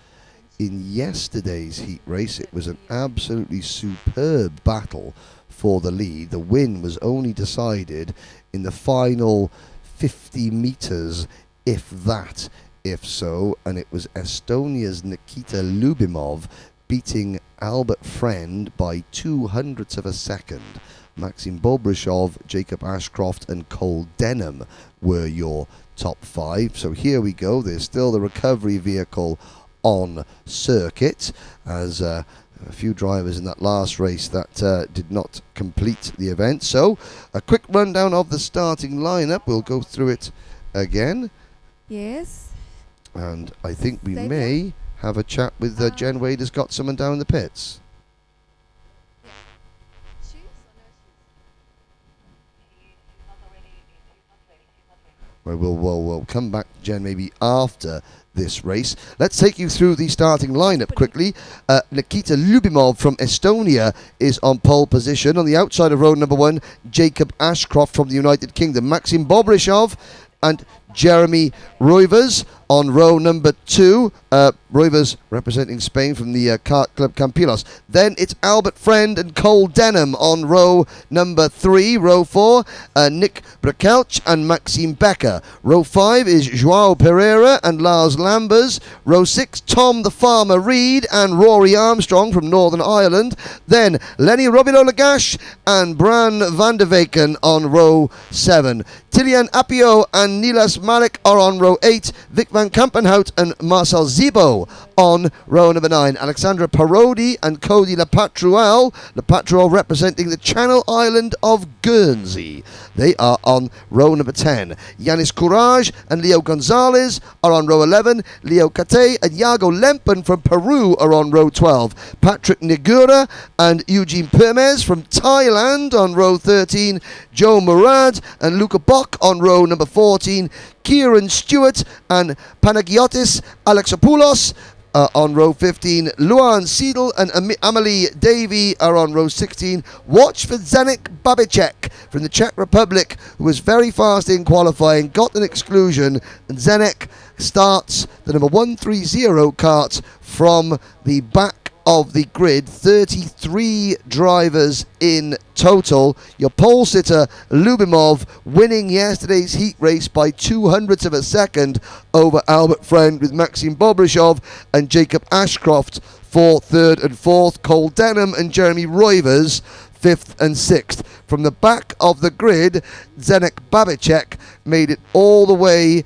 In yesterday's heat race, it was an absolutely superb battle for the lead. The win was only decided in the final 50 meters, if so, and it was Estonia's Nikita Lubimov beating Albert Friend by 200ths of a second. Maxim Bobrishov, Jacob Ashcroft and Cole Denham were your top 5. So here we go. There's still the recovery vehicle on circuit, as a few drivers in that last race that did not complete the event. So a quick rundown of the starting lineup. We'll go through it again. Yes. And I think we may have a chat with Jen Wade has got someone down in the pits. We'll come back, Jen, maybe after this race. Let's take you through the starting lineup quickly. Nikita Lyubimov from Estonia is on pole position. On the outside of row number 1, Jacob Ashcroft from the United Kingdom. Maxim Bobrishov and Jeremy Roivers on row number 2. Roivers representing Spain from the kart club Campilos. Then it's Albert Friend and Cole Denham on row number 3. Row 4, Nick Brakelch and Maxime Becker. Row 5 is Joao Pereira and Lars Lambers. Row 6, Tom the Farmer Reed and Rory Armstrong from Northern Ireland. Then Lenny Robilo Lagash and Bran van der Weken on row 7. Tilian Apio and Nilas Malik are on row 8. Vic van Kampenhout and Marcel Zibo on row number 9. Alexandra Parodi and Cody Lapatruel representing the Channel Island of Guernsey. They are on row number 10. Yanis Courage and Leo Gonzalez are on row 11. Leo Kate and Iago Lempen from Peru are on row 12. Patrick Negura and Eugene Permez from Thailand on row 13. Joe Murad and Luca Bock on row number 14. Kieran Stewart and Panagiotis Alexopoulos on row 15. Luan Seidel and Amelie Davy are on row 16. Watch for Zdeněk Babicek from the Czech Republic, who was very fast in qualifying, got an exclusion, and Zdeněk starts the number 130 kart from the back of the grid. 33 drivers in total. Your pole sitter Lyubimov winning yesterday's heat race by 200ths of a second over Albert Friend, with Maxim Bobrishov and Jacob Ashcroft for 3rd and 4th. Cole Denham and Jeremy Roivers 5th and 6th. From the back of the grid, Zdeněk Babicek made it all the way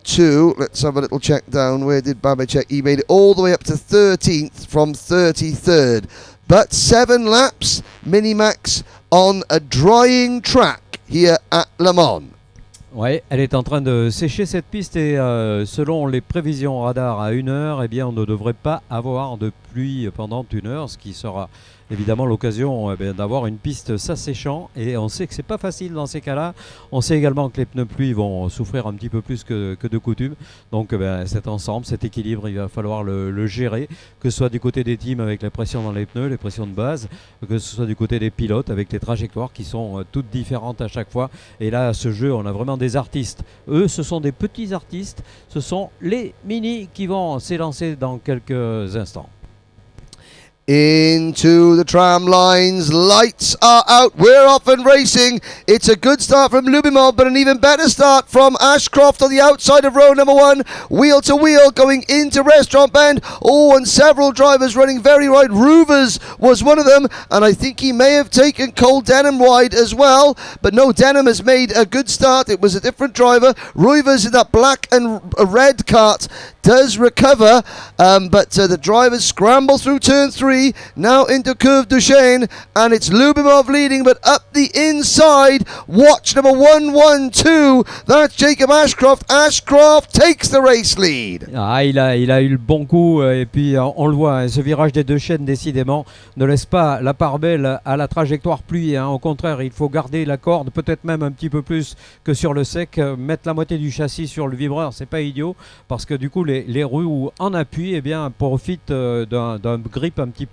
to, let's have a little check down, where did Babicek? He made it all the way up to 13th from 33rd. But 7 laps, Minimax on a drying track here at Le Mans. Ouais, elle est en train de sécher cette piste et selon les prévisions radar à 1 heure, eh bien on ne devrait pas avoir de pluie pendant 1 heure, ce qui sera évidemment l'occasion d'avoir une piste s'asséchant, et on sait que c'est pas facile dans ces cas-là. On sait également que les pneus pluie vont souffrir un petit peu plus que de coutume, donc cet ensemble, cet équilibre, il va falloir le gérer, que ce soit du côté des teams avec la pression dans les pneus, les pressions de base, que ce soit du côté des pilotes avec les trajectoires qui sont toutes différentes à chaque fois. Et là, à ce jeu, on a vraiment des artistes. Eux, ce sont des petits artistes, ce sont les mini qui vont s'élancer dans quelques instants. Into the tram lines, lights are out, we're off and racing. It's a good start from Lyubimov, but an even better start from Ashcroft on the outside of row number 1, wheel to wheel going into Restaurant Bend. Oh, and several drivers running very wide. Roovers was one of them, and I think he may have taken Cole Denham wide as well, but no, Denham has made a good start. It was a different driver. Roivers in that black and red kart does recover, but the drivers scramble through turn 3, now into Curve du Chêne, and it's Lyubimov leading, but up the inside, watch number 112, that's Jacob Ashcroft. Ashcroft takes the race lead. Ah, il a eu le bon coup, et puis on le voit, ce virage des 2 chaînes décidément ne laisse pas la part belle à la trajectoire pluie, hein. Au contraire, il faut garder la corde, peut-être même un petit peu plus que sur le sec, mettre la moitié du châssis sur le vibreur, c'est pas idiot, parce que du coup les roues en appui profitent d'un grip un petit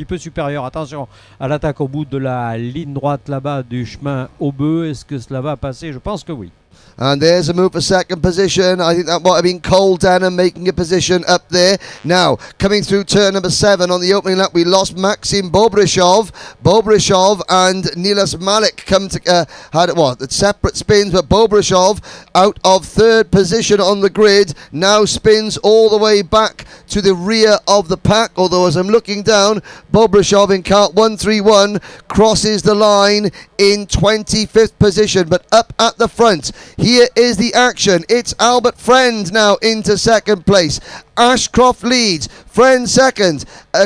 peu supérieur. Attention à l'attaque au bout de la ligne droite là-bas du chemin au bœuf. Est-ce que cela va passer? Je pense que oui. And there's a move for second position. I think that might have been Cole Denham making a position up there. Now, coming through turn number 7 on the opening lap, we lost Maxim Bobrishov. Bobrishov and Nilas Malik come to had separate spins, but Bobrishov out of 3rd position on the grid now spins all the way back to the rear of the pack. Although as I'm looking down, Bobrishov in kart 131 crosses the line in 25th position, but up at the front. Here is the action. It's Albert Friend now into 2nd place. Ashcroft leads. Friend 2nd.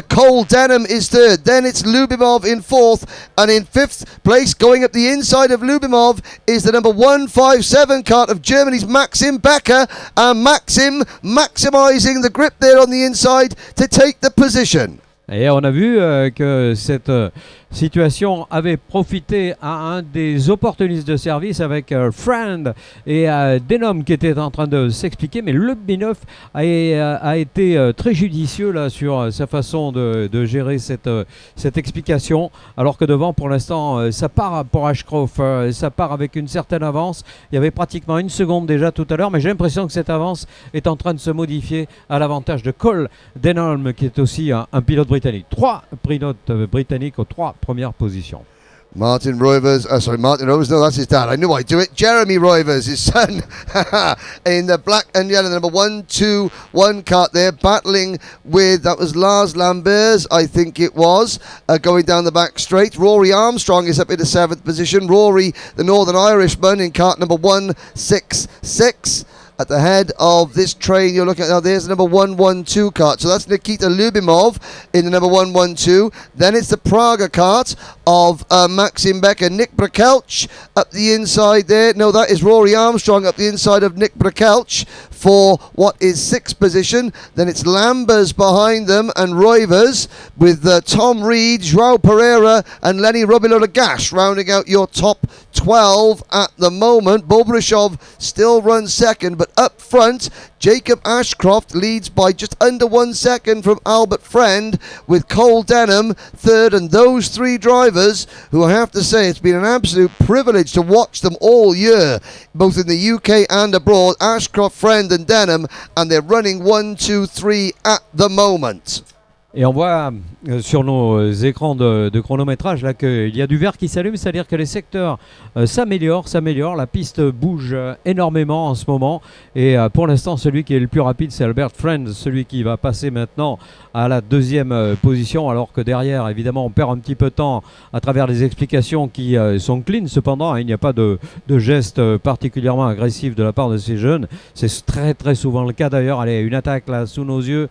Cole Denham is 3rd. Then it's Lyubimov in 4th. And in 5th place, going up the inside of Lyubimov, is the number 157 kart of Germany's Maxim Becker. And Maxim maximising the grip there on the inside to take the position. Et on a vu que cette situation avait profité à un des opportunistes de service avec Friend et Denom qui étaient en train de s'expliquer, mais le B9 a été très judicieux là sur sa façon de gérer cette explication, alors que devant pour l'instant ça part pour Ashcroft, ça part avec une certaine avance. Il y avait pratiquement une seconde déjà tout à l'heure, mais j'ai l'impression que cette avance est en train de se modifier à l'avantage de Cole Denholm qui est aussi un pilote britannique. 3 pilotes britanniques aux 3 premières positions. Martin Roivers, Martin Roivers, no, that's his dad. I knew I'd do it. Jeremy Roivers, his son, in the black and yellow, the number 1-2-1 cart there, battling with, that was Lars Lambers, I think it was, going down the back straight. Rory Armstrong is up in the 7th position. Rory, the Northern Irishman, in cart number 166. At the head of this train, you're looking at now. There's the number 112 cart. So that's Nikita Lyubimov in the number 112. Then it's the Praga cart of Maxim Becker. Nick Brakelch up the inside there. No, that is Rory Armstrong up the inside of Nick Brakelch for what is 6th position. Then it's Lambers behind them and Roivers with Tom Reed, Joao Pereira and Lenny Robilo-Lagash rounding out your top 12 at the moment. Bobrishov still runs second, but up front, Jacob Ashcroft leads by just under 1 second from Albert Friend, with Cole Denham third, and those 3 drivers who I have to say it's been an absolute privilege to watch them all year, both in the UK and abroad. Ashcroft, Friend and Denham, and they're running 1, 2, 3 at the moment. Et on voit sur nos écrans de chronométrage là qu'il y a du vert qui s'allume, c'est-à-dire que les secteurs s'améliorent, la piste bouge énormément en ce moment et pour l'instant celui qui est le plus rapide c'est Albert Friend, celui qui va passer maintenant à la 2e position, alors que derrière évidemment on perd un petit peu de temps à travers les explications qui sont clean. Cependant il n'y a pas de geste particulièrement agressif de la part de ces jeunes, c'est très très souvent le cas d'ailleurs. Allez, une attaque là sous nos yeux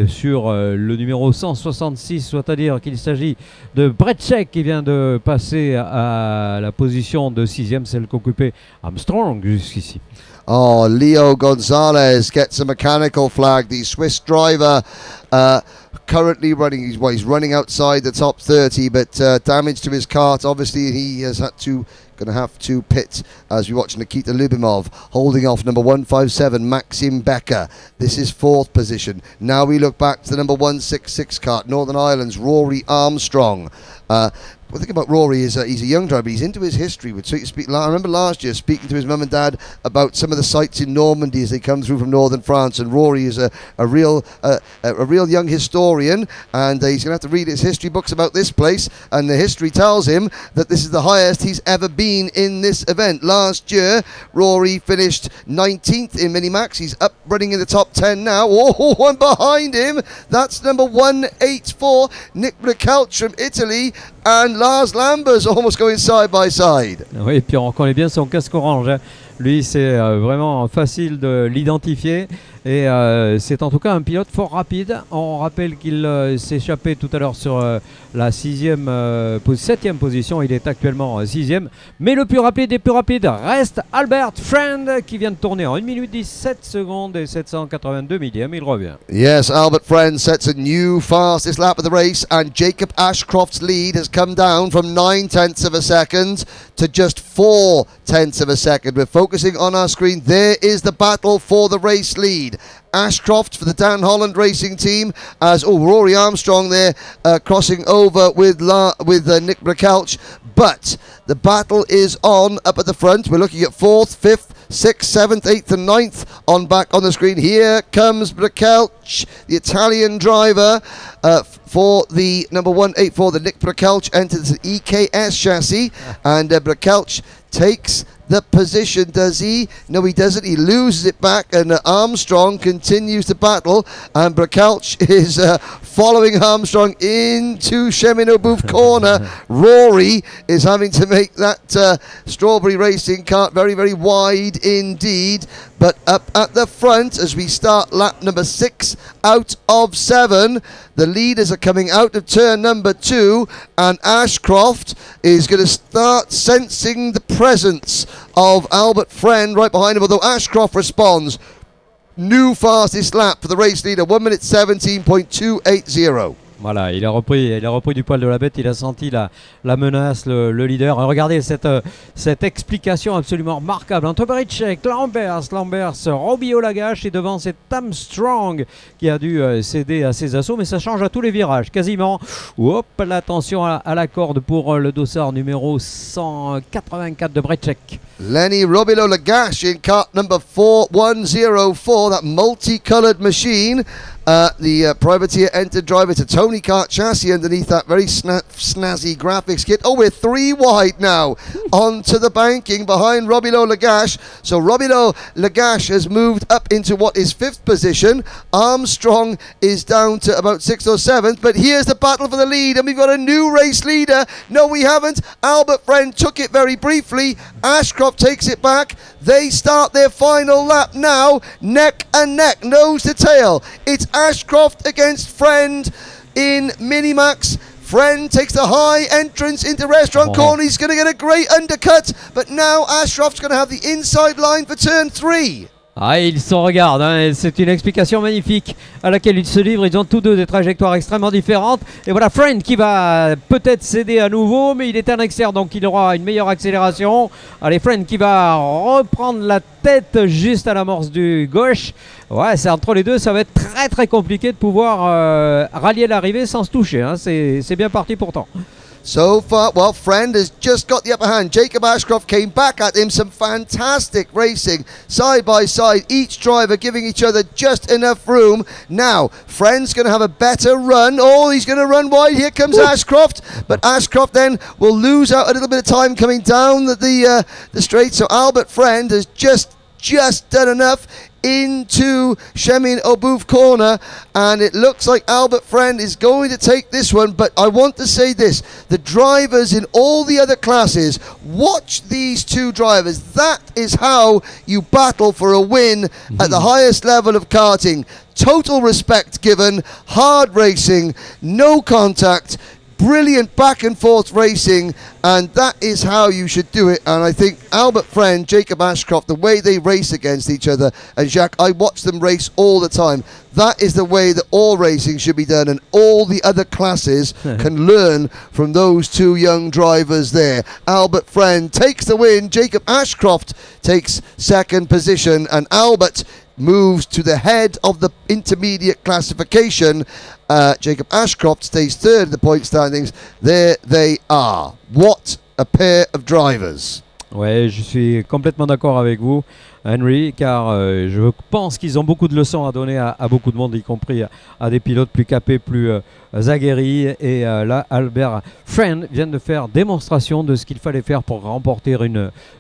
sur le numéro 166, c'est-à-dire qu'il s'agit de Brecek qui vient de passer à la position de 6e, celle qu'occupait Armstrong jusqu'ici. Oh, Leo Gonzalez gets a mechanical flag. The Swiss driver currently running, he's running outside the top 30, but damage to his kart. Obviously, he has going to have to pit as we watch Nikita Lyubimov holding off number 157, Maxim Becker. This is 4th position. Now we look back to the number 166 kart, Northern Ireland's Rory Armstrong. The thing about Rory is he's a young driver, but he's into his history. I remember last year speaking to his mum and dad about some of the sites in Normandy as they come through from northern France, and Rory is a real young historian, and he's going to have to read his history books about this place, and the history tells him that this is the highest he's ever been in this event. Last year, Rory finished 19th in Minimax. He's up running in the top 10 now. Oh, one behind him, that's number 184, Nick Brakelch from Italy, and Lars Lambers almost going side by side. Oui, et puis on reconnaît bien son casque orange, hein. Lui, c'est vraiment facile de l'identifier et c'est en tout cas un pilote fort rapide. On rappelle qu'il s'est échappé tout à l'heure sur la 7e position. Il est actuellement 6e. Mais le plus rapide des plus rapides reste Albert Friend qui vient de tourner en 1 minute 17 secondes et 782 millièmes. Il revient. Yes, Albert Friend sets a new fastest lap of the race, and Jacob Ashcroft's lead has come down from 9/10 of a second to just 4/10 of a second. We're focusing on our screen. There is the battle for the race lead. Ashcroft for the Dan Holland Racing Team, as Rory Armstrong there crossing over with Nick Brakelch, but the battle is on up at the front. We're looking at 4th, 5th, 6th, 7th, 8th and 9th back on the screen. Here comes Brakelch, the Italian driver, for the number 184. The Nick Brakelch enters the EKS chassis, and Brakelch takes the position. Does he? No, he doesn't. He loses it back, and Armstrong continues to battle, and Brakelch is following Armstrong into Cheminot-Bouffe corner. Rory is having to make that Strawberry Racing kart very, very wide indeed. But up at the front, as we start lap number 6 out of 7, the leaders are coming out of turn number 2, and Ashcroft is going to start sensing the presence of Albert Friend right behind him, although Ashcroft responds. New fastest lap for the race leader, 1 minute 17.280. Voilà, il a repris du poil de la bête, il a senti la menace, le leader. Regardez cette explication absolument remarquable entre Britschek, Lambers, Robbio Lagache et devant c'est Armstrong qui a dû céder à ses assauts, mais ça change à tous les virages, quasiment. Hop, l'attention à la corde pour le dossard numéro 184 de Britschek. Lenny Robilo Lagache in cart number 4104, that multicolored machine. The privateer entered driver to Tony Kart chassis underneath that very snazzy graphics kit. Oh, we're 3 wide now onto the banking behind Robilo Lagache. So Robilo Lagache has moved up into what is 5th position. Armstrong is down to about 6th or 7th. But here's the battle for the lead, and we've got a new race leader. No, we haven't. Albert Friend took it very briefly. Ashcroft takes it back. They start their final lap now, neck and neck, nose to tail. It's Ashcroft against Friend in Minimax. Friend takes the high entrance into Restaurant Corner. He's going to get a great undercut, but now Ashcroft's going to have the inside line for turn 3. Ah, ils se regardent, hein. C'est une explication magnifique à laquelle ils se livrent. Ils ont tous deux des trajectoires extrêmement différentes. Et voilà Friend qui va peut-être céder à nouveau, mais il est un externe, donc il aura une meilleure accélération. Allez, Friend qui va reprendre la tête juste à l'amorce du gauche. Ouais, c'est entre les deux, ça va être très très compliqué de pouvoir rallier l'arrivée sans se toucher, hein. C'est bien parti pourtant. So far, well, Friend has just got the upper hand. Jacob Ashcroft came back at him. Some fantastic racing side by side. Each driver giving each other just enough room. Now, Friend's going to have a better run. Oh, he's going to run wide. Here comes Ashcroft. But Ashcroft then will lose out a little bit of time coming down the straight. So Albert Friend has just done enough into Shemin Obouf corner, and it looks like Albert Friend is going to take this one. But I want to say this, the drivers in all the other classes, watch these two drivers. That is how you battle for a win at the highest level of karting. Total respect given, hard racing, no contact, brilliant back and forth racing, and that is how you should do it. And I think Albert Friend, Jacob Ashcroft, the way they race against each other, and Jacques, I watch them race all the time. That is the way that all racing should be done, and all the other classes can learn from those two young drivers there. Albert Friend takes the win, Jacob Ashcroft takes 2nd position, and Albert moves to the head of the intermediate classification. Jacob Ashcroft stays 3rd in the point standings. There they are. What a pair of drivers. Ouais, je suis complètement d'accord avec vous, Henry, car je pense qu'ils ont beaucoup de leçons à donner à beaucoup de monde, y compris à des pilotes plus capés, plus aguerris. Et là, Albert Friend vient de faire démonstration de ce qu'il fallait faire pour remporter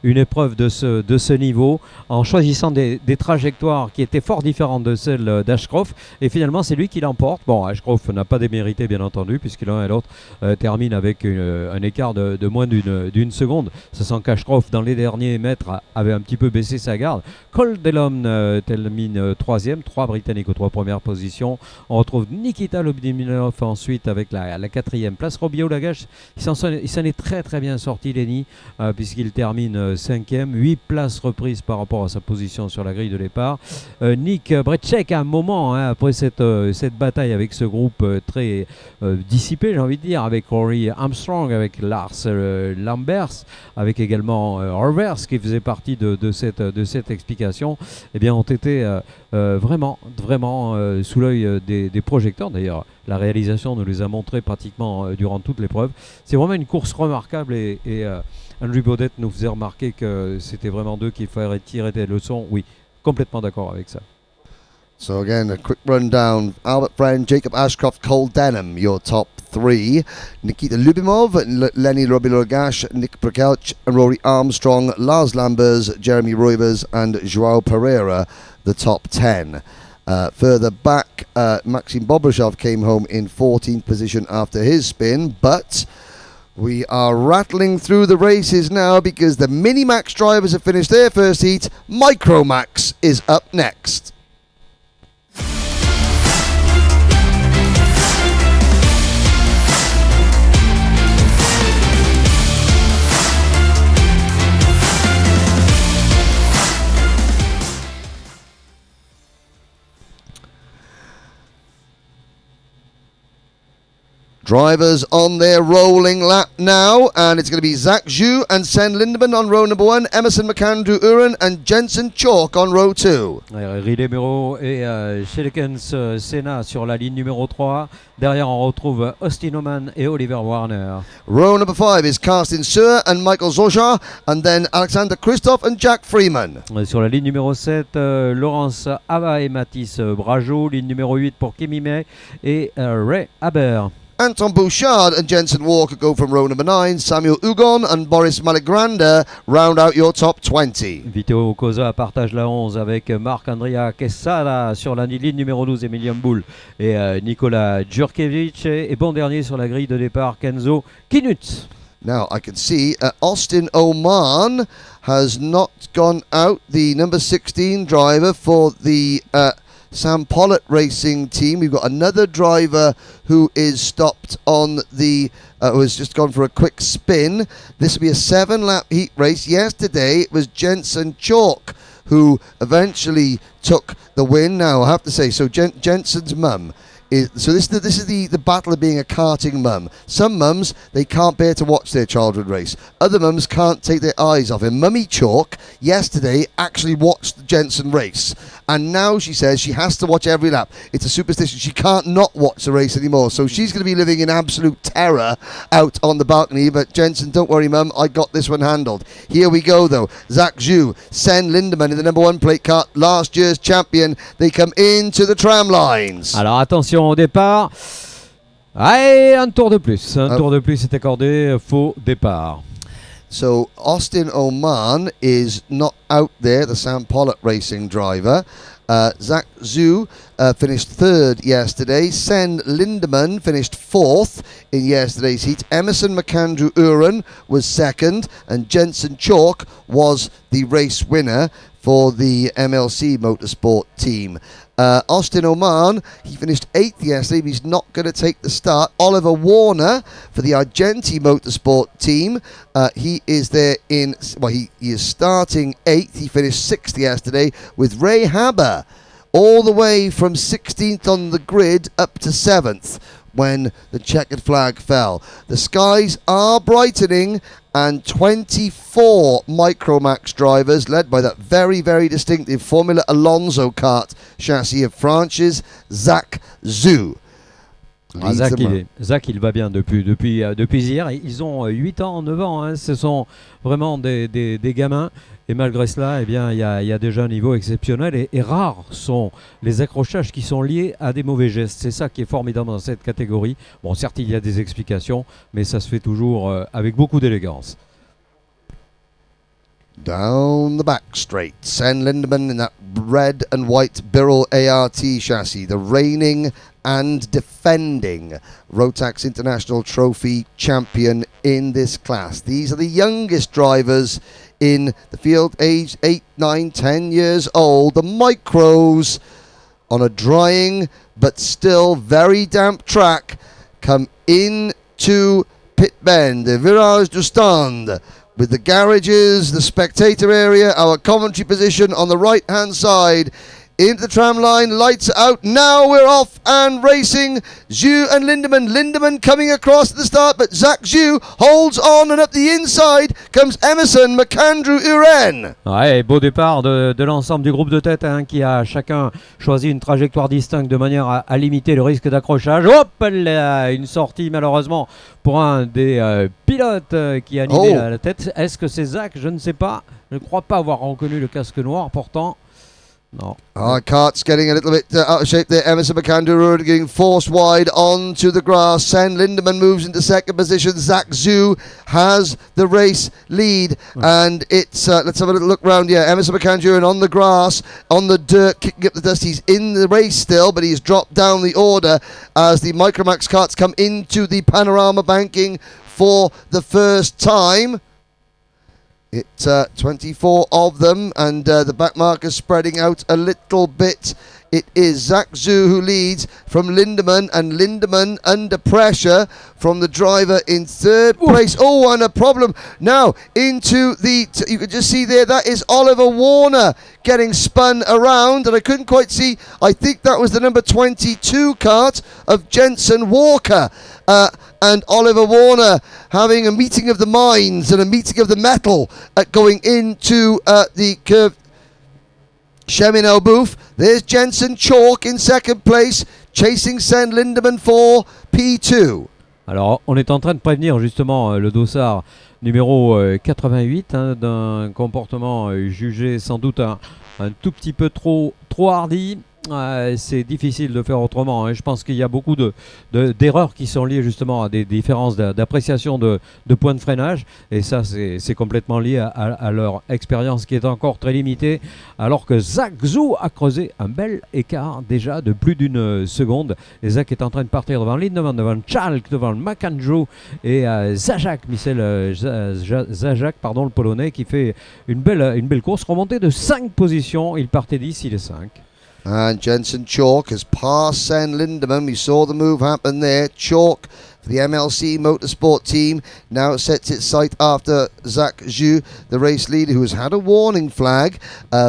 une épreuve de ce niveau, en choisissant des trajectoires qui étaient fort différentes de celles d'Ashcroft. Et finalement, c'est lui qui l'emporte. Bon, Ashcroft n'a pas démérité, bien entendu, puisque l'un et l'autre terminent avec un écart de moins d'une seconde. Ça sent qu'Ashcroft, dans les derniers mètres, avait un petit peu baissé sa garde. Cole Delhomme termine 3e, 3 Britanniques aux 3 premières positions. On retrouve Nikita Lobdimilov ensuite avec la 4e place. Robbio Lagache, il s'en est très très bien sorti, Lenny, puisqu'il termine 5e, 8 places reprises par rapport à sa position sur la grille de départ. Nick Britschek, à un moment, hein, après cette bataille avec ce groupe très dissipé, j'ai envie de dire, avec Rory Armstrong, avec Lars Lambers, avec également Horvers qui faisait partie de cette explication, eh bien, ont été vraiment sous l'œil des projecteurs. D'ailleurs, la réalisation nous les a montrés pratiquement durant toute l'épreuve. C'est vraiment une course remarquable et Andrew Baudet nous faisait remarquer que c'était vraiment d'eux qu'il fallait tirer des leçons. Oui, complètement d'accord avec ça. So again, a quick rundown. Albert Friend, Jacob Ashcroft, Cole Denham, your top 3. Nikita Lubimov, Lenny Robilo Lagache, Nick Prokelch, and Rory Armstrong, Lars Lambers, Jeremy Roivers, and Joao Pereira, the top 10. Further back, Maxim Bobrishov came home in 14th position after his spin, but we are rattling through the races now because the Minimax drivers have finished their first heat. Micromax is up next. Drivers on their rolling lap now, and it's going to be Zach Zhu and Sen Lindemann on row number 1, Emerson McAndrew-Uren and Jensen Chalk on row 2. Ridemiro et Shelekens Senna sur la ligne numéro 3. Derrière, on retrouve Austin Oman et Oliver Warner. Row number 5 is Carsten Suhr and Michael Zoja, and then Alexander Christoph and Jack Freeman. Sur la ligne numéro 7, Laurence Ava et Mathis Brageau. Ligne numéro 8 pour Kimi May et Ray Haber. Anton Bouchard and Jensen Walker go from row number 9. Samuel Ugon and Boris Maligranda round out your top 20. Viteo Cosa partage la 11 avec Marc-Andrea Quesada sur la ligne numéro 12, Emilian Bull et Nicolas Djurkevic. Et bon dernier sur la grille de départ, Kenzo Kinut. Now I can see Austin Oman has not gone out, the number 16 driver for the Sam Pollitt Racing team. We've got another driver who is stopped on the who has just gone for a quick spin. This will be a 7-lap heat race. Yesterday it was Jensen Chalk who eventually took the win. Now I have to say, so Jensen's mum this is the battle of being a karting mum. Some mums, they can't bear to watch their childhood race. Other mums can't take their eyes off him. Mummy Chalk yesterday actually watched the Jensen race, and now she says she has to watch every lap. It's a superstition. She can't not watch the race anymore, so she's going to be living in absolute terror out on the balcony. But Jensen, don't worry mum, I got this one handled. Here we go though. Zach Zhu, Sen Lindemann in the number 1 plate car, last year's champion. They come into the tram lines. Alors attention au départ. Allez, un tour de plus. Un tour de plus est accordé. Faux départ. So Austin Oman is not out there, the Sam Pollitt Racing driver. Zach Zhu finished 3rd yesterday. Sen Lindemann finished 4th in yesterday's heat. Emerson McAndrew-Uren was 2nd, and Jensen Chalk was the race winner for the MLC Motorsport team. Austin Oman, he finished 8th yesterday, but he's not going to take the start. Oliver Warner for the Argenti Motorsport team, he is there he is starting 8th. He finished 6th yesterday with Ray Haber all the way from 16th on the grid up to 7th when the checkered flag fell. The skies are brightening, and 24 Micromax drivers led by that very, very distinctive Formula Alonso kart chassis of France's Zach Zhu. Zach, il va bien depuis hier. Ils ont 8 ans, 9 ans. Hein. Ce sont vraiment des gamins. Et malgré cela, eh bien, il y a déjà un niveau exceptionnel. Et rares sont les accrochages qui sont liés à des mauvais gestes. C'est ça qui est formidable dans cette catégorie. Bon, certes, il y a des explications, mais ça se fait toujours avec beaucoup d'élégance. Down the back straight, Sen Lindemann in that red and white Birol ART chassis, the reigning and defending Rotax International Trophy champion in this class. These are the youngest drivers in the field, aged 8, 9, 10 years old. The Micros on a drying but still very damp track come into pit bend, the Virage du Stand, with the garages, the spectator area, our commentary position on the right-hand side. Into the tram line, lights out. Now we're off and racing. Zhu and Lindemann. Lindemann coming across at the start, but Zach Zhu holds on, and up the inside comes Emerson McAndrew-Uren. Ouais, beau départ de l'ensemble du groupe de tête hein, qui a chacun choisi une trajectoire distincte de manière à limiter le risque d'accrochage. Hop là, une sortie malheureusement pour un des pilotes qui a animé la tête. Est-ce que c'est Zach? Je ne sais pas. Je ne crois pas avoir reconnu le casque noir pourtant. No. Kart's getting a little bit out of shape there. Emerson McAndrew getting forced wide onto the grass. Sen Lindemann moves into 2nd position. Zach Zhu has the race lead. And it's, let's have a little look round here. Emerson McAndrew on the grass, on the dirt, kicking up the dust. He's in the race still, but he's dropped down the order as the Micromax karts come into the panorama banking for the first time. It's 24 of them, and the back markers spreading out a little bit. It is Zach Zhu who leads from Lindemann, and Lindemann under pressure from the driver in third place. Oh, and a problem now into the, you can just see there, that is Oliver Warner getting spun around, and I couldn't quite see, I think that was the number 22 kart of Jensen Walker. And Oliver Warner having a meeting of the minds and a meeting of the metal going into the curve. Cheminot Booth. There's Jensen Chalk in second place, chasing Sen Lindemann for P2. Alors, on est en train de prévenir justement le dossard numéro 88 d'un comportement jugé sans doute un tout petit peu trop hardi. C'est difficile de faire autrement. Je pense qu'il y a beaucoup d'erreurs qui sont liées justement à des différences d'appréciation de points de freinage. Et ça, c'est complètement lié à leur expérience qui est encore très limitée. Alors que Zach Zhu a creusé un bel écart déjà de plus d'une seconde. Et Zach est en train de partir devant Lindemann, devant Chalk, devant McAndrew et Zajac, Michel Zajac, pardon, le Polonais, qui fait une belle course. Remontée de 5 positions. Il partait 10, il est 5. And Jensen Chalk has passed Sen Lindemann. We saw the move happen there. Chalk for the MLC Motorsport team now sets its sight after Zach Zhu, the race leader, who has had a warning flag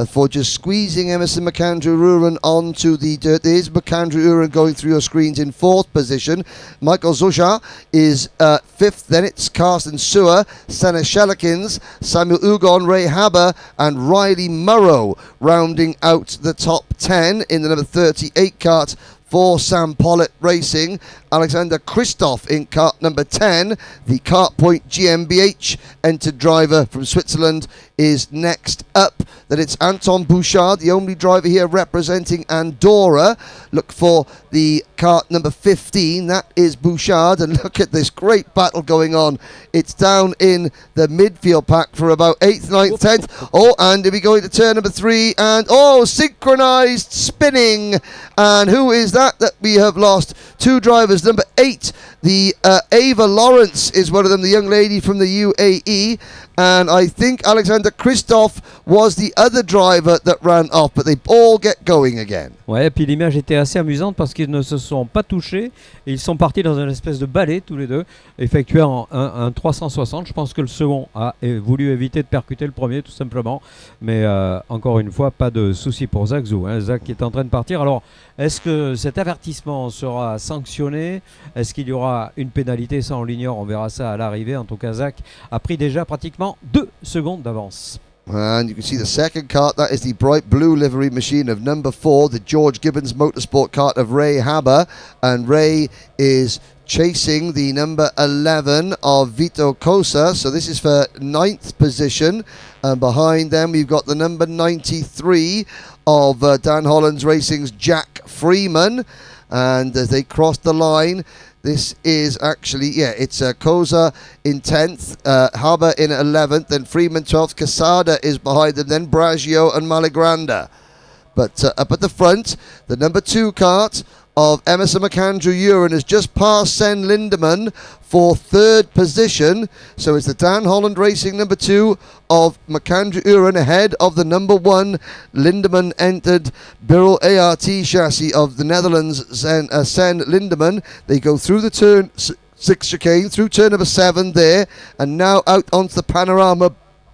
for just squeezing Emerson McAndrew-Uren onto the dirt. There's McAndrew-Uren going through your screens in 4th position. Michael Zosha is 5th. Then it's Carsten Sewer, Senna Shelikins, Samuel Ugon, Ray Haber, and Riley Murrow rounding out the top 10 in the number 38 kart for Sam Pollitt Racing. Alexander Christoph in kart number 10. The Kart Point GmbH entered driver from Switzerland is next up. Then it's Anton Bouchard, the only driver here representing Andorra. Look for the kart number 15. That is Bouchard. And look at this great battle going on. It's down in the midfield pack for about 8th, 9th, 10th. Oh, and we go into turn number 3. And synchronized spinning. And who is that we have lost? 2 drivers. Number 8, the Ava Lawrence is one of them, the young lady from the UAE. And I think Alexander Christoph was the other driver that ran off, but they all get going again. Ouais, et puis l'image était assez amusante parce qu'ils ne se sont pas touchés et ils sont partis dans une espèce de balai tous les deux, effectuant un 360. Je pense que le second a voulu éviter de percuter le premier tout simplement, mais encore une fois, pas de souci pour Zach Zhu. Zach qui est en train de partir. Alors, est-ce que cet avertissement sera sanctionné? Est-ce qu'il y aura une pénalité? Ça, on l'ignore, on verra ça à l'arrivée. En tout cas, Zach a pris déjà pratiquement 2 secondes d'avance. And you can see the second kart, that is the bright blue livery machine of number 4, the George Gibbons Motorsport kart of Ray Haber. And Ray is chasing the number 11 of Vito Cosa. So this is for 9th position. And behind them, we've got the number 93 of Dan Hollands Racing's Jack Freeman. And as they cross the line, this is actually, it's Cosa in 10th, Haber in 11th, then Freeman 12th, Casada is behind them, then Braggio and Malagranda. But up at the front, the number 2 kart of Emerson McAndrew-Uren has just passed Sen Lindemann for 3rd position. So it's the Dan Holland Racing number 2 of McAndrew-Uren ahead of the number 1 Lindemann entered Birrell ART chassis of the Netherlands, Sen Lindemann. They go through the turn 6 chicane, through turn number 7 there, and now out onto the panorama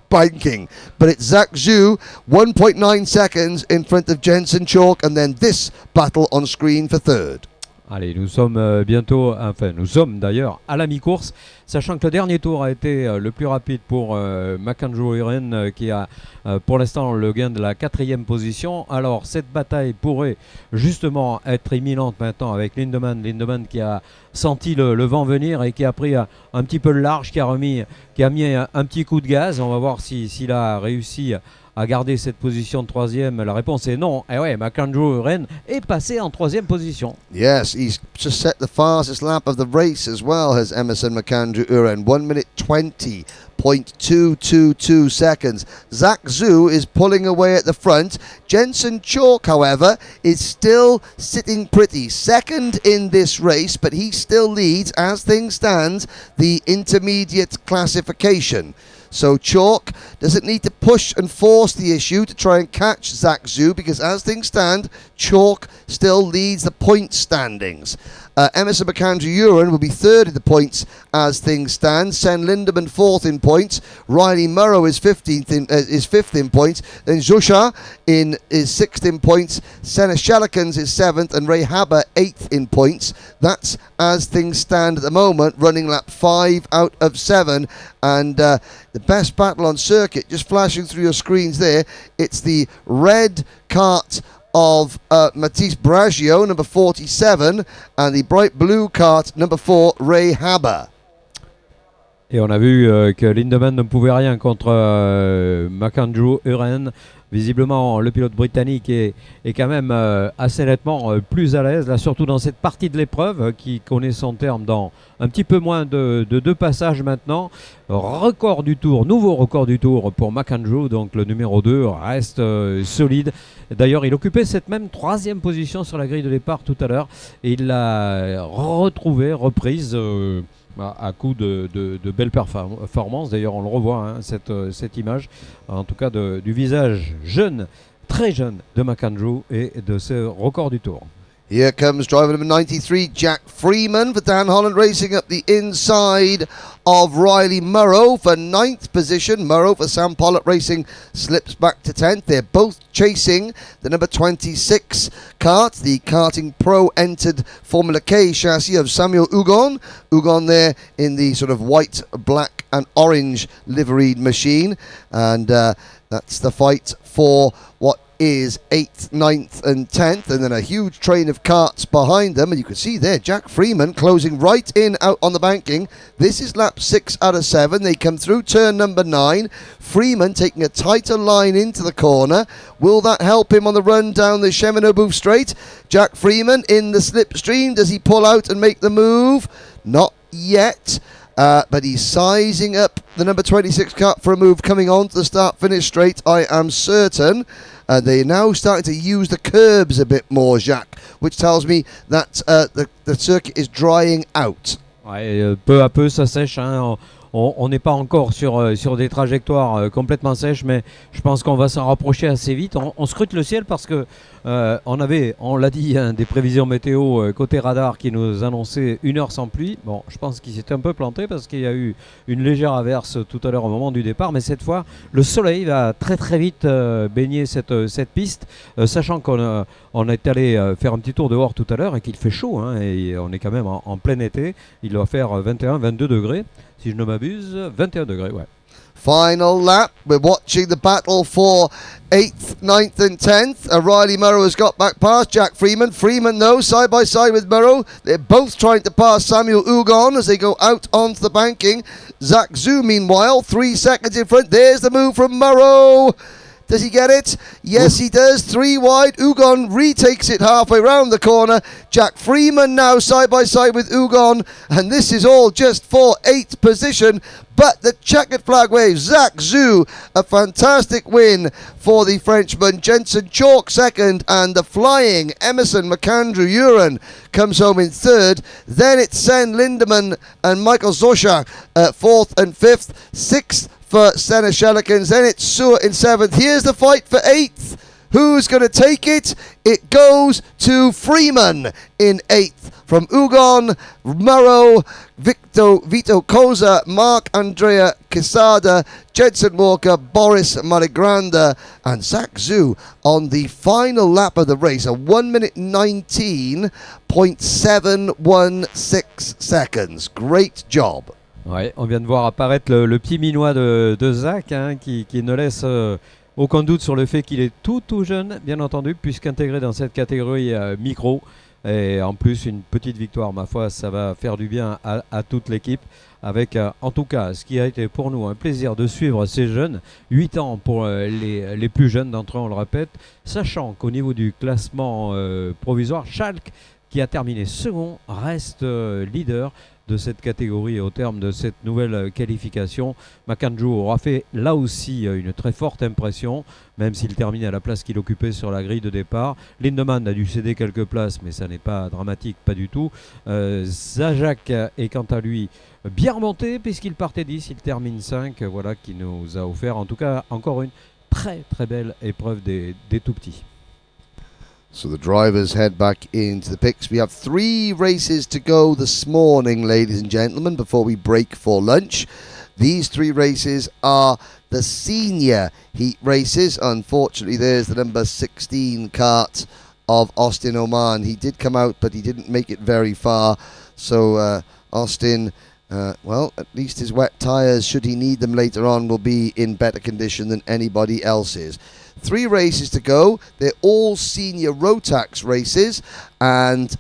banking. But it's Zach Zhu, 1.9 seconds in front of Jensen Chalk, and then this battle on screen for 3rd. Allez, nous sommes nous sommes d'ailleurs à la mi-course, sachant que le dernier tour a été le plus rapide pour McAndrew-Uren qui a pour l'instant le gain de la 4e position. Alors cette bataille pourrait justement être imminente maintenant avec Lindemann qui a senti le vent venir et qui a pris un petit peu le large, qui a mis un petit coup de gaz. On va voir s'il a réussi à garder cette position de 3e. La réponse est non. Et ouais, McAndrew-Uren est passé en 3e position. Yes, he's just set the fastest lap of the race as well, has Emerson McAndrew-Uren. 1 minute 20.222 seconds. Zach Zhu is pulling away at the front. Jensen Chalk, however, is still sitting pretty. 2nd in this race, but he still leads, as things stand, the intermediate classification. So Chalk doesn't need to push and force the issue to try and catch Zach Zhu, because as things stand, Chalk still leads the point standings. Emerson McAndrew-Uren will be third in the points as things stand. Sen Lindemann fourth in points. Riley Murrow is fifth in points. Then Zusha is sixth in points. Senna Shelikans is seventh, and Ray Haber eighth in points. That's as things stand at the moment, running lap 5 out of 7. And the best battle on circuit, just flashing through your screens there, it's the red kart of Matisse Bragio, number 47, and the bright blue cart, number 4, Ray Haber. Et on a vu que Lindemann ne pouvait rien contre McAndrew-Uren. Visiblement, le pilote britannique est quand même assez nettement plus à l'aise, là, surtout dans cette partie de l'épreuve qui connaît son terme dans un petit peu moins de 2 passages maintenant. Record du tour, nouveau record du tour pour McAndrew, donc le numéro 2 reste solide. D'ailleurs, il occupait cette même 3e position sur la grille de départ tout à l'heure et il l'a reprise. À coup de belles performances. D'ailleurs, on le revoit, hein, cette image, en tout cas du visage jeune, très jeune de McAndrew et de ce record du tour. Here comes driver number 93, Jack Freeman for Dan Holland, racing up the inside of Riley Murrow for 9th position. Murrow for Sam Pollock Racing slips back to 10th. They're both chasing the number 26 kart, the Karting Pro entered Formula K chassis of Samuel Ugon. Ugon there in the sort of white, black and orange liveried machine. And that's the fight for what is 8th, 9th and 10th, and then a huge train of karts behind them, and you can see there Jack Freeman closing right in out on the banking. This is lap 6 out of 7. They come through turn number 9. Freeman taking a tighter line into the corner. Will that help him on the run down the Sheminobu straight? Jack Freeman in the slipstream. Does he pull out and make the move? Not yet. But he's sizing up the number 26 kart for a move coming on to the start-finish straight, I am certain. They're now starting to use the curbs a bit more, Jacques, which tells me that the circuit is drying out. Ouais, peu à peu, ça sèche. Hein. On n'est pas encore sur des trajectoires complètement sèches, mais je pense qu'on va s'en rapprocher assez vite. On scrute le ciel parce que on l'a dit, hein, des prévisions météo côté radar qui nous annonçaient 1 heure sans pluie. Bon, je pense qu'il s'était un peu planté parce qu'il y a eu une légère averse tout à l'heure au moment du départ, mais cette fois, le soleil va très très vite baigner cette piste, sachant qu'on est allé faire un petit tour dehors tout à l'heure et qu'il fait chaud, hein, et on est quand même en plein été. Il doit faire 21-22 degrés. Si je ne m'abuse, 21 degrés, ouais. Final lap. We're watching the battle for 8th, 9th and 10th. Riley Murrow has got back past Jack Freeman. Freeman, though, side by side with Murrow. They're both trying to pass Samuel Ugon as they go out onto the banking. Zach Zhu, meanwhile, 3 seconds in front. There's the move from Murrow. Does he get it? Yes, he does. 3 wide. Ugon retakes it halfway round the corner. Jack Freeman now side by side with Ugon. And this is all just for 8th position. But the checkered flag waves. Zach Zhu, a fantastic win for the Frenchman. Jensen Chalk second. And the flying Emerson McAndrew-Uren comes home in 3rd. Then it's Sen Lindemann and Michael Zosha 4th and 5th. 6th for Senna Shelikans. Then it's Suhr in 7th. Here's the fight for 8th. Who's going to take it? It goes to Freeman in 8th. From Ugon, Murrow, Vito Koza, Mark Andrea Quesada, Jensen Walker, Boris Marigranda, and Zach Zhu on the final lap of the race. A 1 minute 19.716 seconds. Great job. Ouais, on vient de voir apparaître le petit minois de Zach, hein, qui ne laisse aucun doute sur le fait qu'il est tout jeune, bien entendu, puisqu'intégré dans cette catégorie micro. Et en plus, une petite victoire, ma foi, ça va faire du bien à toute l'équipe. Avec, en tout cas, ce qui a été pour nous un plaisir de suivre ces jeunes, 8 ans pour les plus jeunes d'entre eux, on le répète, sachant qu'au niveau du classement provisoire, Schalke, qui a terminé second, reste leader de cette catégorie au terme de cette nouvelle qualification. Makanju aura fait là aussi une très forte impression, même s'il termine à la place qu'il occupait sur la grille de départ. Lindemann a dû céder quelques places, mais ça n'est pas dramatique, pas du tout. Zajac est quant à lui bien remonté, puisqu'il partait 10, il termine 5, voilà, qui nous a offert en tout cas encore une très très belle épreuve des tout petits. So the drivers head back into the pits. We have 3 races to go this morning, ladies and gentlemen, before we break for lunch. These 3 races are the senior heat races. Unfortunately, there's the number 16 kart of Austin Oman. He did come out, but he didn't make it very far. So Austin, well, at least his wet tyres, should he need them later on, will be in better condition than anybody else's. 3 races to go. They're all senior Rotax races, and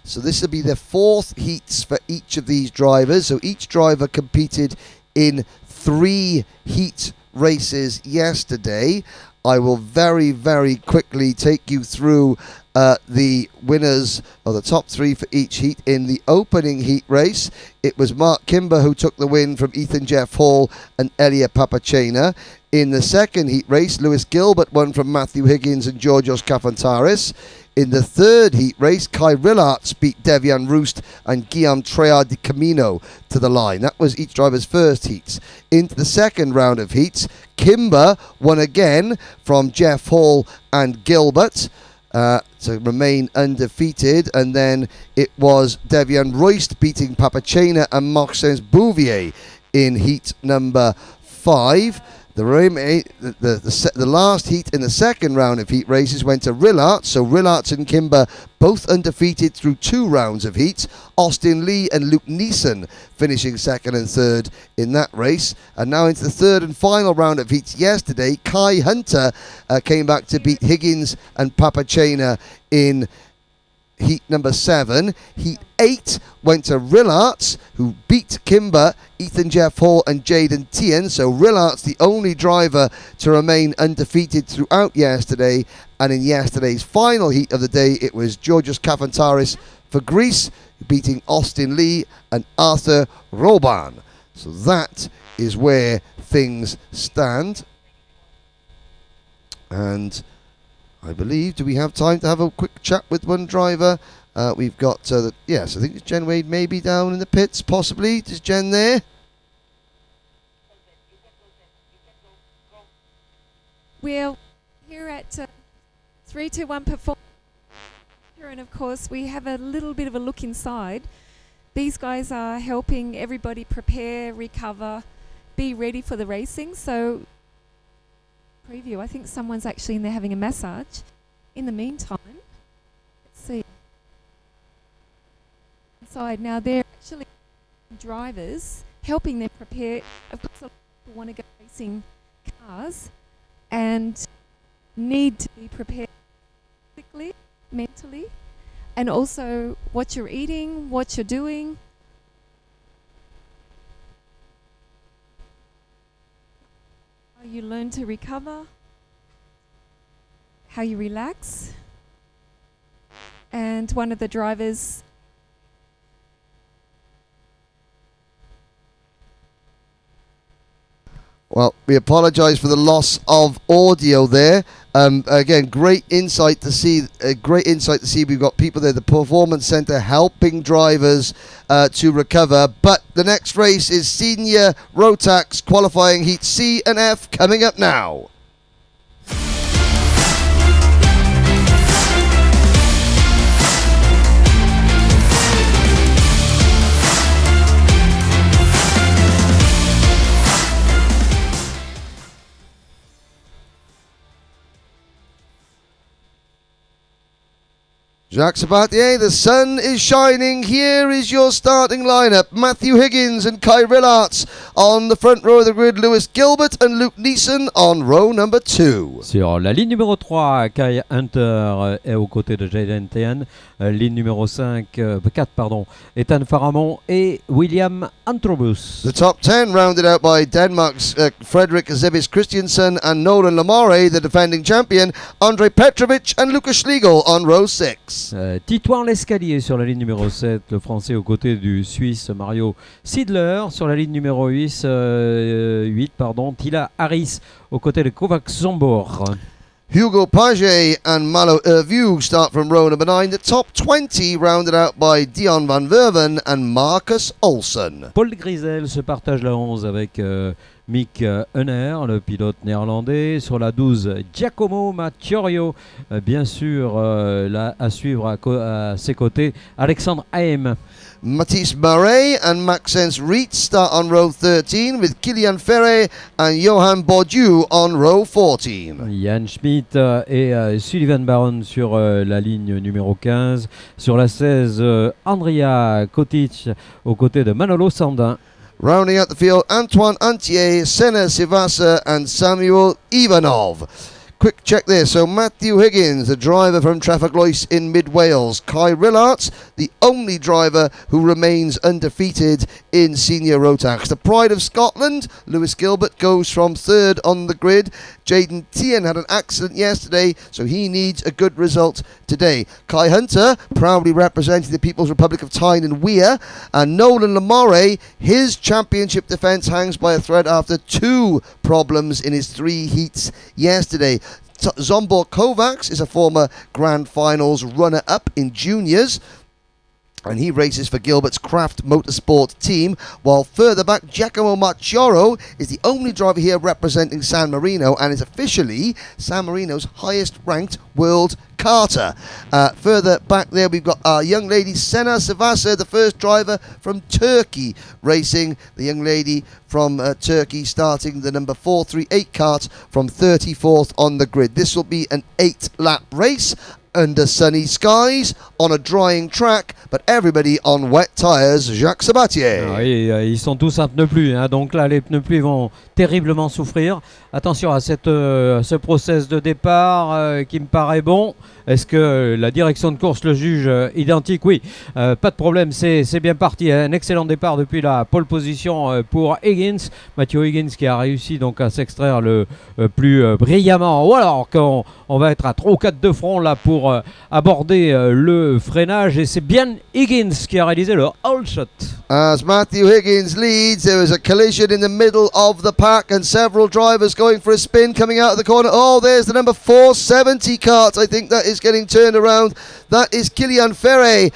so this will be their 4th heats for each of these drivers. So each driver competed in 3 heat races yesterday. I will very, very quickly take you through the winners, or the top 3 for each heat. In the opening heat race, it was Mark Kimber who took the win from Ethan Jeff Hall and Elia Papachena. In the second heat race, Lewis Gilbert won from Matthew Higgins and Georgios Kafantaris. In the third heat race, Kai Rillarts beat Devian Roost and Guillaume Treard de Camino to the line. That was each driver's first heats. Into the second round of heats, Kimber won again from Jeff Hall and Gilbert to remain undefeated, and then it was Devian Royst beating Papachena and Maxence Bouvier in heat number 5. The last heat in the second round of heat races went to Rillarts. So Rillarts and Kimber both undefeated through 2 rounds of heats. Austin Lee and Luke Neeson finishing second and third in that race. And now into the third and final round of heats yesterday, Kai Hunter came back to beat Higgins and Papachena in heat number 7. Heat 8 went to Rillarts, who beat Kimber, Ethan Jeff Hall and Jaden Tien. So Rillarts, the only driver to remain undefeated throughout yesterday. And in yesterday's final heat of the day, it was Georgios Kafantaris for Greece, beating Austin Lee and Arthur Roban. So that is where things stand. And I believe, do we have time to have a quick chat with one driver? We've got, yes, I think it's Jen Wade maybe down in the pits, possibly. Is Jen there? We're here at 321 Performance, and of course we have a little bit of a look inside. These guys are helping everybody prepare, recover, be ready for the racing. So preview, I think someone's actually in there having a massage. In the meantime, let's see. Inside now, they're actually drivers helping them prepare. Of course, a lot of people want to go racing cars and need to be prepared physically, mentally, and also what you're eating, what you're doing. How you learn to recover, how you relax. And one of the drivers Well, we apologise for the loss of audio there. Again, great insight to see. We've got people there, the Performance Centre, helping drivers to recover. But the next race is Senior Rotax qualifying heat C and F coming up now. Jacques Sabatier, the sun is shining. Here is your starting lineup. Matthew Higgins and Kai Rillarts on the front row of the grid. Lewis Gilbert and Luke Neeson on row number 2. Sur la ligne numéro 3, Kai Hunter est aux côtés de Jaden Tien. Ligne numéro 4, Ethan Faramond et William Antrobus. The top 10 rounded out by Denmark's Frederick Zebis Christiansen and Nolan Lamare, the defending champion, Andrei Petrovic and Lukas Schlegel on row 6. Titouan l'escalier sur la ligne numéro 7, le français aux côtés du Suisse Mario Sidler. Sur la ligne numéro 8, Tila Harris aux côtés de Kovac Zombor. Hugo Paget and Malo Erview start from row number 9. The top 20 rounded out by Dion van Verven and Marcus Olsen. Paul Grisel se partage la 11 avec Mick Hunner, le pilote néerlandais. Sur la 12, Giacomo Mattorio. Bien sûr, là, à suivre à ses côtés, Alexandre Haim. Matisse Marais and Maxence Riet start on row 13 with Kylian Ferre and Johan Bourdieu on row 14. Jan Schmidt et Sullivan Baron sur la ligne numéro 15. Sur la 16, Andrea Kotic aux côtés de Manolo Sandin. Rounding out the field, Antoine Antier, Senna Sivasa and Samuel Ivanov. Quick check there. So Matthew Higgins, the driver from Trafalgar in mid-Wales. Kai Rillarts, the only driver who remains undefeated in senior Rotax. The pride of Scotland, Lewis Gilbert, goes from third on the grid. Jaden Tien had an accident yesterday, so he needs a good result today. Kai Hunter, proudly representing the People's Republic of Tyne and Weir. And Nolan Lamore, his championship defence hangs by a thread after 2 problems in his 3 heats yesterday. Zombor Kovacs is a former Grand Finals runner-up in juniors, and he races for Gilbert's Craft Motorsport team, while further back Giacomo Maccioro is the only driver here representing San Marino and is officially San Marino's highest ranked world karter. Further back there we've got our young lady Senna Sivasa, the first driver from Turkey, racing. The young lady from Turkey starting the number 438 kart from 34th on the grid. This will be an 8-lap race under sunny skies, on a drying track, but everybody on wet tyres. Jacques Sabatier. Oui, ils sont tous à pneus pluie, hein, donc là les pneus pluie vont terriblement souffrir. Attention à ce process de départ qui me paraît bon. Est-ce que la direction de course le juge identique? Oui, pas de problème, c'est bien parti. Un excellent départ depuis la pole position pour Higgins. Matthew Higgins qui a réussi donc à s'extraire le plus brillamment. Ou alors qu'on va être à 3 ou 4 de front là pour aborder le freinage. Et c'est bien Higgins qui a réalisé le all shot. As Matthew Higgins leads, there was a collision in the middle of the pack and several drivers going for a spin coming out of the corner. Oh, there's the number 470 kart. I think that is getting turned around. That is Kylian Ferre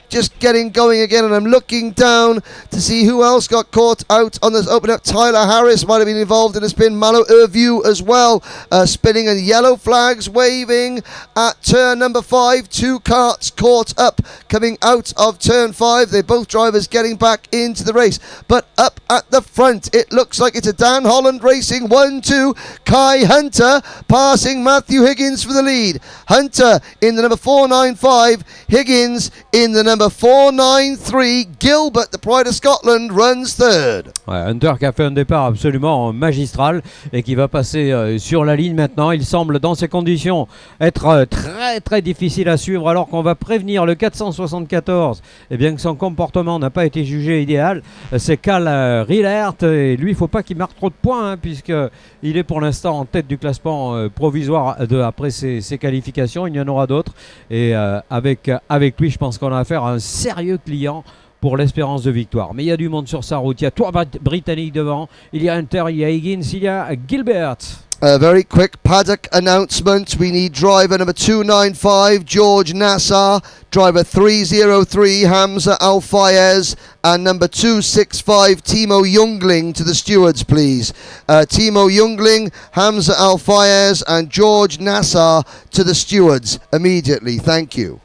just getting going again, and I'm looking down to see who else got caught out on this open up. Tyler Harris might have been involved in a spin. Malo Erview as well, spinning, and yellow flags waving at turn number 5. 2 karts caught up coming out of turn 5. They're both drivers getting back into the race, but up at the front it looks like it's a Dan Holland Racing 1-2. Kai Hunter passing Matthew Higgins for the lead. Hunter in the number 495, Higgins in the number 493. Gilbert, the pride of Scotland, runs third. Ouais, Hunter qui a fait un départ absolument magistral et qui va passer sur la ligne maintenant. Il semble dans ces conditions être très très difficile à suivre, alors qu'on va prévenir le 474, et bien que son comportement n'a pas été jugé idéal, c'est Cal Rillert, et lui il ne faut pas qu'il marque trop de points, hein, puisqu'il est pour l'instant en tête du classement provisoire après ses qualifications. Il y en aura d'autres, et avec lui je pense qu'on a affaire à un sérieux client pour l'espérance de victoire. Mais il y a du monde sur sa route, il y a 3 Britanniques devant, il y a Hunter, il y a Higgins, il y a Gilbert. A very quick paddock announcement. We need driver number 295, George Nassar, driver 303, Hamza Al-Fayez, and number 265, Timo Jungling, to the stewards, please. Timo Jungling, Hamza Al-Fayez, and George Nassar to the stewards immediately. Thank you.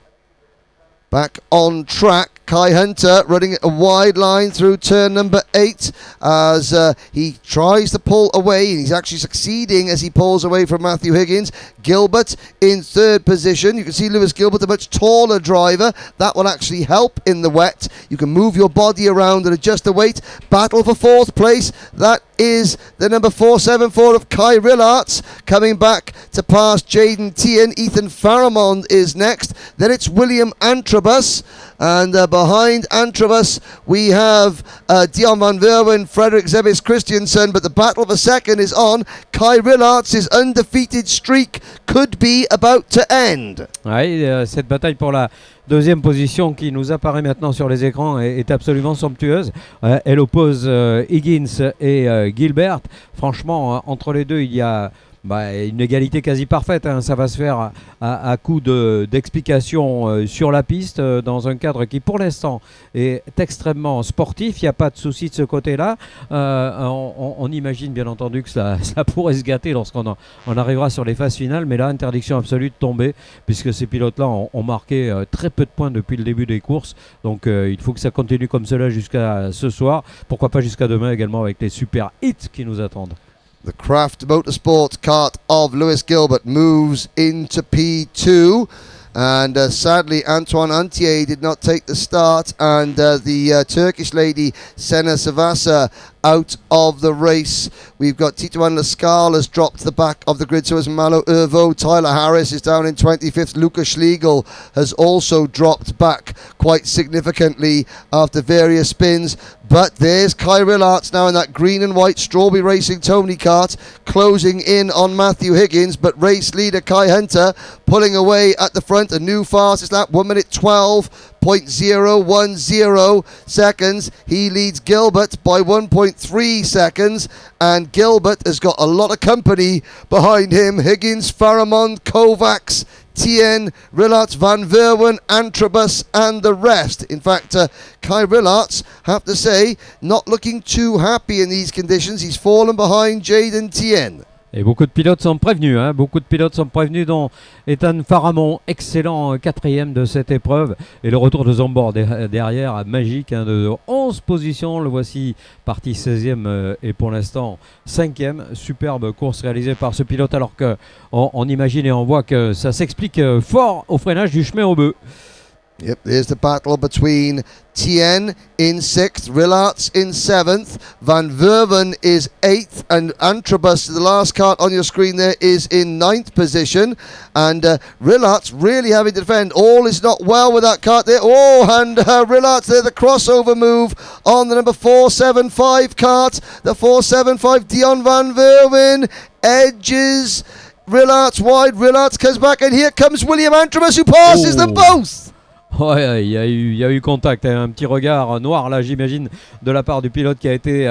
Back on track, Kai Hunter running a wide line through turn number 8 as he tries to pull away, and he's actually succeeding as he pulls away from Matthew Higgins. Gilbert in third position. You can see Lewis Gilbert, a much taller driver. That will actually help in the wet. You can move your body around and adjust the weight. Battle for 4th place. That is the number 474 of Kai Rillarts coming back to pass Jaden Tien. Ethan Faramond is next. Then it's William Antrobus. And behind Antrobus, we have Dion van Verwen, Frederik Zebis Christiansen. But the battle for second is on. Kai Rillarts' undefeated streak could be about to end. Ouais, cette bataille pour la deuxième position qui nous apparaît maintenant sur les écrans est absolument somptueuse. Elle oppose Higgins et Gilbert. Franchement, entre les deux, il y a une égalité quasi parfaite, hein. Ça va se faire à coup d'explications sur la piste, dans un cadre qui pour l'instant est extrêmement sportif. Il n'y a pas de souci de ce côté-là. On imagine bien entendu que ça pourrait se gâter lorsqu'on arrivera sur les phases finales, mais là, interdiction absolue de tomber, puisque ces pilotes-là ont marqué très peu de points depuis le début des courses. Donc il faut que ça continue comme cela jusqu'à ce soir, pourquoi pas jusqu'à demain également avec les super hits qui nous attendent. The Craft Motorsport kart of Lewis Gilbert moves into P2. And sadly, Antoine Antier did not take the start. And the Turkish lady, Sena Savasa, out of the race. We've got Tituan Lascal has dropped to the back of the grid, so has Malo Urvo. Tyler Harris is down in 25th. Lucas Schlegel has also dropped back quite significantly after various spins. But there's Kai Rillarts now in that green and white Strawberry Racing Tony kart, closing in on Matthew Higgins. But race leader Kai Hunter pulling away at the front. A new fastest lap, 1 minute 12.010 seconds. He leads Gilbert by 1.3 seconds, and Gilbert has got a lot of company behind him. Higgins, Faramond, Kovacs, Tien, Rillarts, Van Verwen, Antrobus, and the rest. In fact, Kai Rillarts, have to say, not looking too happy in these conditions. He's fallen behind Jaden Tien. Et beaucoup de pilotes sont prévenus, hein. Beaucoup de pilotes sont prévenus, dont Ethan Faramond, excellent quatrième de cette épreuve. Et le retour de Zambor derrière, magique, hein, de 11 positions. Le voici parti 16e et pour l'instant 5e. Superbe course réalisée par ce pilote, alors qu'on imagine et on voit que ça s'explique fort au freinage du chemin au bœuf. Yep, there's the battle between Tien in 6th, Rillarts in 7th, Van Verwen is 8th, and Antrobus, the last kart on your screen there, is in 9th position. And Rillarts really having to defend. All is not well with that kart there. Oh, and Rillarts there, the crossover move on the number 475 kart. The 475, Dion Van Verwen edges Rillarts wide. Rillarts comes back, and here comes William Antrobus, who passes them both. Ouais, il y a eu contact, hein, un petit regard noir là, j'imagine, de la part du pilote qui a été,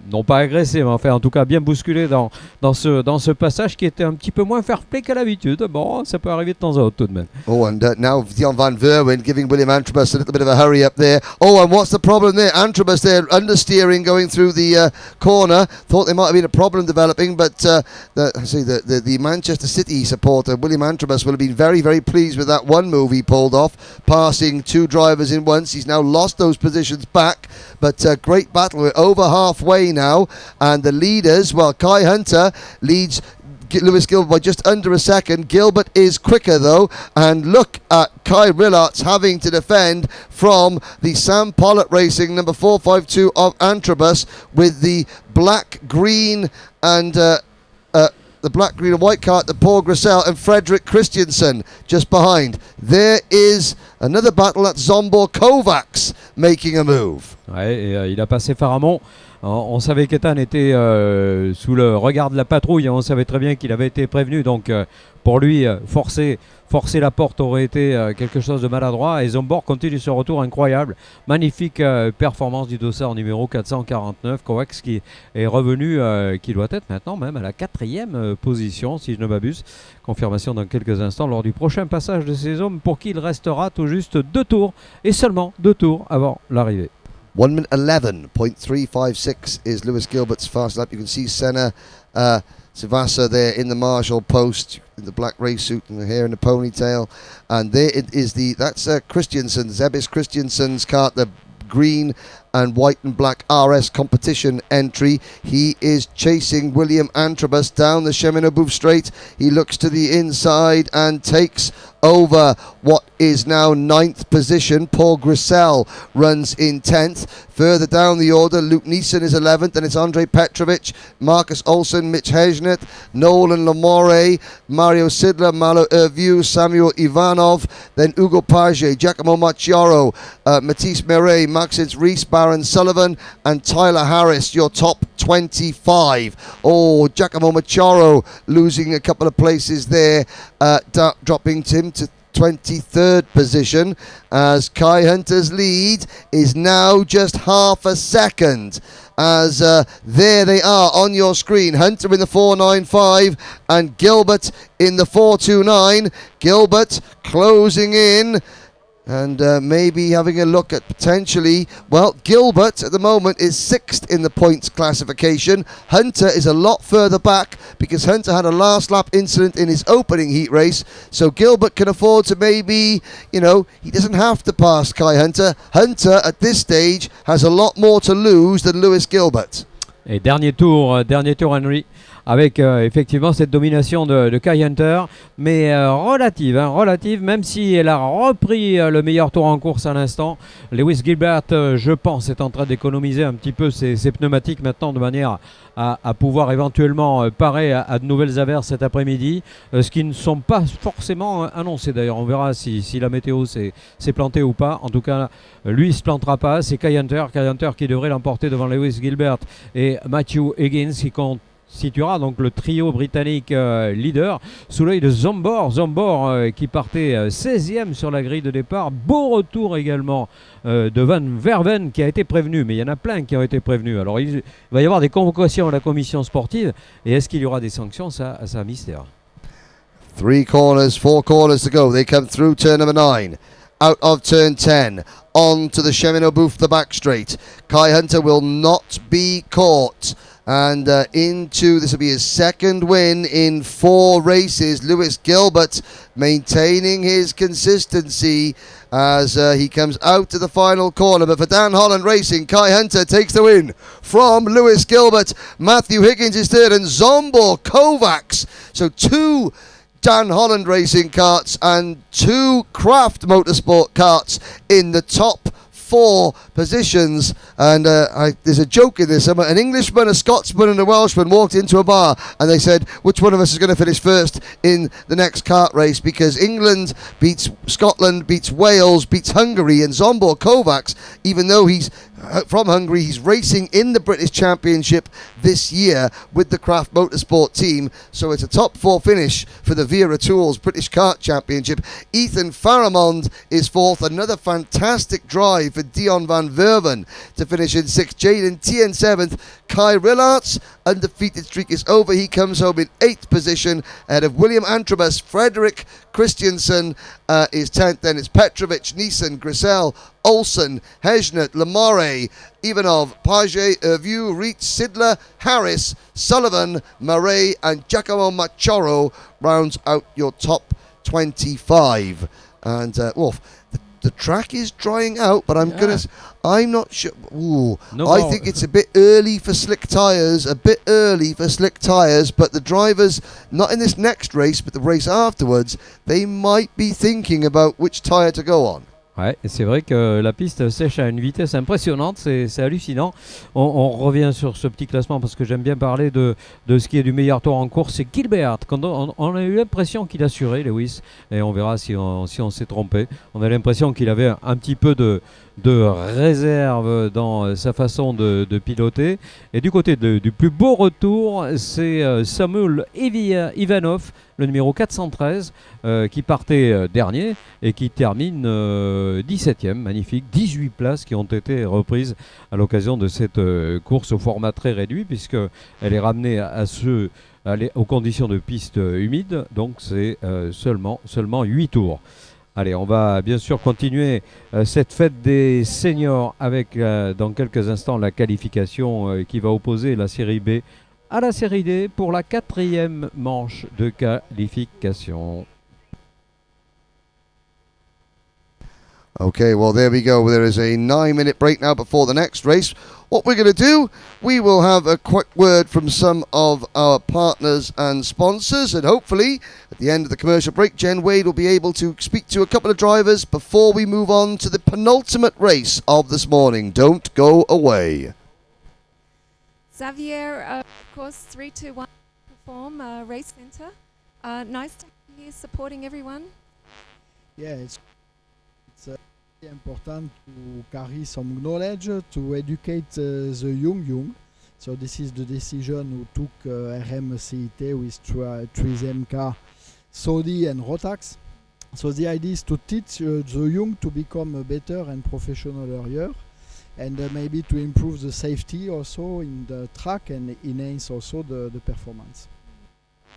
non pas agressé, mais enfin en tout cas bien bousculé dans ce passage qui était un petit peu moins fair-play qu'à l'habitude. Bon, ça peut arriver de temps à autre tout de même. Oh, and now Dion Van Verwen giving William Antrobus a little bit of a hurry up there. Oh, and what's the problem there? Antrobus there, understeering going through the corner. Thought there might have been a problem developing, but the Manchester City supporter, William Antrobus, will have been very, very pleased with that one move he pulled off, passing two drivers in once. He's now lost those positions back, but great battle. We're over halfway now, and the leaders, well, Kai Hunter leads Lewis Gilbert by just under a second. Gilbert is quicker though, and look at Kai Rillarts having to defend from the Sam Pollitt Racing number 452 of Antrobus with the black, green and the black, green and white kart, the Paul Grissel and Frederik Christiansen just behind. There is another battle at Zsombor Kovacs making a move. Ouais, et, il a passé Faramond. On savait qu'Ethan était sous le regard de la patrouille, hein. On savait très bien qu'il avait été prévenu, donc pour lui, forcer la porte aurait été quelque chose de maladroit. Et Zsombor continue ce retour incroyable. Magnifique performance du dossard numéro 449. Kovacs qui est revenu, qui doit être maintenant même à la 4e position, si je ne m'abuse. Confirmation dans quelques instants lors du prochain passage de ces hommes, pour qui il restera tout juste 2 tours, et seulement 2 tours avant l'arrivée. 1 minute 11.356 is Lewis Gilbert's fast lap. You can see Senna Savasa there in the marshal post, in the black race suit and the hair in the ponytail. And there it is, that's Christiansen, Zebis Christiansen's kart, the green and white and black RS competition entry. He is chasing William Antrobus down the Chemin au Boeuf straight. He looks to the inside and takes over what is now 9th position. Paul Grissel runs in 10th. Further down the order, Luke Neeson is 11th, and it's Andrei Petrovic, Marcus Olsen, Mitch Hejnet, Nolan Lamore, Mario Sidler, Malo Ervieu, Samuel Ivanov, then Ugo Page, Giacomo Macchiaro, Matisse Meret, Maxence Rees, Baron Sullivan, and Tyler Harris, your top 25. Oh, Giacomo Macchiaro losing a couple of places there, dropping Tim to 23rd position, as Kai Hunter's lead is now just half a second. As there they are on your screen, Hunter in the 495 and Gilbert in the 429. Gilbert closing in and maybe having a look at potentially, well, Gilbert at the moment is 6th in the points classification. Hunter is a lot further back because Hunter had a last lap incident in his opening heat race, so Gilbert can afford to maybe, he doesn't have to pass Kai Hunter. Hunter at this stage has a lot more to lose than Lewis Gilbert. Et dernier tour Henry, avec effectivement cette domination de Kai Hunter, mais relative, même si elle a repris le meilleur tour en course à l'instant. Lewis Gilbert, je pense, est en train d'économiser un petit peu ses pneumatiques maintenant, de manière à pouvoir éventuellement parer à de nouvelles averses cet après-midi, ce qui ne sont pas forcément annoncés d'ailleurs. On verra si la météo s'est plantée ou pas. En tout cas, lui il se plantera pas. C'est Kai Hunter qui devrait l'emporter devant Lewis Gilbert et Matthew Higgins, qui constituera donc le trio britannique leader sous l'œil de Zandvoort qui partait 16e sur la grille de départ. Beau retour également de Van Verven, qui a été prévenu, mais il y en a plein qui ont été prévenus. Alors il va y avoir des convocations à la commission sportive, et est-ce qu'il y aura des sanctions? Ça c'est un mystère. 4 corners to go. They come through turn number 9. Out of turn 10, on to the Cheminot Booth, the back straight. Kai Hunter will not be caught. And this will be his second win in 4 races. Lewis Gilbert maintaining his consistency as he comes out to the final corner. But for Dan Holland Racing, Kai Hunter takes the win from Lewis Gilbert. Matthew Higgins is third, and Zsombor Kovacs. So 2 Dan Holland Racing karts and 2 Craft Motorsport karts in the top 4 positions. And there's a joke in this. An Englishman, a Scotsman and a Welshman walked into a bar and they said, which one of us is going to finish first in the next kart race? Because England beats Scotland, beats Wales, beats Hungary, and Zsombor Kovacs, even though he's from Hungary, he's racing in the British Championship this year with the Craft Motorsport team. So it's a top 4 finish for the Vera Tools British Kart Championship. Ethan Faramond is 4th. Another fantastic drive for Dion van Verven to finish in 6th. Jaden Tien 7th. Kai Rillart's undefeated streak is over. He comes home in 8th position ahead of William Antrobus. Frederick Christiansen is 10th. Then it's Petrovic, Neeson, Grissel, Olsen, Hejnet, Lamore, Ivanov, Page, Ervieu, Reach, Sidler, Harris, Sullivan, Murray, and Giacomo Macchiaro rounds out your top 25. And the track is drying out, but I'm not sure. I think it's a bit early for slick tyres. But the drivers, not in this next race, but the race afterwards, they might be thinking about which tyre to go on. Ouais, c'est vrai que la piste sèche à une vitesse impressionnante, c'est hallucinant. On revient sur ce petit classement parce que j'aime bien parler de ce qui est du meilleur tour en course. C'est Gilbert. Quand on a eu l'impression qu'il assurait, Lewis, et on verra si on s'est trompé. On a l'impression qu'il avait un petit peu de réserve dans sa façon de piloter. Et du côté du plus beau retour, c'est Samuel Ivanov, le numéro 413, qui partait dernier et qui termine 17e. Magnifique, 18 places qui ont été reprises à l'occasion de cette course au format très réduit, puisqu'elle est ramenée aux conditions de piste humide. Donc c'est seulement 8 tours. Allez, on va bien sûr continuer cette fête des seniors avec dans quelques instants la qualification qui va opposer la série B à la série D pour la 4e manche de qualification. Okay, well, there we go. There is a 9-minute break now before the next race. What we're going to do, we will have a quick word from some of our partners and sponsors, and hopefully At the end of the commercial break, Jen Wade will be able to speak to a couple of drivers before we move on to the penultimate race of this morning. Don't go away. Xavier, of course, 3, 2, 1, perform race centre. Nice to have you here supporting everyone. Yeah, it's important to carry some knowledge to educate the young. So this is the decision who took RMCIT with 3MK, Saudi and Rotax. So the idea is to teach the young to become a better and professional warrior, and maybe to improve the safety also in the track and enhance also the performance.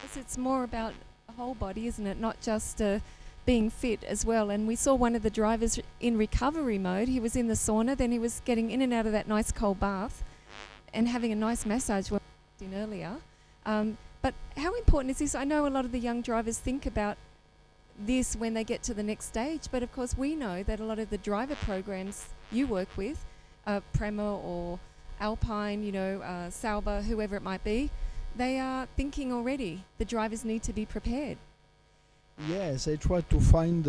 Yes, it's more about the whole body, isn't it? Not just being fit as well. And we saw one of the drivers in recovery mode. He was in the sauna, then he was getting in and out of that nice cold bath and having a nice massage we in earlier. But how important is this? I know a lot of the young drivers think about this when they get to the next stage, but of course we know that a lot of the driver programs you work with, Prema or Alpine, Sauber, whoever it might be, they are thinking already the drivers need to be prepared. Yes, I try to find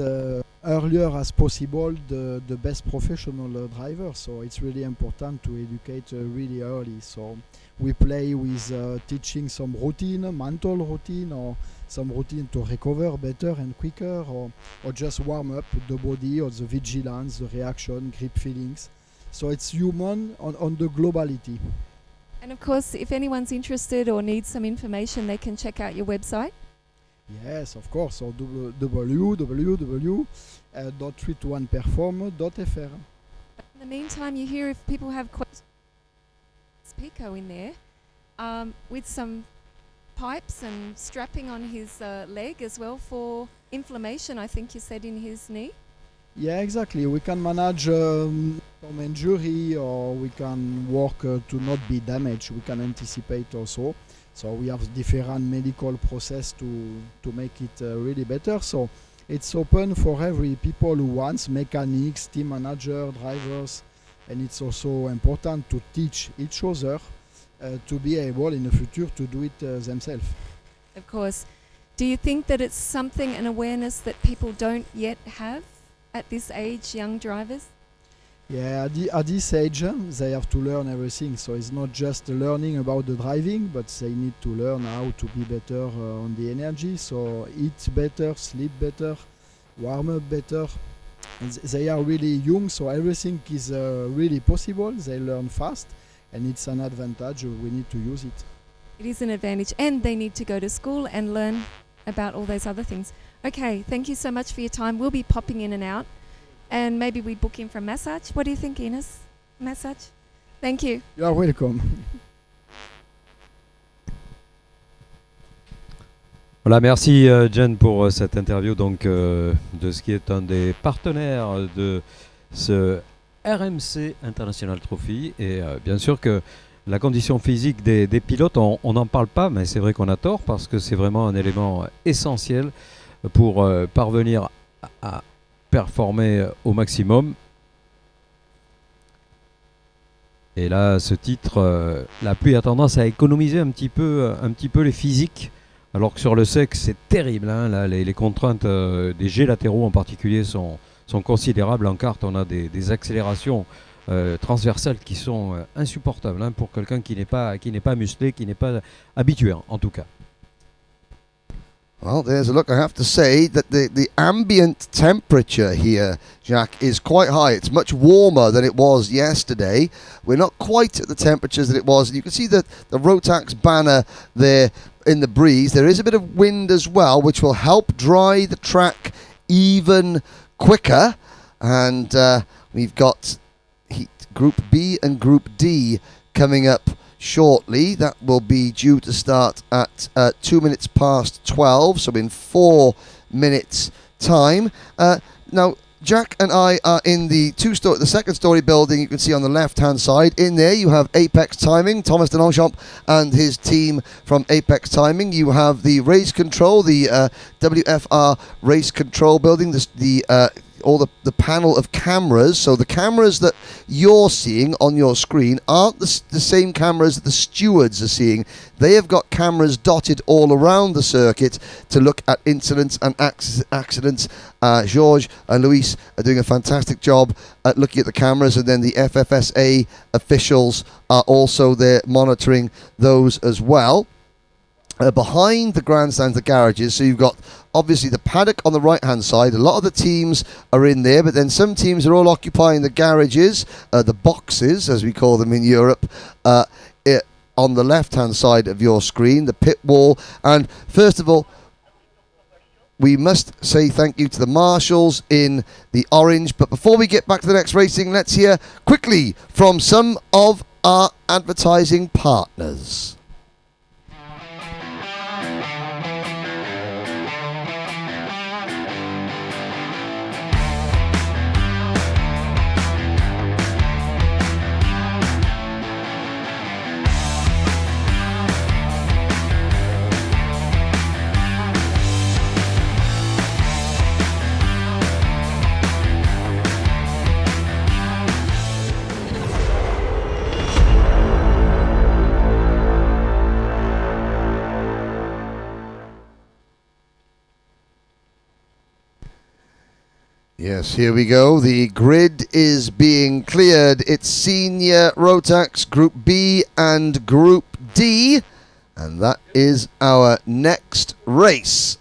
earlier as possible the best professional driver. So it's really important to educate really early. So we play with teaching some routine, mental routine, or some routine to recover better and quicker, or just warm up the body or the vigilance, the reaction, grip feelings. So it's human on the globality. And of course, if anyone's interested or needs some information, they can check out your website. Yes, of course. So www.321perform.fr. In the meantime, you hear if people have questions, Pico in there with some pipes and strapping on his leg as well for inflammation, I think you said, in his knee. Yeah, exactly. We can manage some injury, or we can work to not be damaged. We can anticipate also. So we have different medical process to make it really better. So it's open for every people who wants, mechanics, team manager, drivers, and it's also important to teach each other to be able in the future to do it themselves. Of course. Do you think that it's something, an awareness that people don't yet have at this age, young drivers? Yeah, at this age, they have to learn everything. So it's not just learning about the driving, but they need to learn how to be better on the energy. So eat better, sleep better, warm up better. And they are really young, so everything is really possible. They learn fast, and it's an advantage. We need to use it. It is an advantage, and they need to go to school and learn about all those other things. Okay, thank you so much for your time. We'll be popping in and out. And maybe we book in for a massage. What do you think, Ines? Massage? Thank you. You are welcome. Voilà, merci Jen pour cette interview donc, de ce qui est un des partenaires de ce RMC International Trophy. Et bien sûr que la condition physique des pilotes, on n'en parle pas, mais c'est vrai qu'on a tort parce que c'est vraiment un élément essentiel pour parvenir à performer au maximum. Et là, ce titre, la pluie a tendance à économiser un petit peu les physiques, alors que sur le sec, c'est terrible. Hein, là, les contraintes des jets latéraux en particulier sont considérables. En kart, on a des accélérations transversales qui sont insupportables hein, pour quelqu'un qui n'est pas musclé, qui n'est pas habitué en tout cas. Well, there's a look. I have to say that the ambient temperature here, Jacques, is quite high. It's much warmer than it was yesterday. We're not quite at the temperatures that it was. You can see the Rotax banner there in the breeze. There is a bit of wind as well, which will help dry the track even quicker. And we've got Heat Group B and Group D coming up shortly. That will be due to start at 2 minutes past 12, so in 4 minutes time. Now Jack and I are in the second story building. You can see on the left hand side. In there you have Apex Timing, Thomas de Longchamp and his team from Apex Timing. You have the race control, the WFR race control building, the all the panel of cameras. So the cameras that you're seeing on your screen aren't the same cameras that the stewards are seeing. They have got cameras dotted all around the circuit to look at incidents and accidents. Georges and Luis are doing a fantastic job at looking at the cameras, and then the FFSA officials are also there monitoring those as well. Behind the grandstands, the garages, so you've got obviously the paddock on the right hand side. A lot of the teams are in there, but then some teams are all occupying the garages, the boxes as we call them in Europe, on the left hand side of your screen, the pit wall. And first of all, we must say thank you to the marshals in the orange. But before we get back to the next racing, let's hear quickly from some of our advertising partners. Yes, here we go. The grid is being cleared. It's Senior Rotax Group B and Group D. And that is our next race.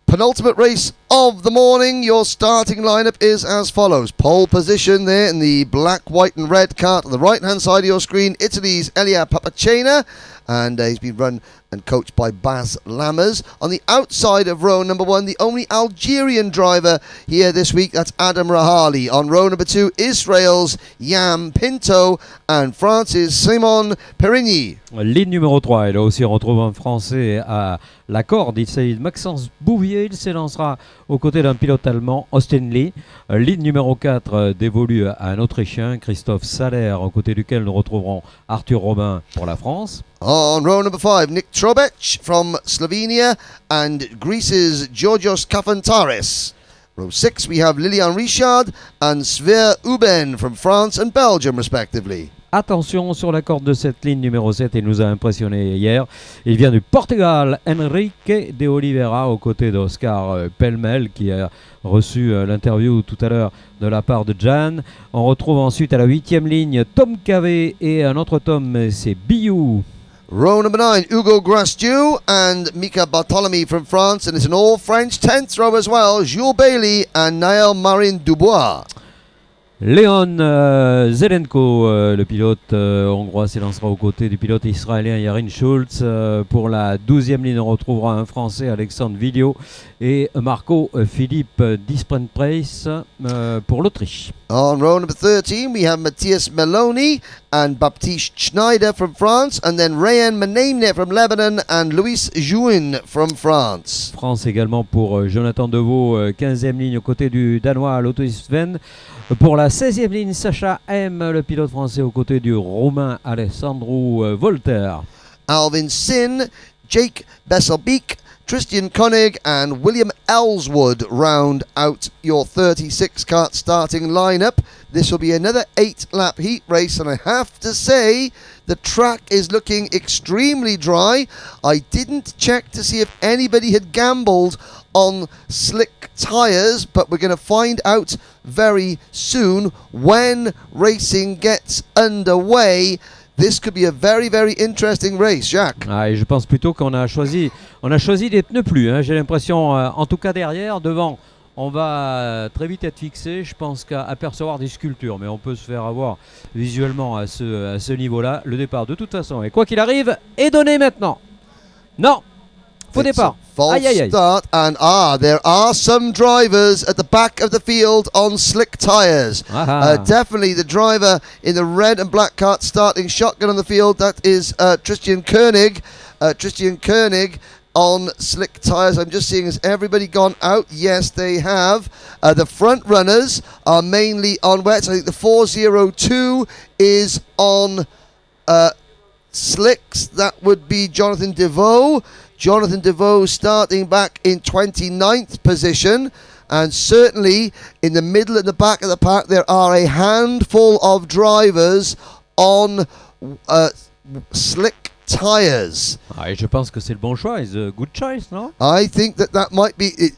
Penultimate race of the morning. Your starting lineup is as follows. Pole position there in the black, white and red cart on the right hand side of your screen, Italy's Elia Papacena, and he's been run and coached by Baz Lammers. On the outside of row number 1, the only Algerian driver here this week, that's Adam Rahali. On row number 2, Israel's Yam Pinto and France's Simon Perigny. Ligne numéro 3, et là aussi on retrouve un Français à la corde. Il s'agit de Maxence Bouvier. Il s'élancera aux côtés d'un pilote allemand, Austin Lee. Ligne numéro 4 dévolue à un Autrichien, Christophe Saller, aux côtés duquel nous retrouverons Arthur Robin pour la France. On row number 5, Nick Trobec from Slovenia and Greece's Georgios Kafantaris. Row 6, we have Lilian Richard and Sver Uben from France and Belgium, respectively. Attention sur la corde de cette ligne numéro 7, il nous a impressionné hier. Il vient du Portugal, Henrique de Oliveira, aux côtés d'Oscar Pelmel, qui a reçu l'interview tout à l'heure de la part de Jan. On retrouve ensuite à la 8e ligne Tom Cavé et un autre Tom, c'est Biou. Row number 9, Hugo Grasdieu and Mika Bartholomew from France, and it's an all-French 10th row as well, Jules Bailey and Naël Marin Dubois. Léon Zelenko, le pilote hongrois, s'élancera aux côtés du pilote israélien Yarin Schultz. Pour la 12e ligne, on retrouvera un Français, Alexandre Villot, et Marco Philippe Disprent-Price pour l'Autriche. On row number 13, we have Matthias Meloni and Baptiste Schneider from France, and then Rayan Menemne from Lebanon and Louis Jouin from France. France également pour Jonathan Deveau, 15e ligne aux côtés du Danois Lotto Sven. Pour la 16e ligne, Sacha M, le pilote français, aux côtés du Roumain Alessandro Volter. Alvin Sin, Jake Besselbeek, Tristan Koenig and William Ellswood round out your 36-kart starting lineup. This will be another 8-lap heat race, and I have to say the track is looking extremely dry. I didn't check to see if anybody had gambled on slick tyres, but we're going to find out very soon when racing gets underway. This could be a very, very interesting race, Jacques. Ah, et je pense plutôt qu'on a choisi des pneus plus. Hein. J'ai l'impression, en tout cas derrière, devant, on va très vite être fixé. Je pense qu'à apercevoir des sculptures, mais on peut se faire avoir visuellement à ce niveau-là. Le départ, de toute façon, et quoi qu'il arrive, est donné maintenant. Non, faux départ. False start, and there are some drivers at the back of the field on slick tyres. Definitely the driver in the red and black kart starting shotgun on the field, that is Tristan Koenig. Tristan Koenig on slick tyres. I'm just seeing, has everybody gone out? Yes, they have. The front runners are mainly on wets. I think the 402 is on slicks. That would be Jonathan DeVoe. Jonathan DeVoe starting back in 29th position. And certainly in the middle and the back of the pack, there are a handful of drivers on slick tyres. Et je pense que c'est le bon choix. It's a good choice, no? I think that might be it.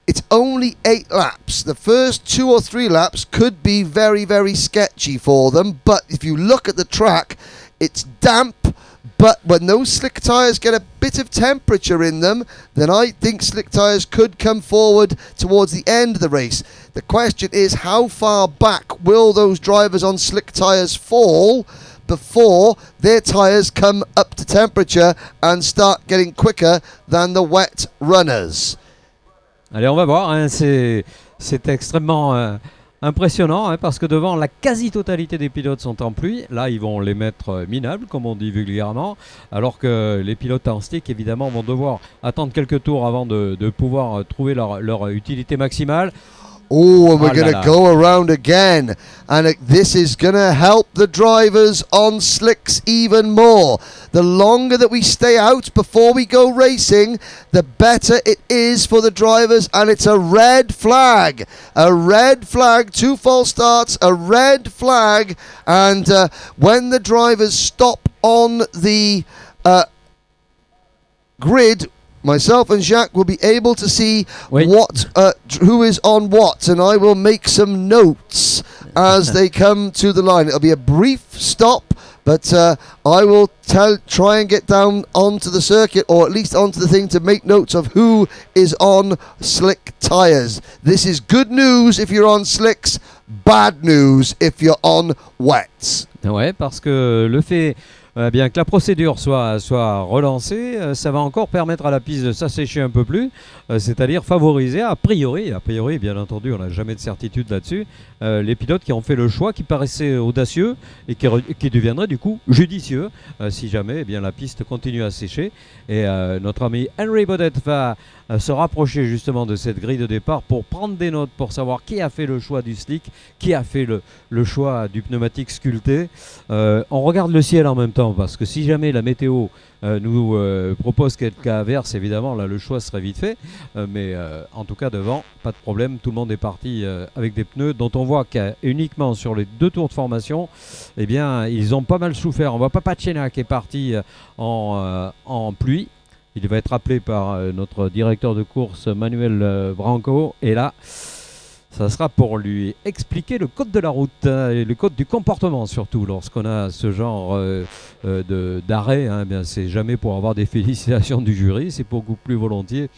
It's only 8 laps. The first 2 or 3 laps could be very, very sketchy for them. But if you look at the track, it's damp. But when those slick tyres get a bit of temperature in them, then I think slick tyres could come forward towards the end of the race. The question is, how far back will those drivers on slick tyres fall before their tyres come up to temperature and start getting quicker than the wet runners? Allez, on va voir. Hein, c'est extrêmement impressionnant, hein, parce que devant, la quasi-totalité des pilotes sont en pluie. Là, ils vont les mettre minables, comme on dit vulgairement, alors que les pilotes en stick, évidemment, vont devoir attendre quelques tours avant de pouvoir trouver leur utilité maximale. Oh, and we're going to go around again. And this is going to help the drivers on slicks even more. The longer that we stay out before we go racing, the better it is for the drivers. And it's a red flag. A red flag. 2 false starts. A red flag. And when the drivers stop on the grid, myself and Jacques will be able to see who is on what, and I will make some notes as they come to the line. It'll be a brief stop, but I will try and get down onto the circuit, or at least onto the thing, to make notes of who is on slick tyres. This is good news if you're on slicks, bad news if you're on wets. Ouais, parce que le fait bien que la procédure soit relancée, ça va encore permettre à la piste de s'assécher un peu plus, c'est-à-dire favoriser a priori, bien entendu, on n'a jamais de certitude là-dessus, les pilotes qui ont fait le choix qui paraissait audacieux et qui deviendrait du coup judicieux si jamais bien la piste continue à sécher. Et notre ami Henry Bodett va se rapprocher justement de cette grille de départ pour prendre des notes, pour savoir qui a fait le choix du slick, qui a fait le choix du pneumatique sculpté. On regarde le ciel en même temps, parce que si jamais la météo nous propose quelques averses, évidemment là le choix serait vite fait, mais en tout cas devant, pas de problème, tout le monde est parti avec des pneus dont on voit qu'uniquement sur les 2 tours de formation, eh bien ils ont pas mal souffert. On voit Papacena qui est parti en pluie. Il va être appelé par notre directeur de course Manuel Branco, et là ça sera pour lui expliquer le code de la route, et le code du comportement surtout. Lorsqu'on a ce genre d'arrêt, hein, bien c'est jamais pour avoir des félicitations du jury, c'est beaucoup plus volontiers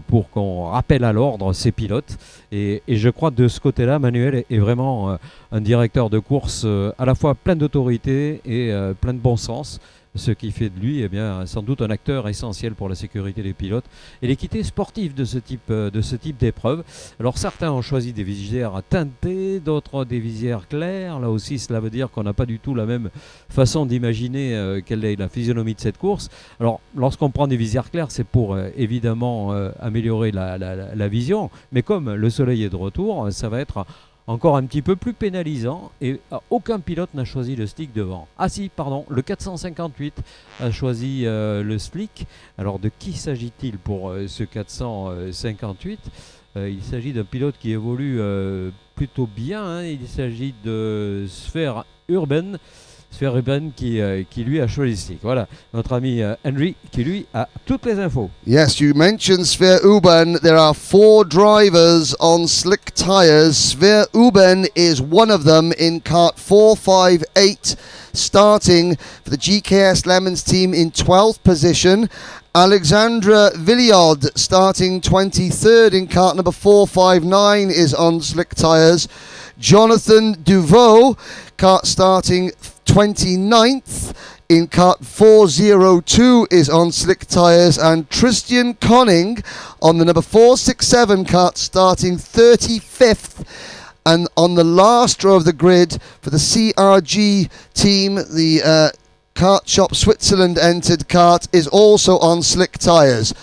pour qu'on rappelle à l'ordre ces pilotes. Et je crois que de ce côté-là, Manuel est vraiment un directeur de course à la fois plein d'autorité et plein de bon sens. Ce qui fait de lui, eh bien, sans doute un acteur essentiel pour la sécurité des pilotes et l'équité sportive de ce type d'épreuve. Alors certains ont choisi des visières teintées, d'autres des visières claires. Là aussi, cela veut dire qu'on n'a pas du tout la même façon d'imaginer quelle est la physionomie de cette course. Alors lorsqu'on prend des visières claires, c'est pour évidemment améliorer la vision, mais comme le soleil est de retour, ça va être encore un petit peu plus pénalisant, et aucun pilote n'a choisi le slick devant. Ah si, pardon, le 458 a choisi le slick. Alors de qui s'agit-il pour ce 458 ? Il s'agit d'un pilote qui évolue plutôt bien, hein. Il s'agit de Sphère Urban qui lui a choisi le slick. Voilà, notre ami Henry qui lui a toutes les infos. Yes, you mentioned Sphère Urban. There are 4 drivers on slick tyres. Sphère Urban is one of them in kart 458, starting for the GKS Lemons team in 12th position. Alexandra Villiod, starting 23rd in kart number 459, is on slick tyres. Jonathan Duveau, kart starting 29th in kart 402, is on slick tyres, and Tristan Koenig on the number 467 kart starting 35th. And on the last row of the grid for the CRG team, the Kart Shop Switzerland entered kart is also on slick tyres.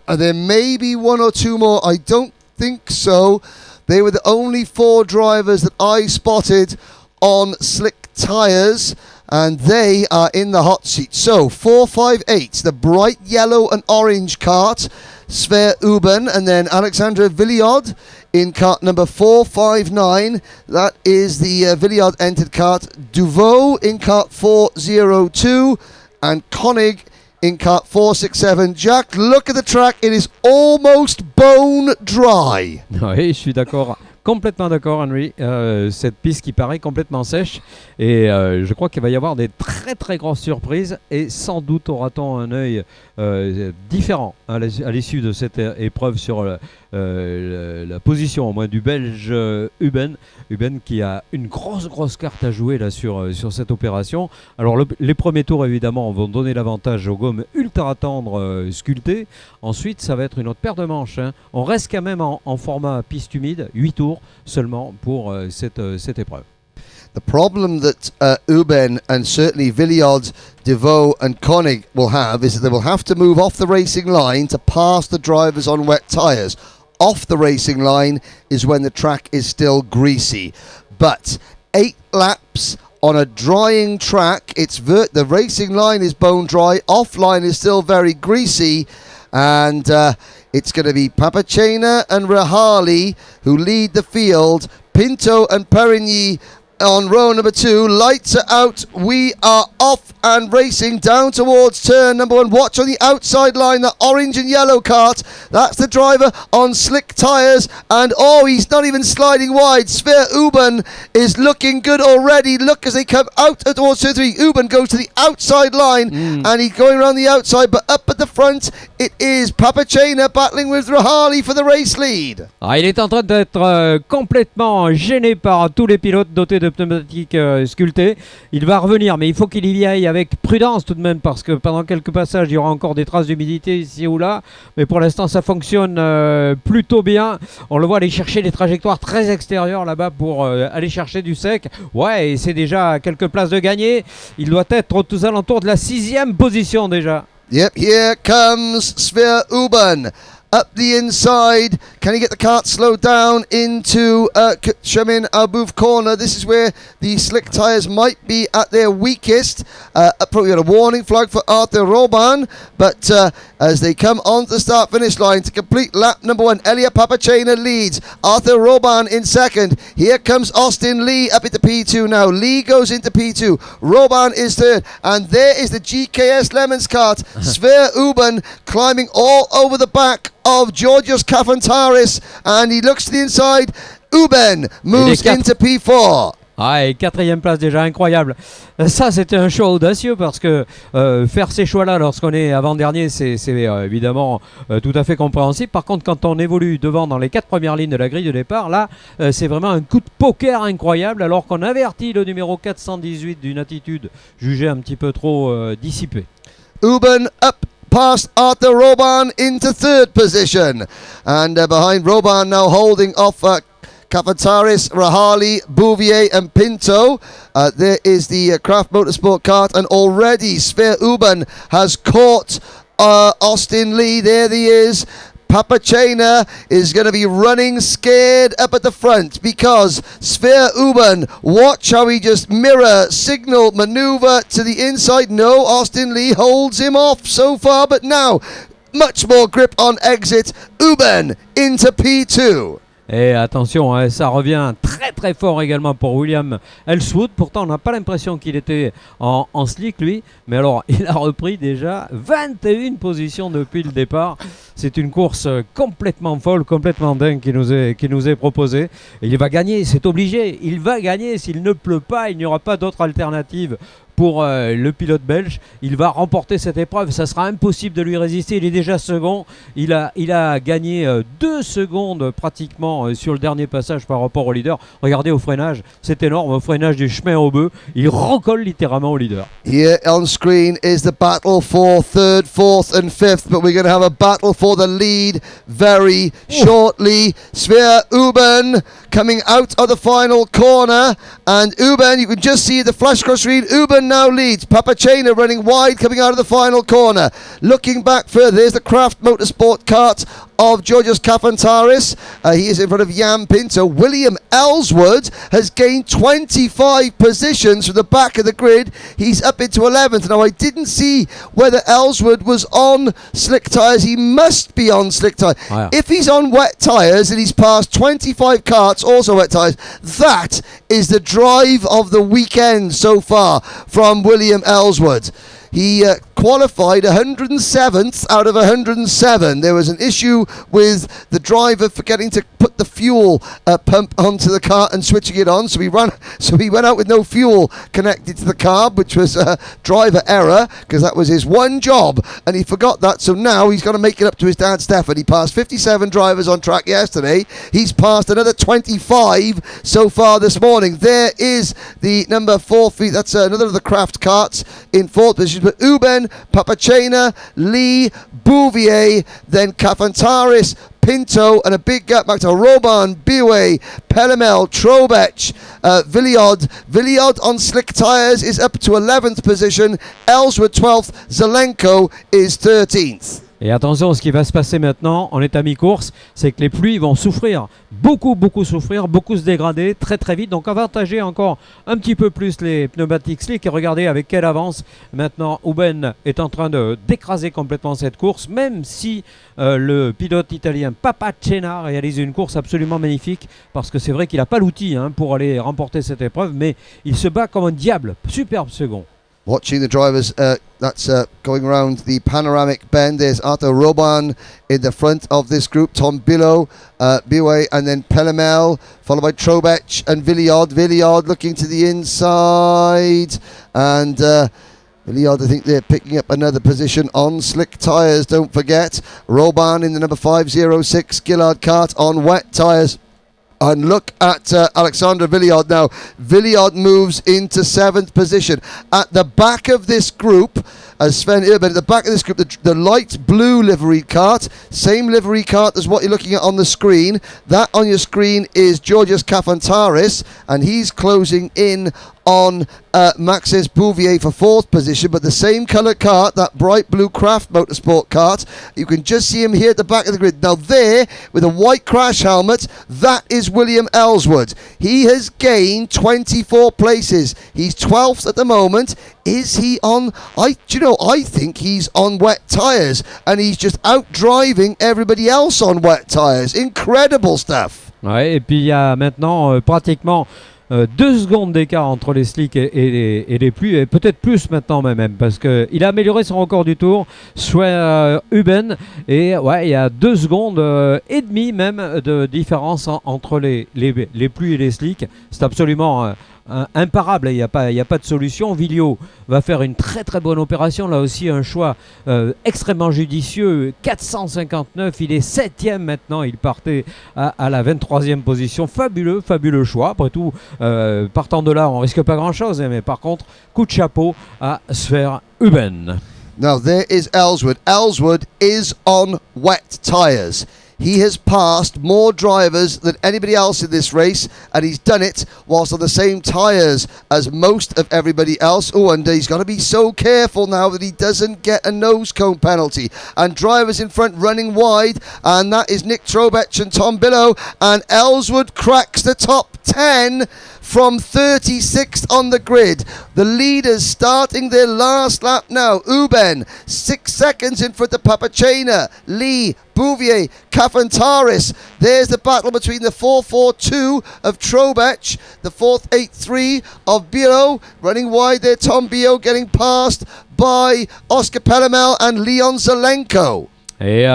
There may be one or two more. I don't think so. They were the only 4 drivers that I spotted on slick tyres, and they are in the hot seat. So 458, the bright yellow and orange kart, Sver Uben, and then Alexandra Villiod in kart number 459. That is the Villiod entered kart. Duveau in kart 402, and Koenig in kart 467. Jack, look at the track. It is almost bone dry. Oui, je suis d'accord. Complètement d'accord, Henry. Cette piste qui paraît complètement sèche. Et je crois qu'il va y avoir des très très grosses surprises. Et sans doute aura-t-on un œil différent à l'issue de cette épreuve sur la position au moins du Belge Uben. Uben qui a une grosse carte à jouer là sur cette opération. Alors les premiers tours évidemment vont donner l'avantage aux gommes ultra tendres sculptées. Ensuite ça va être une autre paire de manches. Hein. On reste quand même en format piste humide, 8 tours seulement pour cette épreuve. The problem that Uben and certainly Villiod, Deveau and Koenig will have is that they will have to move off the racing line to pass the drivers on wet tyres. Off the racing line is when the track is still greasy. But 8 laps on a drying track, the racing line is bone dry, offline is still very greasy, and it's going to be Papachena and Rahali who lead the field. Pinto and Perigny on row number 2. Lights are out. We are off and racing down towards turn number 1. Watch on the outside line, the orange and yellow kart. That's the driver on slick tyres. And he's not even sliding wide. Sver Uben is looking good already. Look as they come out towards turn 3. Uben goes to the outside line and he's going around the outside, but up at the front it is Papachena battling with Rahali for the race lead. Il est en train d'être complètement gêné par tous les pilotes dotés de pneumatiques sculptées. Il va revenir, mais il faut qu'il y aille avec prudence tout de même, parce que pendant quelques passages il y aura encore des traces d'humidité ici ou là, mais pour l'instant ça fonctionne plutôt bien. On le voit aller chercher des trajectoires très extérieures là-bas pour aller chercher du sec. Ouais, et c'est déjà quelques places de gagné. Il doit être aux alentours de la 6e position déjà. Yep, here comes Sver Uben. Up the inside, can he get the kart slowed down into Shamin Albouf corner? This is where the slick tyres might be at their weakest. Probably got a warning flag for Arthur Robin, but as they come onto the start-finish line to complete lap number 1, Elia Papachena leads. Arthur Robin in second. Here comes Austin Lee up into P2 now. Lee goes into P2. Robin is third, and there is the GKS Lemons kart. Sver Uben climbing all over the back of Georgios Kafantaris, and he looks to the inside. Uben moves into P4. Et 4e place déjà, incroyable. Ça c'était un choix audacieux, parce que faire ces choix-là lorsqu'on est avant-dernier, c'est évidemment tout à fait compréhensible. Par contre, quand on évolue devant dans les 4 premières lignes de la grille de départ, là c'est vraiment un coup de poker incroyable, alors qu'on avertit le numéro 418 d'une attitude jugée un petit peu trop dissipée. Uben up past Arthur Robin into 3rd position, and behind Robin now holding off Kafantaris, Rahali, Bouvier and Pinto. There is the Craft Motorsport kart, and already Sver Uben has caught Austin Lee. There he is. Papachena is going to be running scared up at the front, because Sver Uben, watch how he just signal maneuver to the inside. No, Austin Lee holds him off so far, but now much more grip on exit. Uben into P2. Et attention, hein, ça revient très très fort également pour William Ellswood. Pourtant, on n'a pas l'impression qu'il était en slick lui. Mais alors, il a repris déjà 21 positions depuis le départ. C'est une course complètement folle, complètement dingue qui nous est proposée. Et il va gagner, c'est obligé. Il va gagner. S'il ne pleut pas, il n'y aura pas d'autre alternative pour le pilote belge. Il va remporter cette épreuve, ça sera impossible de lui résister. Il est déjà second, il a gagné 2 secondes pratiquement sur le dernier passage par rapport au leader. Regardez au freinage, c'est énorme, au freinage du chemin au bœuf, il recolle littéralement au leader. Here on screen is the battle for 3rd, 4th and 5th, but we're going to have a battle for the lead very shortly. Sver Uben coming out of the final corner, and Uben, you can just see the flash cross read, Uben Uben now leads. Papachena running wide, coming out of the final corner. Looking back further, there's the Craft Motorsport kart of Georgios Kafantaris. He is in front of Jan Pinto. William Ellswood has gained 25 positions from the back of the grid. He's up into 11th. Now, I didn't see whether Ellswood was on slick tyres. He must be on slick tyres. Oh, yeah. If he's on wet tyres and he's passed 25 karts, also wet tyres, that is the drive of the weekend so far from William Ellswood. He qualified 107th out of 107. There was an issue with the driver forgetting to put the fuel pump onto the car and switching it on. So he went out with no fuel connected to the car, which was a driver error because that was his one job, and he forgot that. So now he's got to make it up to his dad, Stefan. He passed 57 drivers on track yesterday. He's passed another 25 so far this morning. There is the number 4 feet. That's another of the Craft karts in fourth position. But Uben, Papachena, Lee, Bouvier, then Kafantaris, Pinto, and a big gap back to Roban, Biwe, Pelemel, Trobech, Viliod. Viliod on slick tyres is up to 11th position. Ellswood 12th. Zelenko is 13th. Et attention, ce qui va se passer maintenant, on est à mi-course, c'est que les pluies vont souffrir, beaucoup souffrir, beaucoup se dégrader très très vite. Donc avantager encore un petit peu plus les pneumatiques slick. Et regardez avec quelle avance maintenant Uben est en train d'écraser complètement cette course, même si le pilote italien Papachena réalise une course absolument magnifique, parce que c'est vrai qu'il n'a pas l'outil pour aller remporter cette épreuve, mais il se bat comme un diable. Superbe second. Watching the drivers, that's going around the panoramic bend. There's Arthur Roban in the front of this group. Tom Billow, Biwe, and then Pelemel, followed by Trobech and Viliod. Viliod looking to the inside. And Viliod, I think they're picking up another position on slick tyres, don't forget. Roban in the number 506 Gillard kart on wet tyres. And look at Alexander Viliod now. Viliod moves into 7th position. At the back of this group, as Sven Urban, at the back of this group, the light blue livery kart, same livery kart as what you're looking at on the screen. That on your screen is Georgios Kafantaris, and he's closing in on Maxis Bouvier for 4th position, but the same colour kart, that bright blue Craft Motorsport kart, you can just see him here at the back of the grid. Now there, with a white crash helmet, that is William Ellswood. He has gained 24 places. He's 12th at the moment. Is he on, I think he's on wet tyres, and he's just out driving everybody else on wet tyres. Incredible stuff. Ouais, et puis il y a maintenant pratiquement 2 secondes d'écart entre les slicks et les pluies, et peut-être plus maintenant même, parce qu'il a amélioré son record du tour, soit Uben, et ouais, il y a 2 secondes et demie même de différence entre les pluies et les slicks. C'est absolument imparable, il n'y a pas de solution. Vilio va faire une très très bonne opération, là aussi un choix extrêmement judicieux, 459, il est 7ème maintenant, il partait à la 23e position, fabuleux choix, après tout partant de là on risque pas grand chose, mais par contre coup de chapeau à Sver Uben. Now there is Ellswood. Ellswood is on wet tyres. He has passed more drivers than anybody else in this race, and he's done it whilst on the same tyres as most of everybody else. Oh, and he's got to be so careful now that he doesn't get a nose cone penalty. And drivers in front running wide, and that is Nick Trobech and Tom Billow, and Ellswood cracks the top 10 from 36th on the grid. The leaders starting their last lap now. Uben, 6 seconds in front of Papachena, Lee, Bouvier, Kafantaris. There's the battle between the 442 of Trobech, the 483 of Biro. Running wide there, Tom Bio getting passed by Oscar Pelemel and Leon Zelenko. Et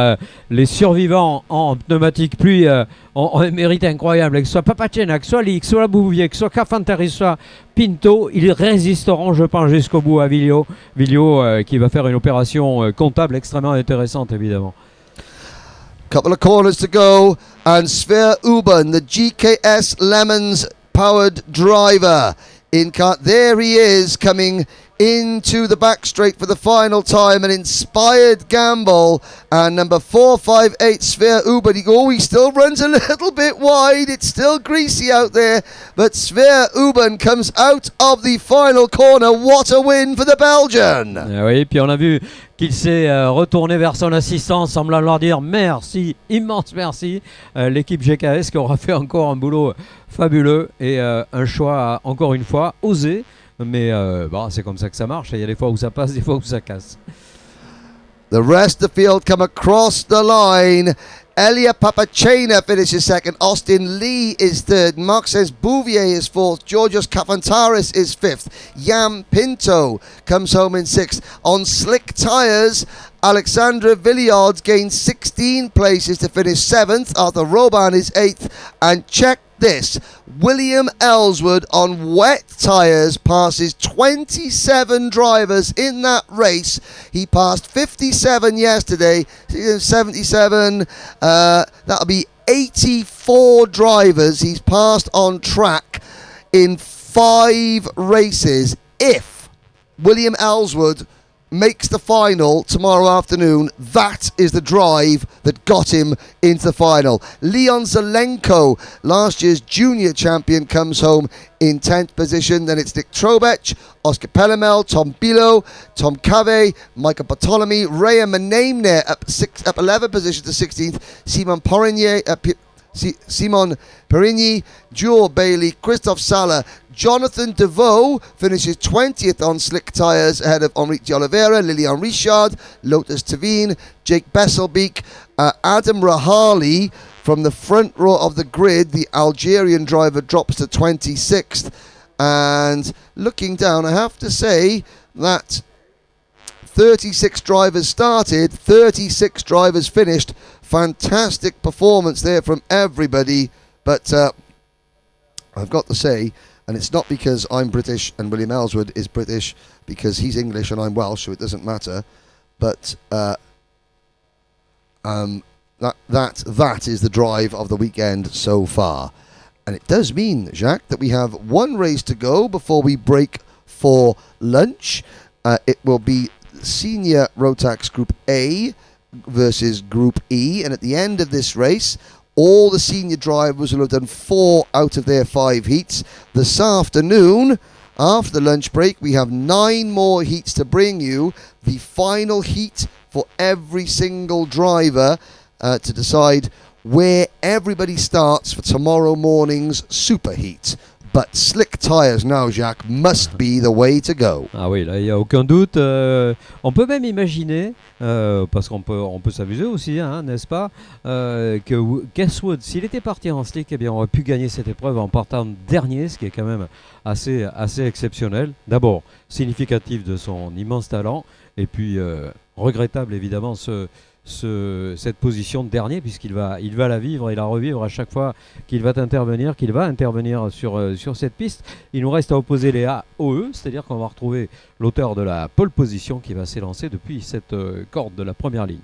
les survivants en pneumatique pluie ont un mérite incroyable, que ce soit Papachena, que ce soit Lee, que ce soit Bouvier, que ce soit Kafantaris, que ce soit Pinto, ils résisteront, je pense, jusqu'au bout à Vilio qui va faire une opération comptable extrêmement intéressante, évidemment. Couple of corners to go, and Sver Uben, the GKS Lemons powered driver, in cut. There he is, coming into the back straight for the final time. An inspired gamble. And number 458, Sver Uben. He still runs a little bit wide. It's still greasy out there. But Sver Uben comes out of the final corner. What a win for the Belgian. Oui, puis on a vu qu'il s'est retourné vers son assistant, semblant leur dire merci, immense merci. L'équipe GKS qui aura fait encore un boulot fabuleux et un choix, encore une fois, osé. Mais c'est comme ça que ça marche. Il y a des fois où ça passe, des fois où ça casse. The rest of the field come across the line. Elia Papachena finishes second. Austin Lee is third. Maxence Bouvier is fourth. Georgios Kafantaris is fifth. Yam Pinto comes home in sixth. On slick tyres, Alexandra Villiard gains 16 places to finish seventh. Arthur Roban is eighth. And check this, William Ellswood on wet tyres passes 27 drivers in that race. He passed 57 yesterday, 77, that'll be 84 drivers he's passed on track in 5 races. If William Ellswood makes the final tomorrow afternoon, that is the drive that got him into the final. Leon Zelenko, last year's junior champion, comes home in 10th position. Then it's Nick Trobech, Oscar Pelemel, Tom Bilo, Tom Cave, Michael Bartolome, Raya Menamne up 11 position to 16th, Simon Perigny, Jewel Bailey, Christophe Sala, Jonathan DeVoe finishes 20th on slick tyres ahead of Enrique de Oliveira, Lilian Richard, Lotus Tavine, Jake Besselbeek, Adam Rahali from the front row of the grid. The Algerian driver drops to 26th. And looking down, I have to say that 36 drivers started, 36 drivers finished. Fantastic performance there from everybody. But I've got to say, and it's not because I'm British and William Ellswood is British, because he's English and I'm Welsh, so it doesn't matter. But that is the drive of the weekend so far. And it does mean, Jacques, that we have one race to go before we break for lunch. It will be Senior Rotax Group A versus Group E. And at the end of this race, all the senior drivers will have done 4 out of their 5 heats. This afternoon, after the lunch break, we have 9 more heats to bring you. The final heat for every single driver to decide where everybody starts for tomorrow morning's super heat. But slick tyres now, Jacques, must be the way to go. Ah oui, là, il n'y a aucun doute. On peut même imaginer, parce qu'on peut s'amuser aussi, hein, n'est-ce pas, que Guesswood, s'il était parti en slick, eh bien, on aurait pu gagner cette épreuve en partant dernier, ce qui est quand même assez exceptionnel. D'abord, significatif de son immense talent, et puis regrettable, évidemment, cette position de dernier, puisqu'il va la vivre et la revivre à chaque fois qu'il va intervenir sur cette piste. Il nous reste à opposer les AOE, c'est-à-dire qu'on va retrouver l'auteur de la pole position qui va s'élancer depuis cette corde de la première ligne.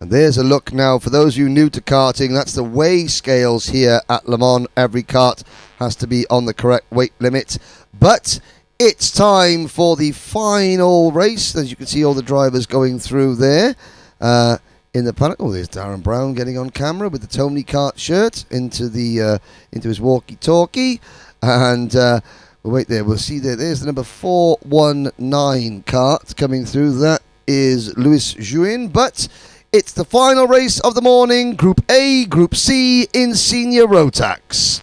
And there's a look now for those of you new to karting. That's the weigh scales here at Le Mans. Every kart has to be on the correct weight limit. But it's time for the final race. As you can see, all the drivers going through there. In the paddock, there's Darren Brown getting on camera with the Tony Kart shirt into his walkie-talkie, and we'll wait there. We'll see there. There's the number 419 kart coming through. That is Louis Juin, but it's the final race of the morning. Group A, Group C in Senior Rotax.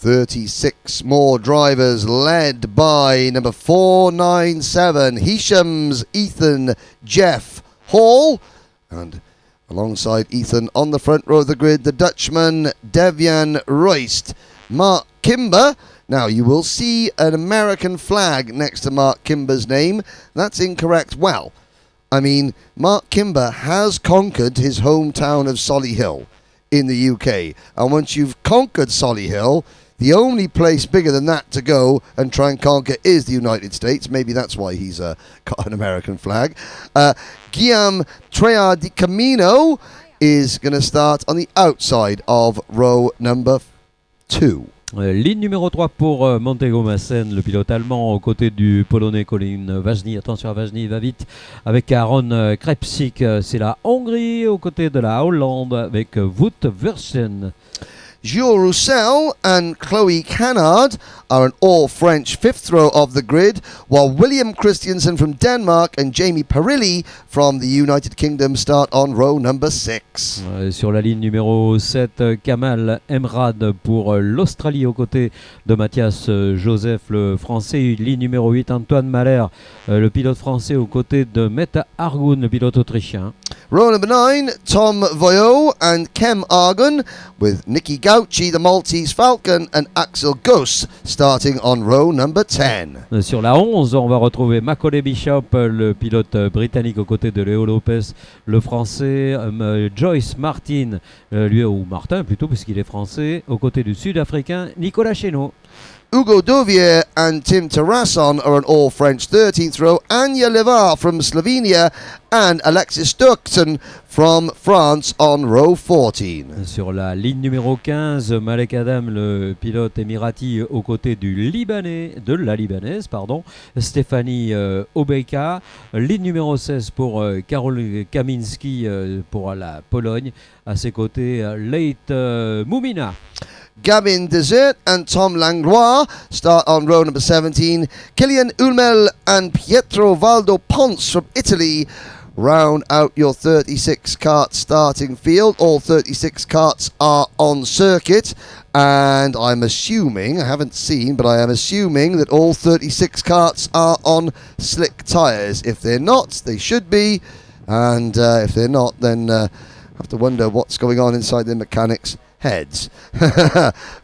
Thirty-six more drivers led by number 497, Hisham's Ethan Jeff Hall. And alongside Ethan on the front row of the grid, the Dutchman Devian Royst. Mark Kimber. Now, you will see an American flag next to Mark Kimber's name. That's incorrect. Well, I mean, Mark Kimber has conquered his hometown of Solihull. in the UK. And once you've conquered Solihull, the only place bigger than that to go and try and conquer is the United States. Maybe that's why he's got an American flag. Guillaume Treard de Camino is going to start on the outside of row number 2. Ligne numéro 3 pour Montego Massen, le pilote allemand aux côtés du polonais Colin Ważny. Attention à Ważny, il va vite avec Aaron Krepsik. C'est la Hongrie aux côtés de la Hollande avec Wout Versen. Jules Roussel and Chloe Canard are an all-French fifth row of the grid, while William Christiansen from Denmark and Jamie Perilli from the United Kingdom start on row number 6. Sur la ligne numéro 7, Kamal Emrad pour l'Australie aux côtés de Mathias Joseph, le français. Ligne numéro 8, Antoine Mahler, le pilote français aux côtés de Mette Argun, le pilote autrichien. Row number 9, Tom Voyot and Kem Argun, with Nicky Gauchi, the Maltese Falcon, and Axel Goss starting on row number 10. Sur la 11, on va retrouver Macaulay Bishop, le pilote britannique aux côtés de Léo Lopez, le français. Joyce Martin, lui, ou Martin plutôt, puisqu'il est français, aux côtés du sud-africain Nicolas Chénaud. Hugo Dovier and Tim Tarasson are an all-French 13th row. Anya Levar from Slovenia and Alexis Sturkson from France on row 14. Sur la ligne numéro 15, Malek Adam, le pilote émirati aux côtés de la Libanaise, Stéphanie Obejka. Ligne numéro 16 pour Karol Kaminski pour la Pologne. À ses côtés, Leit Mumina. Gavin Desert and Tom Langlois start on row number 17. Kilian Ulmel and Pietro Valdo Ponce from Italy round out your 36 kart starting field. All 36 karts are on circuit, and I'm assuming, I haven't seen, but I am assuming that all 36 karts are on slick tyres. If they're not, they should be, and if they're not, then I have to wonder what's going on inside the mechanics' heads.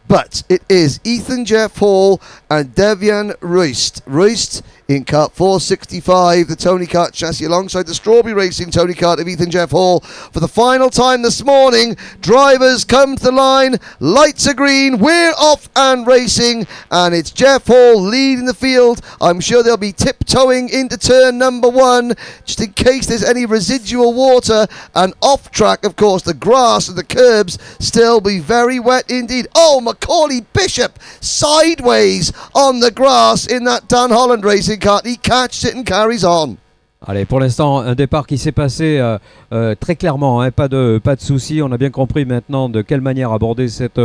But it is Ethan Jeff Hall and Devian Royst. Royst in kart 465, the Tony Kart chassis, alongside the Strawberry Racing Tony Kart of Ethan Jeff Hall. For the final time this morning, drivers come to the line, lights are green, we're off and racing, and it's Jeff Hall leading the field. I'm sure they'll be tiptoeing into turn number 1, just in case there's any residual water, and off track, of course, the grass and the curbs still be very wet indeed. Oh, Macaulay Bishop sideways on the grass in that Dan Holland Racing Kart. He catches it and carries on. Allez, pour l'instant, un départ qui s'est passé très clairement, pas de soucis. On a bien compris maintenant de quelle manière aborder cette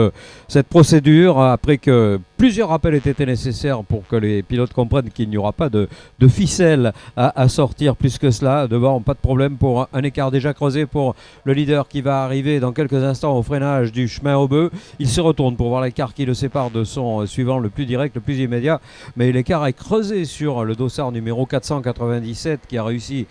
procédure, après que plusieurs rappels aient été nécessaires pour que les pilotes comprennent qu'il n'y aura pas de ficelle à sortir plus que cela. Devant, pas de problème pour un écart déjà creusé pour le leader qui va arriver dans quelques instants au freinage du chemin au bœuf. Il se retourne pour voir l'écart qui le sépare de son suivant le plus direct, le plus immédiat. Mais l'écart est creusé sur le dossard numéro 497 qui a réussi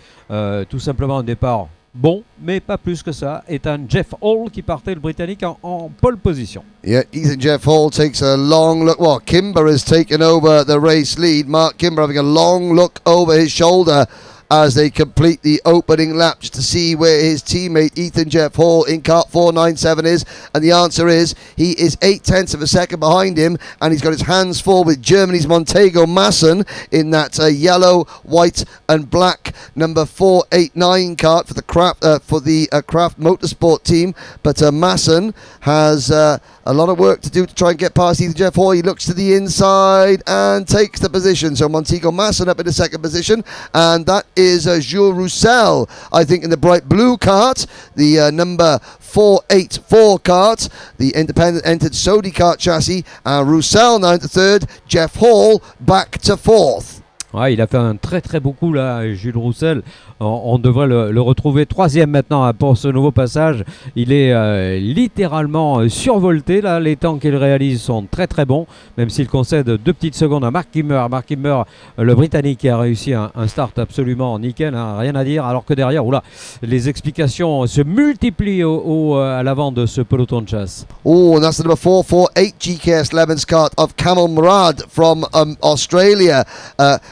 tout simplement un départ bon, mais pas plus que ça. Est un Jeff Hall qui partait, le Britannique, en pole position. Yeah, Ethan Jeff Hall takes a long look. Well, Kimber has taken over the race lead. Mark Kimber having a long look over his shoulder as they complete the opening lap, just to see where his teammate Ethan Jeff Hall in kart 497 is, and the answer is he is 0.8 of a second behind him, and he's got his hands full with Germany's Montego Massen in that yellow, white and black number 489 kart for the Kraft Motorsport team. But Massen has a lot of work to do to try and get past Ethan Jeff Hall. He looks to the inside and takes the position. So Montego Massen up in the second position, and that is Jules Roussel, I think, in the bright blue kart, the number 484 kart, the independent entered Sodi kart chassis, and Roussel now into third, Jeff Hall back to fourth. Ouais, il a fait un très très beau coup là, Jules Roussel. On devrait le retrouver troisième maintenant pour ce nouveau passage. Il est littéralement survolté là. Les temps qu'il réalise sont très très bons, même s'il concède 2 petites secondes à Mark Kimmer. Mark Kimmer, le Britannique, qui a réussi un start absolument nickel, hein, rien à dire. Alors que derrière, les explications se multiplient à l'avant de ce peloton de chasse. Oh, and that's the number 448 GKS Lemons kart of Kamal Murad from Australia,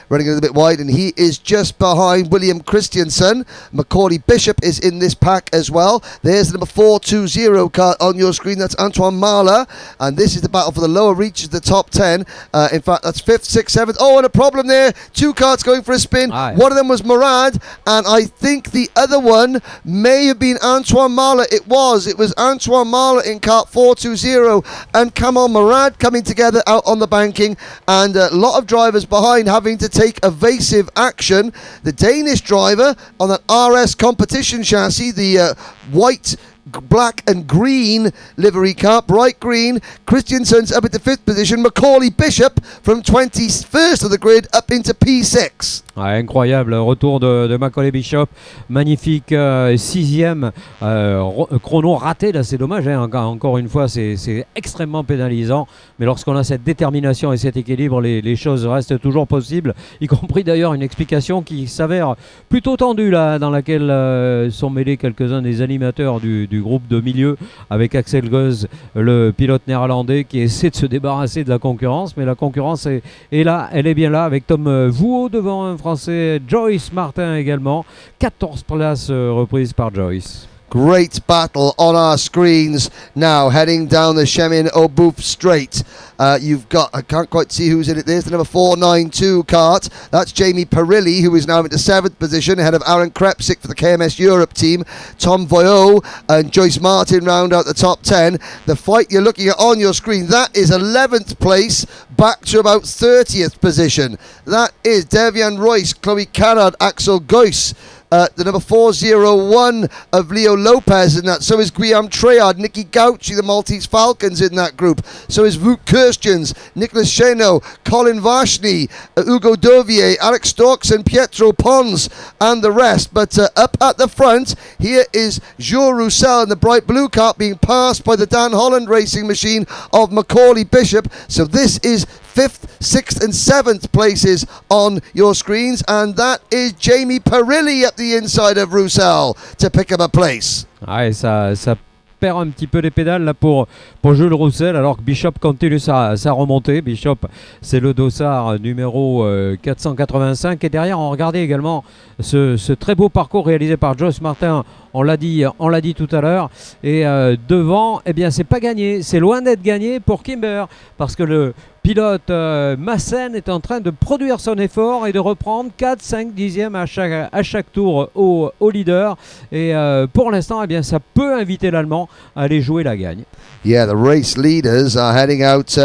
running a little bit wide, and he is just behind William Christian Christiansen. Macaulay Bishop is in this pack as well. There's the number 420 card on your screen. That's Antoine Marler. And this is the battle for the lower reaches, the top 10. In fact, that's 5th, 6th, 7th. Oh, and a problem there. 2 cards going for a spin. Aye. One of them was Murad. And I think the other one may have been Antoine Marler. It was Antoine Marler in cart 420 and Kamal Murad coming together out on the banking, and a lot of drivers behind having to take evasive action. The Danish driver on that RS competition chassis, the white, black and green livery car, bright green. Christiansen's up into 5th position. Macaulay Bishop from 21st of the grid up into P6. Ouais, incroyable, retour de Macaulay Bishop, magnifique 6e chrono raté, là c'est dommage, hein, encore une fois c'est extrêmement pénalisant, mais lorsqu'on a cette détermination et cet équilibre, les choses restent toujours possibles, y compris d'ailleurs une explication qui s'avère plutôt tendue là, dans laquelle sont mêlés quelques-uns des animateurs du groupe de milieu, avec Axel Goes, le pilote néerlandais qui essaie de se débarrasser de la concurrence, mais la concurrence est là, elle est bien là, avec Tom Vouot devant un Français, Joyce Martin également, 14 places reprises par Joyce. Great battle on our screens now, heading down the Chemin au Boeuf straight. You've got, I can't quite see who's in it. There's the number 492 cart. That's Jamie Perilli, who is now into 7th position, ahead of Aaron Krepsik for the KMS Europe team. Tom Voyot and Joyce Martin round out the top 10. The fight you're looking at on your screen, that is 11th place, back to about 30th position. That is Devian Royce, Chloe Carrard, Axel Goyce. The number 401 of Leo Lopez in that. So is Guillaume Treard, Nicky Gauci, the Maltese Falcons in that group. So is Wout Kirstjens, Nicolas Cheno, Colin Vashni, Hugo Dovier, Alex Storkson, Pietro Pons, and the rest. But up at the front, here is Jules Roussel in the bright blue cart being passed by the Dan Holland racing machine of Macaulay Bishop. So this is 5th, 6th and 7th places on your screens, and that is Jamie Perilli up the inside of Roussel to pick up a place. Ouais, ça perd un petit peu les pédales là pour Jules Roussel, alors que Bishop continue sa remontée. Bishop, c'est le dossard numéro 485, et derrière on regardait également ce très beau parcours réalisé par Joyce Martin. On l'a dit tout à l'heure, et devant, eh bien c'est pas gagné, c'est loin d'être gagné pour Kimber, parce que le pilote Massen est en train de produire son effort et de reprendre 4-5 dixièmes à chaque tour au leader, et pour l'instant, eh bien ça peut inviter l'Allemand à aller jouer la gagne. Yeah, the race leaders are heading out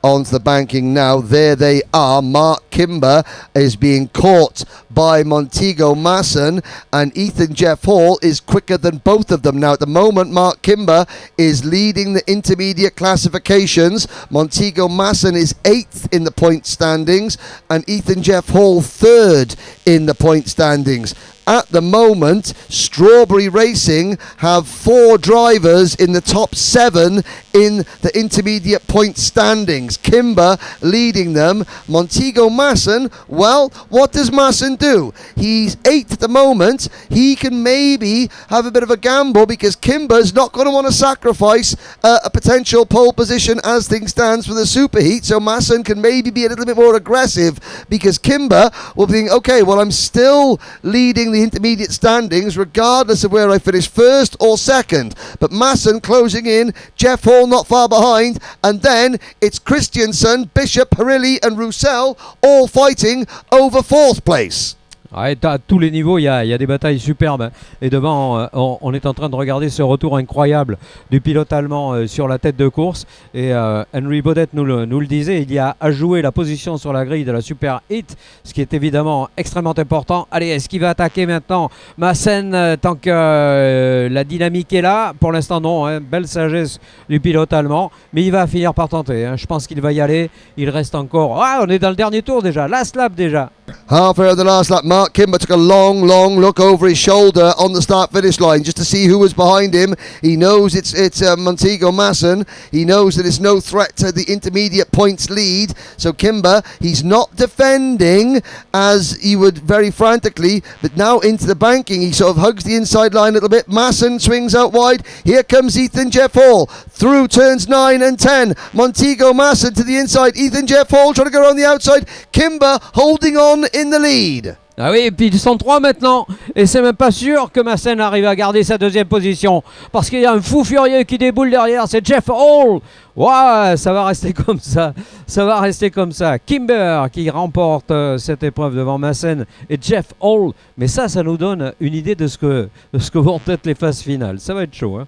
onto the banking now. There they are. Mark Kimber is being caught by Montego Masson, and Ethan Jeff Hall is quicker than both of them. Now at the moment, Mark Kimber is leading the intermediate classifications. Montego Masson is 8th in the point standings, and Ethan Jeff Hall 3rd in the point standings. At the moment, Strawberry Racing have 4 drivers in the top 7 in the intermediate point standings. Kimber leading them. Montego Masson, well, what does Masson do? He's 8th at the moment. He can maybe have a bit of a gamble, because Kimber's not going to want to sacrifice a potential pole position as things stands for the superheat. So Masson can maybe be a little bit more aggressive, because Kimber will think, okay, well, I'm still leading the intermediate standings regardless of where I finish 1st or 2nd. But Masson closing in, Jeff Hall not far behind, and then it's Christiansen, Bishop, Perilli and Roussel all fighting over 4th place. Ouais, à tous les niveaux, il y a des batailles superbes. Et devant, on est en train de regarder ce retour incroyable du pilote allemand sur la tête de course. Et Henry Baudet nous le disait, il y a à jouer la position sur la grille de la Super Hit, ce qui est évidemment extrêmement important. Allez, est-ce qu'il va attaquer maintenant Massen tant que la dynamique est là? Pour l'instant, non. Hein, belle sagesse du pilote allemand. Mais il va finir par tenter. Hein. Je pense qu'il va y aller. Il reste encore... Ah, on est dans le dernier tour déjà. Last lap déjà. Halfway of the last lap, Mark Kimber took a long look over his shoulder on the start-finish line just to see who was behind him. He knows it's Montego Masson. He knows that it's no threat to the intermediate points lead. So Kimber, he's not defending as he would very frantically, but now into the banking. He sort of hugs the inside line a little bit. Masson swings out wide. Here comes Ethan Jeff Hall through turns 9 and 10. Montego Masson to the inside. Ethan Jeff Hall trying to go around the outside. Kimber holding on in the lead. Ah oui, et puis ils sont 3 maintenant, et c'est même pas sûr que Massen arrive à garder sa deuxième position, parce qu'il y a un fou furieux qui déboule derrière, c'est Jeff Hall. Ouais, ça va rester comme ça, Kimber qui remporte cette épreuve devant Massen et Jeff Hall, mais ça nous donne une idée de ce que vont être les phases finales, ça va être chaud.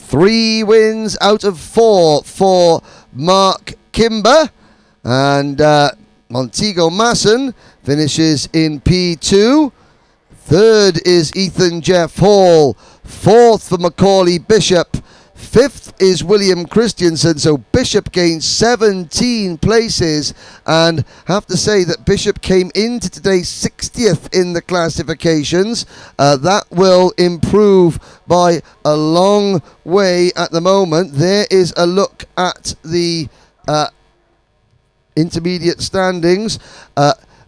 3 wins out of 4 for Mark Kimber, and Montego Masson finishes in P2. Third is Ethan Jeff Hall. Fourth for Macaulay Bishop. Fifth is William Christensen. So Bishop gained 17 places, and have to say that Bishop came into today 60th in the classifications. That will improve by a long way at the moment. There is a look at the intermediate standings.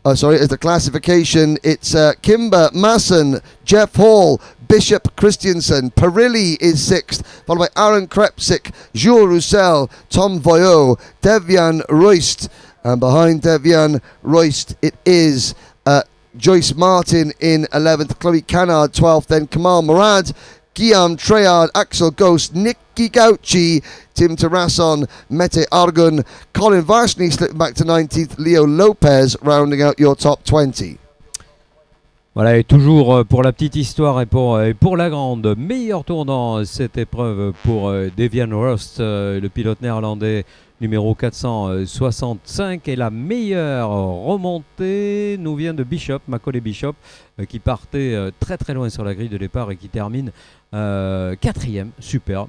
As the classification, it's Kimber, Masson, Jeff Hall, Bishop, Christiansen. Perilli is 6th, followed by Aaron Krepsik, Jules Roussel, Tom Voyot, Devian Royst. And behind Devian Royst, it is Joyce Martin in 11th, Chloe Canard 12th, then Kamal Murad, Guillaume Treyard, Axel Ghost, Nicky Gauchi, Tim Tarasson, Mete Argun, Colin Varshney slipping back to 19th, Leo Lopez rounding out your top 20. Voilà, et toujours pour la petite histoire et pour la grande, meilleur tour dans cette épreuve pour Devian Rost, le pilote néerlandais numéro 465, et la meilleure remontée nous vient de Bishop, Macaulay Bishop, qui partait très très loin sur la grille de départ et qui termine 4e, superbe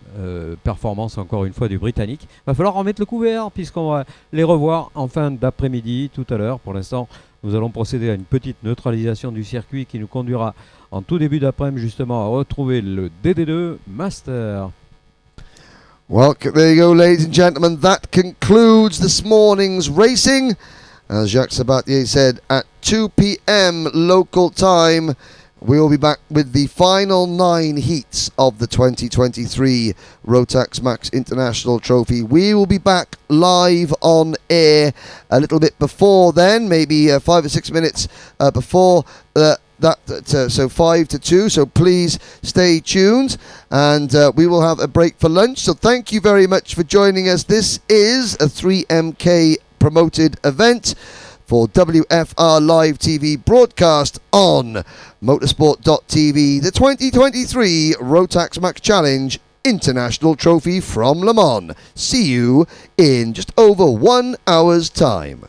performance encore une fois du Britannique. Va falloir remettre le couvert puisqu'on va les revoir en fin d'après-midi tout à l'heure. Pour l'instant, nous allons procéder à une petite neutralisation du circuit qui nous conduira en tout début d'après-midi justement à retrouver le DD2 Master. Well, there you go, ladies and gentlemen. That concludes this morning's racing. As Jacques Sabatier said, at 2 p.m. local time, we will be back with the final 9 heats of the 2023 Rotax Max International Trophy. We will be back live on air a little bit before then, maybe 5 or 6 minutes before so 5 to 2, so please stay tuned, and we will have a break for lunch. So thank you very much for joining us. This is a 3MK promoted event for WFR Live TV broadcast on motorsport.tv, the 2023 Rotax Max Challenge International Trophy from Le Mans. See you in just over 1 hour's time.